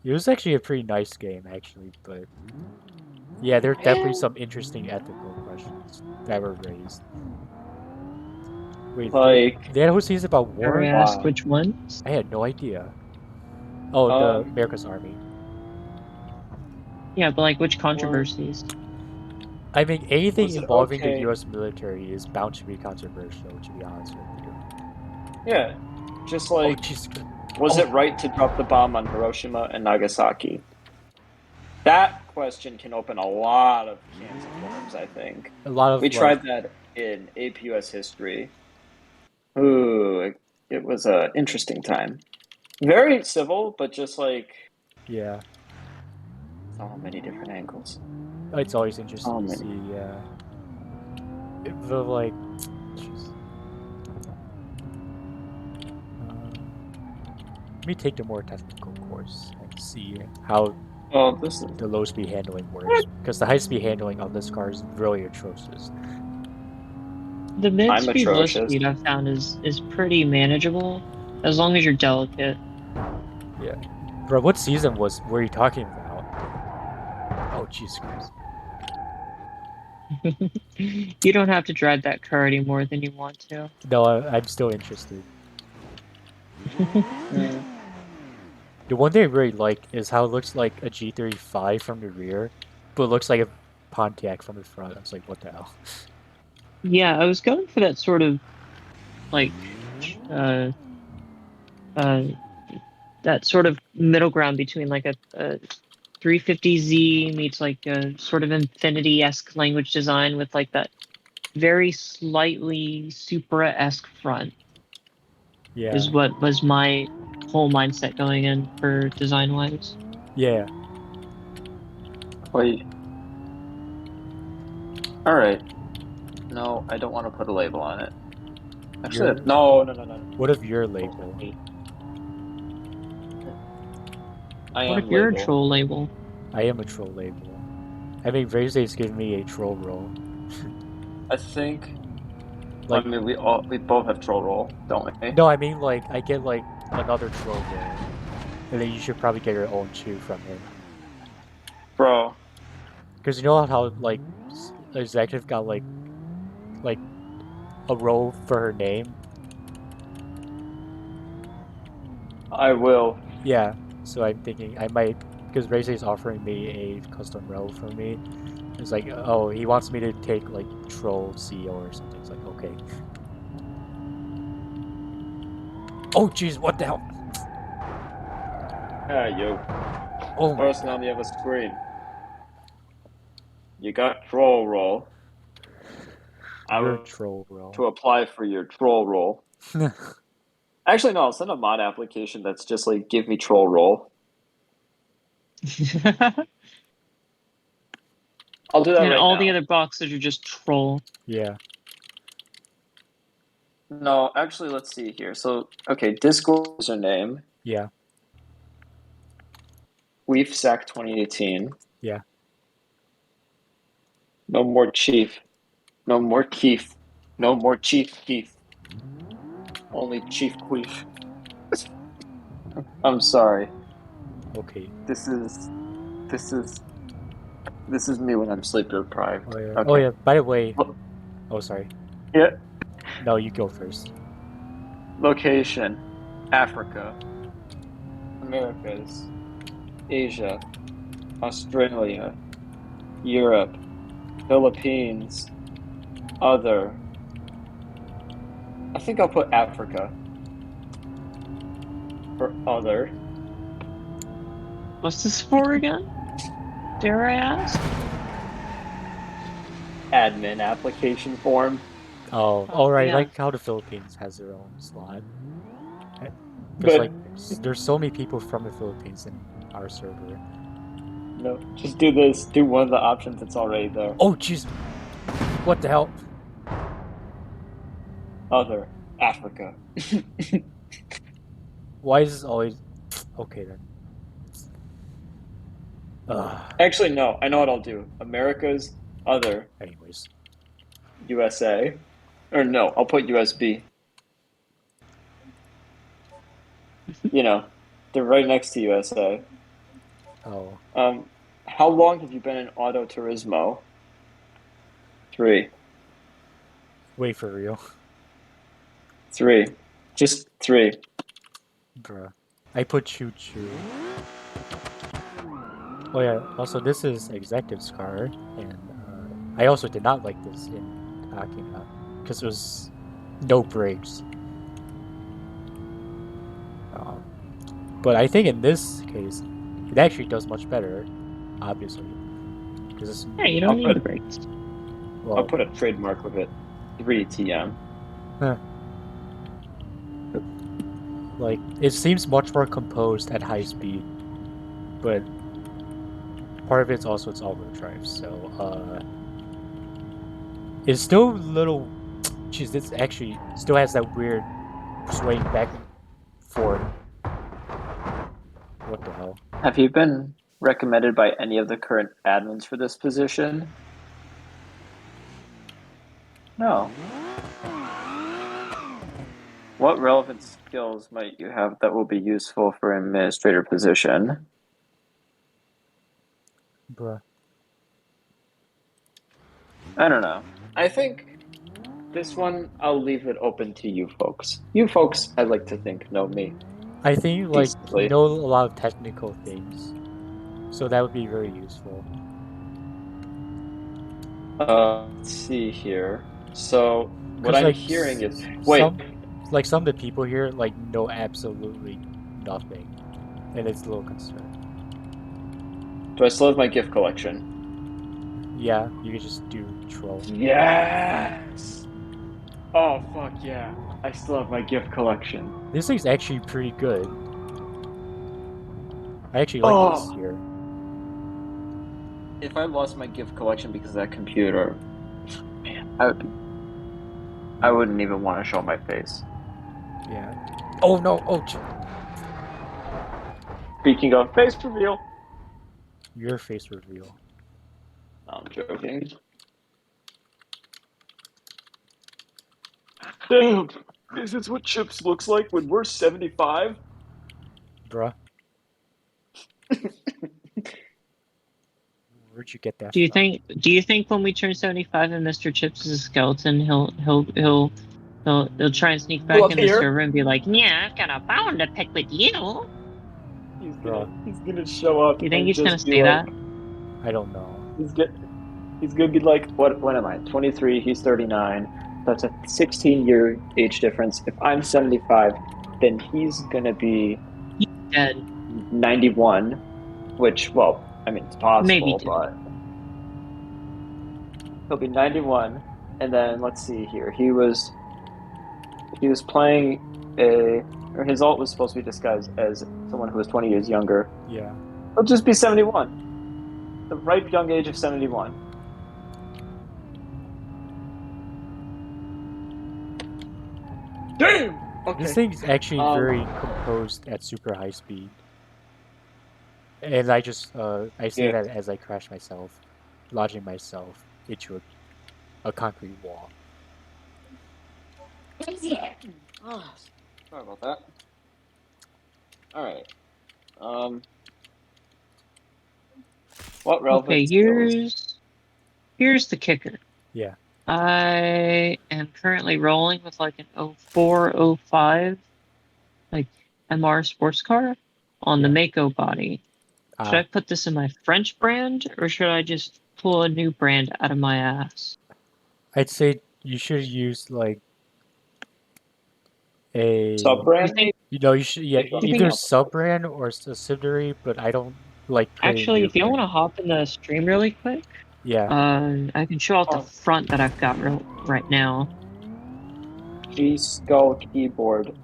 It was actually a pretty nice game actually, but yeah, there are definitely some interesting ethical questions that were raised. Wait, Like, they had who sees about war? Or ask Wow. which ones? I had no idea. Oh, the America's Army. Yeah, but like which controversies? I mean, anything Was it involving the okay? U.S. military is bound to be controversial, to be honest with you. yeah. Just Oh, like, jeez. was oh. it right to drop the bomb on Hiroshima and Nagasaki? That question can open a lot of cans of worms, I think. A lot of We like, tried that in APUS history. Ooh, it was an interesting time. Very civil, but just like yeah. so many different angles. It's always interesting Oh, to man. see, yeah. The like, jeez. Let me take the more technical course and see how Oh, this is the low speed handling works. Because the high speed handling on this car is really atrocious. The mid I'm speed, low atrocious. speed I've found is pretty manageable as long as you're delicate. Yeah. Bro, what season were you talking about? Oh, Jesus Christ. You don't have to drive that car any more than you want to. No, I'm still interested. Mm. The one thing I really like is how it looks like a G35 from the rear, but it looks like a Pontiac from the front. I was like, what the hell? Yeah, I was going for that sort of like uh that sort of middle ground between like a 350Z meets like a sort of Infinity-esque language design with like that very slightly Supra-esque front Yeah. is what was my whole mindset going in for design-wise. Yeah. Wait. All right. No, I don't want to put a label on it. Actually, Your- no. What if your label? I What am if you're a label. troll label? I am a troll label. I mean, Ray's giving me a troll role. I think. Like, I mean, we both have troll roll, don't we? no, I mean, like, I get, like, another troll role. And then you should probably get your own too from him. Bro. Because you know how, like, Executive got, like, a role for her name? I will. Yeah, so I'm thinking I might, because Ray's is offering me a custom role for me. It's like, oh, he wants me to take, like, Troll CEO or something. It's like, okay. Oh, jeez, what the hell? Hey, you. Oh my Person on the other screen. You got troll roll. I Your will troll role. to apply for your troll roll. Actually, no. I'll send a mod application that's just like, give me troll roll. I'll do that And right all now. the other boxes are just troll. Yeah. No, actually, let's see here. So, okay, Discord username, Yeah. WeefSack 2018. Yeah. No more Chief. No more Keef. No more Chief Keef. Only Chief Queef. I'm sorry. Okay. This is me when I'm sleep deprived. Oh yeah. Okay. Oh yeah. By the way. Lo- Oh sorry. Yeah. No, you go first. Location: Africa, Americas, Asia, Australia, Europe, Philippines, other. I think I'll put Africa for other. What's this for again? Dare I ask? Admin application form. Oh, alright. yeah. Like how the Philippines has their own slot. Because But like, there's so many people from the Philippines in our server. no, just do this. Do one of the options that's already there. Oh jeez. What the hell? Other Africa. Why is this always? Okay then. Actually, no. I know what I'll do. Americas, other, Anyways. USA. Or no, I'll put USB. You know, they're right next to USA. Oh. How long have you been in Auto Turismo? 3. Wait for real. 3. Just 3. Bruh. I put Choo Choo. Oh yeah, also this is Executive's car, and I also did not like this in Akina, because it was no brakes. But I think in this case, it actually does much better, obviously. Because Hey, you don't I'll need put- the brakes. I'll put a trademark with it. 3 TM. like, it seems much more composed at high speed, but part of it's also its all-wheel drive, so, it's still a little... Jeez, this actually still has that weird swaying back and forth. What the hell? Have you been recommended by any of the current admins for this position? No. What relevant skills might you have that will be useful for an administrator position? Bruh. I don't know. I think this one, I'll leave it open to you folks. You folks, I like to think, know me. I think you like Decently. know a lot of technical things, so that would be very useful. Let's see here. So, what 'Cause, I'm like, hearing is... Wait, some of the people here like know absolutely nothing, and it's a little concerning. do I still have my gift collection? Yeah, you could just do troll. Yes! Oh, fuck yeah. I still have my gift collection. This thing's actually pretty good. I actually like this Oh. here. If I lost my gift collection because of that computer, man, I wouldn't even want to show my face. Yeah. Oh no! Oh, Speaking of face reveal, your face reveal. I'm joking. Damn, is this what Chips looks like when we're 75? Bruh. Where'd you get that Do you from? think? Do you think when we turn 75 and Mr. Chips is a skeleton, he'll try and sneak back Up in the here? server and be like, "Yeah, I've got a bone to pick with you." He's gonna show up. You think and he's gonna just be say like, that? I don't know. He's gonna be like, what am I? 23, he's 39. That's a 16-year age difference. If I'm 75, then he's gonna be Dead. 91, which, well, I mean, it's Maybe possible, dead. but he'll be 91. And then let's see here. He was playing or his alt was supposed to be disguised as someone who was 20 years younger. Yeah. He'll just be 71. The ripe young age of 71. Damn! Okay. This thing's actually very composed at super high speed. And I just, I say Yeah. that as I crash myself, lodging myself into a concrete wall. Oh, sorry about that. Alright. What relevant Okay, skills? here's the kicker. Yeah. I am currently rolling with like an 04, 05, like MR sports car on the Mako body. Should I put this in my French brand or should I just pull a new brand out of my ass? I'd say you should use like a Sub-brand? you should Keeping either up. sub brand or a subsidiary, but I don't like putting Actually, new if you want to brand. hop in the stream really quick, Yeah. I can show off the front that I've got right now. G Skull keyboard.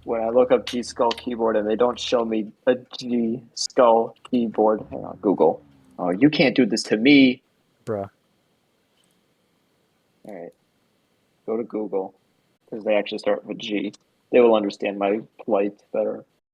When I look up G Skull keyboard and they don't show me a G Skull keyboard, hang on, Google. Oh, you can't do this to me. Bruh. Alright. Go to Google. Because they actually start with G. They will understand my plight better.